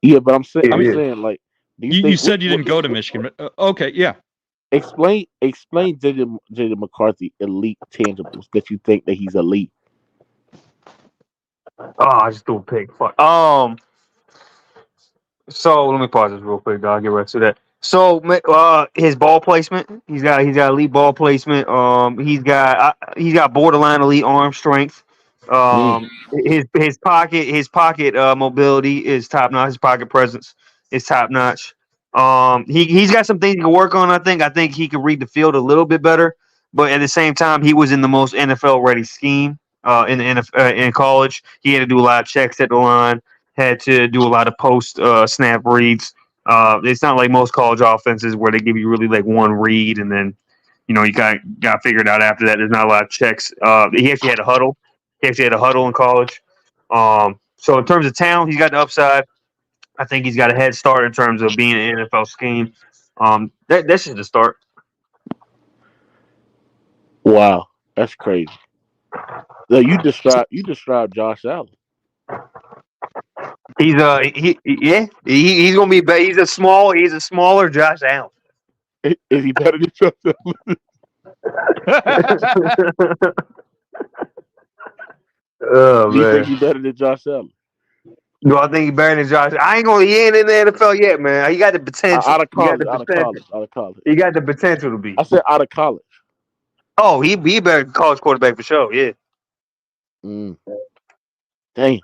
Yeah, but I'm saying like, you said you didn't go to Michigan, but okay, yeah. Explain JJ McCarthy elite tangibles that you think that he's elite. Oh, I just threw a pick. Fuck. So let me pause this real quick. I'll get right to that. So his ball placement, he's got elite ball placement. He's got borderline elite arm strength. His pocket mobility is top notch. His pocket presence is top notch. He's got some things he can work on. I think he can read the field a little bit better. But at the same time, he was in the most NFL ready scheme in college. He had to do a lot of checks at the line. Had to do a lot of post snap reads. It's not like most college offenses where they give you really like one read and then you got figured out after that. There's not a lot of checks. He actually had a huddle. He actually had a huddle in college. So in terms of talent, he's got the upside. I think he's got a head start in terms of being an NFL scheme. That's just the start. Wow, that's crazy. No, you described Josh Allen. He's he's gonna be he's a smaller Josh Allen. Is he better than Josh Allen? Oh, Do you man. think he's better than Josh Allen? No, I think he's better than Josh. He ain't in the NFL yet, man. He got the potential. Out of college. He got the potential to be. I said out of college. Oh, he better than college quarterback for sure. Yeah. Damn.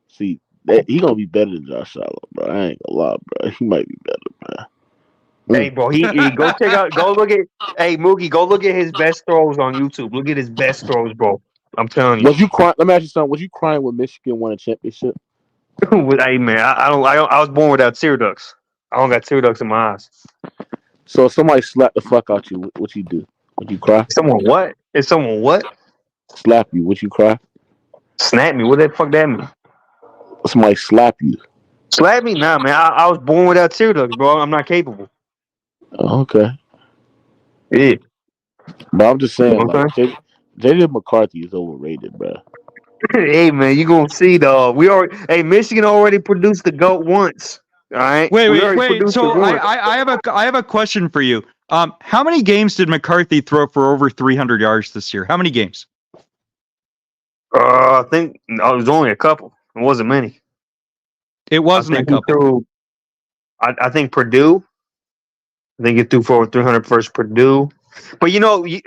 See, he gonna be better than Josh Allen, bro. I ain't gonna lie, bro. He might be better, bro. Hey, bro, he go check out. Go look at. Hey, Mookie, go look at his best throws on YouTube. Look at his best throws, bro. I'm telling you. Was you crying? Let me ask you something. Was you crying when Michigan won a championship? Hey, man, I was born without tear ducts. I don't got tear ducts in my eyes. So if somebody slapped the fuck out you, what you do? Would you cry? Someone what? If someone what? Slap you, would you cry? Snap me? What the fuck that mean? Somebody slap you. Slap me? Nah, man. I was born without tear ducts, bro. I'm not capable. Okay. Yeah. But I'm just saying, Okay. like, J.J. McCarthy is overrated, bro. Hey, man, you gonna see though. Michigan already produced the GOAT once. All right. Wait. So I have a question for you. How many games did McCarthy throw for over 300 yards this year? How many games? I think it was only a couple. It wasn't many. It wasn't a couple. I think Purdue. I think he threw for over 300 versus Purdue. But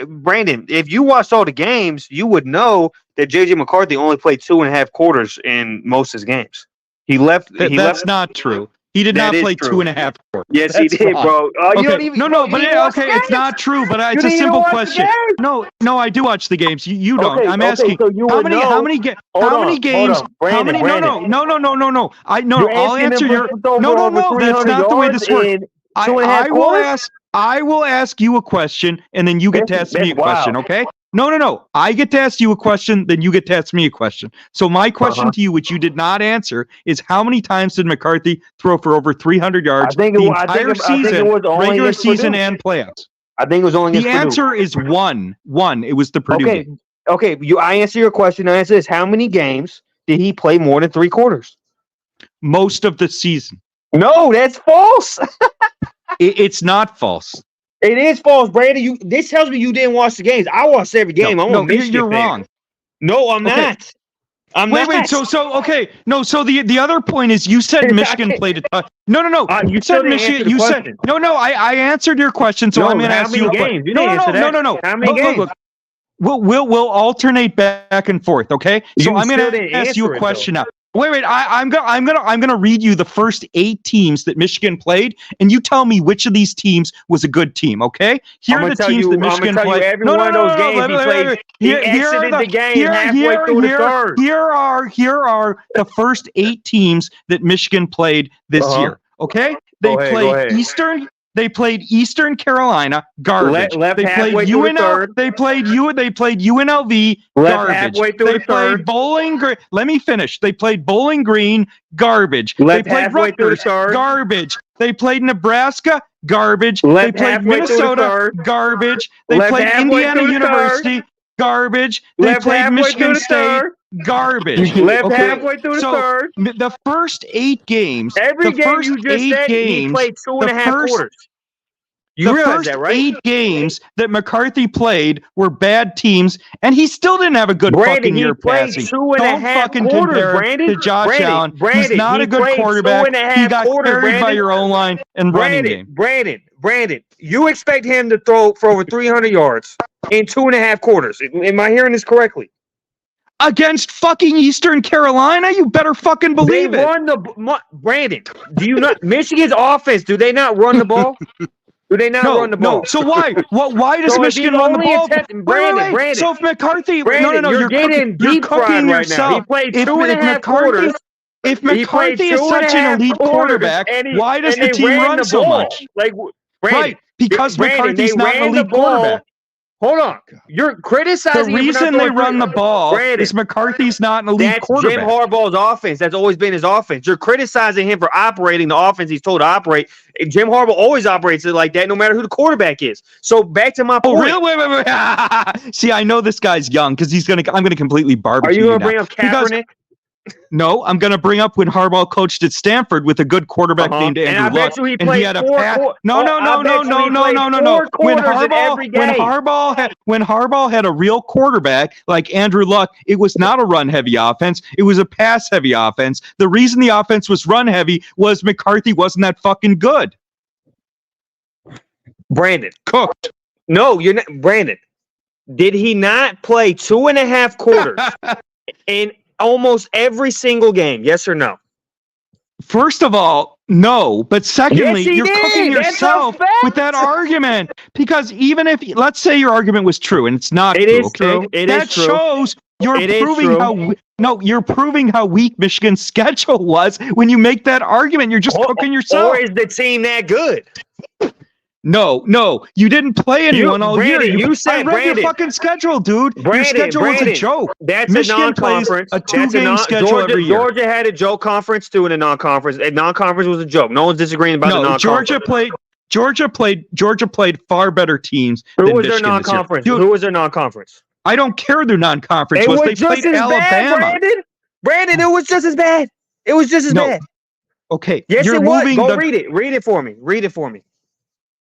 Brandon, if you watched all the games, you would know that J.J. McCarthy only played 2.5 quarters in most of his games. That's not true. He did not play 2.5 quarters. Yes, That's he did, wrong. bro. Okay. It's not true. But it's a simple question. No, I do watch the games. You don't. Okay, I'm asking so you how would many know. how many games? Brandon, No. I'll answer your. No. That's not the way this works. I will ask you a question, and then you get to ask me a question, okay? No. I get to ask you a question, then you get to ask me a question. So my question to you, which you did not answer, is how many times did McCarthy throw for over 300 yards the entire season, regular season and playoffs? I think it was only the answer is one. It was the Purdue game. Okay. I answer your question. I answer this. How many games did he play more than 3 quarters? Most of the season. No, that's false. It's not false. It is false, Brandon. This tells me you didn't watch the games. I watched every game. You're wrong. No, I'm not. Wait. So okay. No. So the other point is you said Michigan played a ton. No. You said Michigan. You said no. I answered your question. So I'm going to ask you a question. No. How many games? Look. We'll alternate back and forth. Okay. So I'm going to ask you a question now. Wait. I'm gonna read you the first 8 teams that Michigan played, and you tell me which of these teams was a good team. Okay? Here are the teams that Michigan played. Here are the first 8 teams that Michigan played this year. Okay? They played Eastern. They played Eastern Carolina, garbage. They played UNLV, garbage. They played Bowling Green. Let me finish. They played Bowling Green, garbage. They played Rutgers, garbage. They played Nebraska, garbage. They played Minnesota, garbage. They played Indiana University, garbage. They played Michigan State, garbage. Halfway through the third. The first 8 games. Every game you just said, he played 2.5 quarters. You the realize first that, right? 8 games that McCarthy played were bad teams, and he still didn't have a good fucking year passing. Don't Fucking compare him to Josh Allen. He's not a good quarterback. He got carried by your O-line and running game. Brandon, you expect him to throw for over 300 yards in 2.5 quarters. Am I hearing this correctly? Against fucking Eastern Carolina? You better fucking believe they run Brandon, do you not Michigan's offense, do they not run the ball? Do they not run the ball? No. So why? Why does Michigan run the ball? Brandon. So if McCarthy, Brandon, you're getting deep fried right now. He played 2.5 quarters. If McCarthy is such an elite quarterback, why does the team run so much? Right, because McCarthy's not an elite quarterback. Hold on. You're criticizing the reason they run the ball is McCarthy's not an elite quarterback. Jim Harbaugh's offense. That's always been his offense. You're criticizing him for operating the offense he's told to operate. Jim Harbaugh always operates it like that, no matter who the quarterback is. So back to my point. Oh, really? Wait. See, I know this guy's young because I'm gonna completely barbecue. Are you gonna bring up Kaepernick? No, I'm going to bring up when Harbaugh coached at Stanford with a good quarterback named Andrew Luck, and he had a pass. No. When Harbaugh had a real quarterback like Andrew Luck, it was not a run-heavy offense. It was a pass-heavy offense. The reason the offense was run-heavy was McCarthy wasn't that fucking good. Brandon cooked. No, you're not. Brandon, did he not play 2.5 quarters in almost every single game? Yes or no? First of all, no. But secondly, yes, you're cooking yourself with that argument. Because even if, let's say your argument was true and it's not true, that shows you're proving you're proving how weak Michigan's schedule was when you make that argument. You're just cooking yourself. Or is the team that good? No, you didn't play anyone all year. You said I read your fucking schedule, dude. Your schedule was a joke. That's Michigan a non-conference. Plays a 2-game schedule every year. Georgia had a joke conference too in a non-conference. A non-conference was a joke. No one's disagreeing about the non-conference. Georgia played far better teams. Who was their non-conference? Who was their non-conference? I don't care their non-conference was. They played Alabama. Brandon, it was just as bad. It was just as bad. Okay. Yes, it was. Go read it. Read it for me.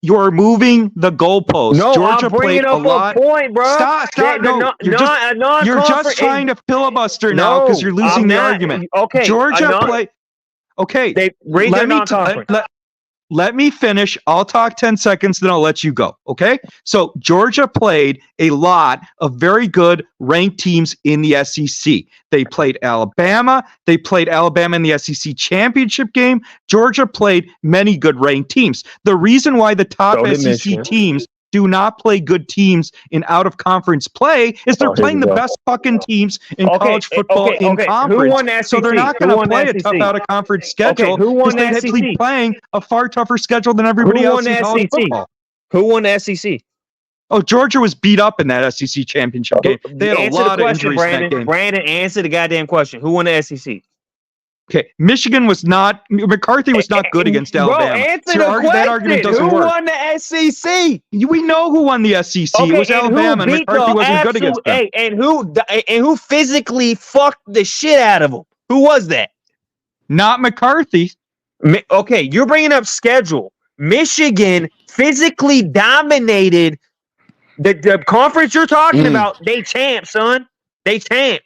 You're moving the goalposts. No, Georgia I'm bringing up a point, bro. Stop. You're just trying to filibuster now because you're losing the argument. Okay. Georgia played. Okay. Let me finish. I'll talk 10 seconds, then I'll let you go. Okay. So Georgia played a lot of very good ranked teams in the SEC. They played Alabama. They played Alabama in the SEC championship game. Georgia played many good ranked teams. The reason why the top SEC teams do not play good teams in out-of-conference play is they're playing the best fucking teams in college football in conference. Who won the SEC? So they're not going to play a tough out-of-conference schedule because they're actually playing a far tougher schedule than everybody else in college football. Who won the SEC? Oh, Georgia was beat up in that SEC championship game. They had a lot of injuries in that game. Brandon, answer the goddamn question. Who won the SEC? Okay, Michigan was not. McCarthy was not good against Alabama. Answer the question. That argument doesn't work. Who won the SEC? We know who won the SEC. It was Alabama, and McCarthy wasn't good against them. And who physically fucked the shit out of them? Who was that? Not McCarthy. Okay, you're bringing up schedule. Michigan physically dominated the conference you're talking about. They champ, son. They champ.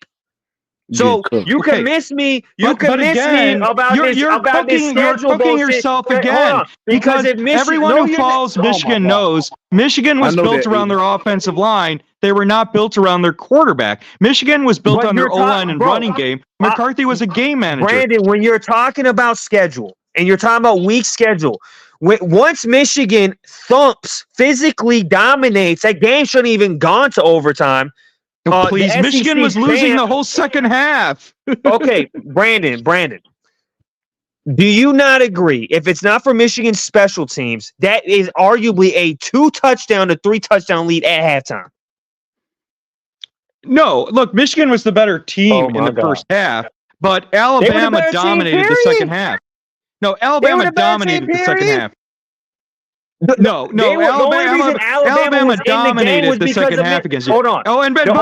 So you can miss me. You can miss me about this. About this schedule You're cooking yourself again because everyone who follows Michigan knows Michigan was built around their offensive line. They were not built around their quarterback. Michigan was built on their O-line and running game. McCarthy was a game manager. Brandon, when you're talking about schedule and you're talking about weak schedule, once Michigan thumps, physically dominates, that game shouldn't even gone to overtime. Please, Michigan was losing the whole second half. Okay, Brandon, do you not agree? If it's not for Michigan's special teams, that is arguably a 2-touchdown to 3-touchdown lead at halftime. No, look, Michigan was the better team in the first half, but Alabama dominated the second half. No, Alabama dominated the second half. No. The only reason Alabama was dominated was the second half against you. Hold on. Oh, and by the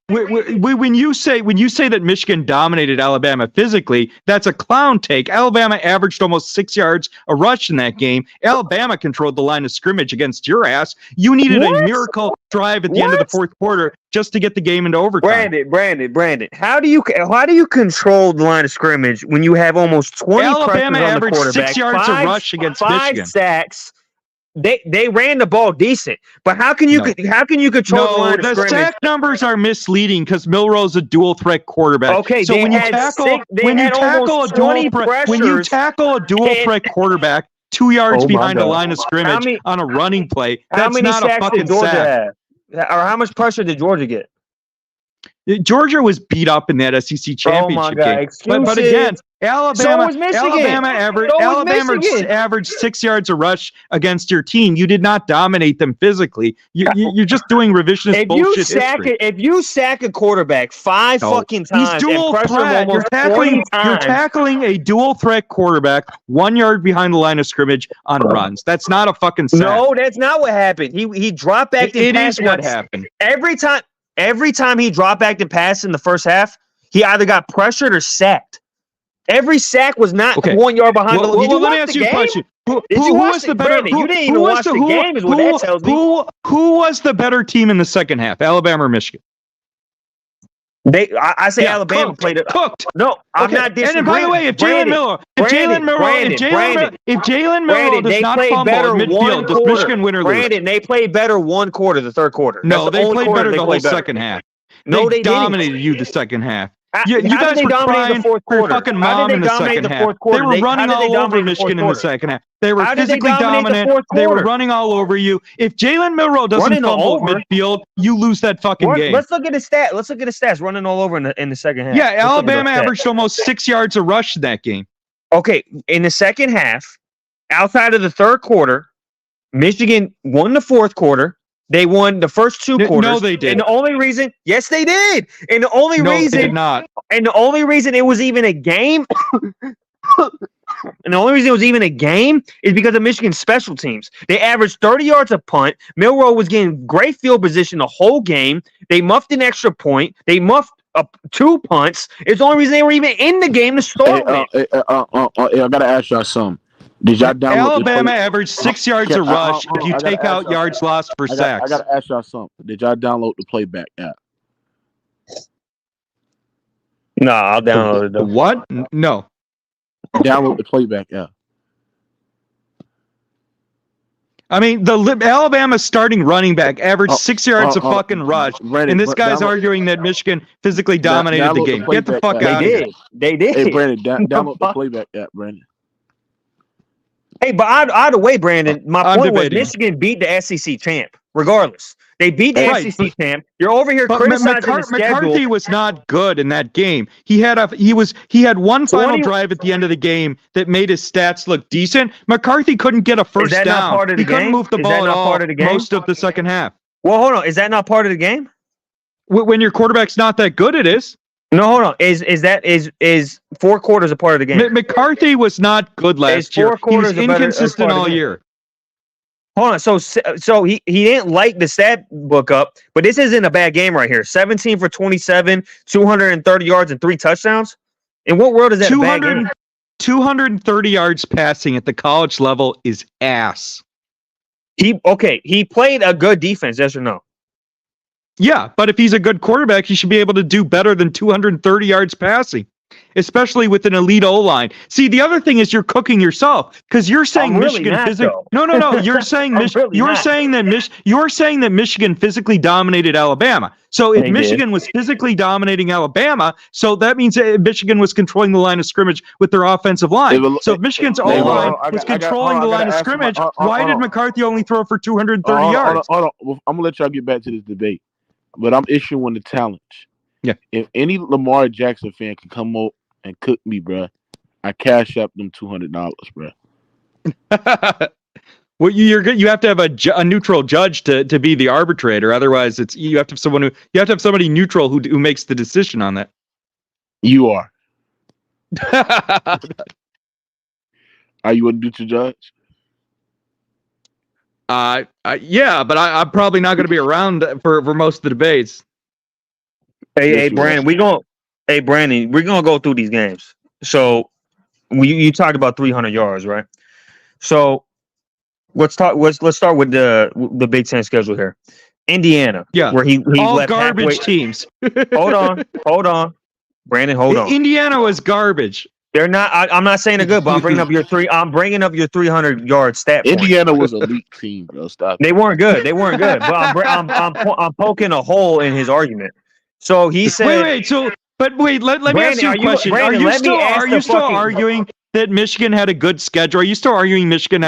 way, when you say that Michigan dominated Alabama physically, that's a clown take. Alabama averaged almost 6 yards a rush in that game. Alabama controlled the line of scrimmage against your ass. You needed a miracle drive at the end of the fourth quarter just to get the game into overtime. Brandon, how do you control the line of scrimmage when you have almost 20 Alabama pressures on the averaged quarterback, 6 yards a rush against Michigan. 5 sacks. They ran the ball decent, but how can you control the line of scrimmage? The sack numbers are misleading because Milroe's a dual threat quarterback. Okay, so when you tackle a dual threat quarterback 2 yards behind the line of scrimmage on a running play, that's not a fucking sack. Or how much pressure did Georgia get? Georgia was beat up in that SEC championship game. But again, Alabama averaged 6 yards a rush against your team. You did not dominate them physically. You're just doing revisionist bullshit history. If you sack a quarterback fucking times, he's dual threat. You're tackling a dual threat quarterback 1 yard behind the line of scrimmage on runs. That's not a fucking sack. No, that's not what happened. He dropped back. It is what happened. Every time he dropped back and passed in the first half, he either got pressured or sacked. Every sack was not 1 yard behind the line. Let me ask you a question. You didn't even watch the game, is what that tells me. Who was the better team in the second half, Alabama or Michigan? I say Alabama played it cooked. No, I'm not disagreeing. And by the way, if Jalen Milroe does not fumble in midfield, does Michigan win or lose? Brandon, they played better one quarter, the third quarter. No, they played better the whole second half. No, they dominated you the second half. You How guys did they were dominate crying the fourth for your quarter? fucking How mom did in they the dominate second the half. fourth quarter? They were running How did they all over dominate the Michigan in fourth the second half. They were How did they physically dominate the dominant. fourth They were quarter? running all over you. If Jalen Milroe doesn't Running all fumble over? midfield, you lose that fucking game. Let's look at the stat. Let's look at the stats. Running all over in the second half. Yeah, Let's look at Alabama those stats. averaged almost 6 yards a rush in that game. Okay, in the second half, outside of the third quarter, Michigan won the fourth quarter. They won the first two quarters. No, they did. And the only reason, yes, they did. And the only reason, they did not. And the only reason it was even a game, and the only reason it was even a game is because of Michigan's special teams. They averaged 30 yards a punt. Milroe was getting great field position the whole game. They muffed an extra point. They muffed up 2 punts. It's the only reason they were even in the game to start with. I gotta ask y'all something. Did y'all download Alabama averaged 6 yards a rush if you take out yards lost for sacks. I gotta ask y'all something. Did y'all download the playback app? No, I'll download it though. What? No. Download the playback app. I mean, the Alabama starting running back averaged 6 yards a fucking rush, and this guy's arguing that Michigan physically dominated the game. Get the fuck out of here. They did. Hey, Brandon, download the playback app, Brandon. Hey, but either way, Brandon, my point was Michigan beat the SEC champ, regardless. They beat the SEC champ. You're over here criticizing the schedule. McCarthy was not good in that game. He had one final drive at the end of the game that made his stats look decent. McCarthy couldn't get a first down. Not part of the he couldn't game? move the ball at all most of the second half. Well, hold on. Is that not part of the game? When your quarterback's not that good, it is. No, hold on. Is 4 quarters a part of the game? McCarthy was not good last year. He was inconsistent all year. Hold on. So he didn't light the stat book up, but this isn't a bad game right here. 17 for 27, 230 yards and 3 touchdowns. In what world is that a bad game? 230 yards passing at the college level is ass. He played a good defense, yes or no? Yeah, but if he's a good quarterback, he should be able to do better than 230 yards passing, especially with an elite O-line. See, the other thing is you're cooking yourself because you're saying Michigan physically. No. You're saying that Michigan physically dominated Alabama. So if Michigan was physically dominating Alabama, so that means that Michigan was controlling the line of scrimmage with their offensive line. So if Michigan's O-line was controlling the line of scrimmage, why did McCarthy only throw for 230 yards? Hold on. Well, I'm gonna let y'all get back to this debate. But I'm issuing the challenge. Yeah. If any Lamar Jackson fan can come up and cook me, bruh, I cash up them $200, bruh. Well, you have to have a neutral judge to be the arbitrator. Otherwise, you have to have somebody neutral who makes the decision on that. You are. Are you a neutral judge? Yeah, but I'm probably not going to be around for most of the debates. Hey, Brandon, we're gonna go through these games. So you talked about 300 yards, right? So let's start with the Big Ten schedule here. Indiana, where he all left garbage halfway. teams. Hold on, Brandon, hold on. Indiana was garbage. They're not. I'm not saying they're good, but I'm bringing up your 300 yard stat. Indiana was a elite team, bro. Stop. They weren't good. But I'm poking a hole in his argument. So he said. Let me ask you a question. Are you still arguing that Michigan had a good schedule? Are you still arguing Michigan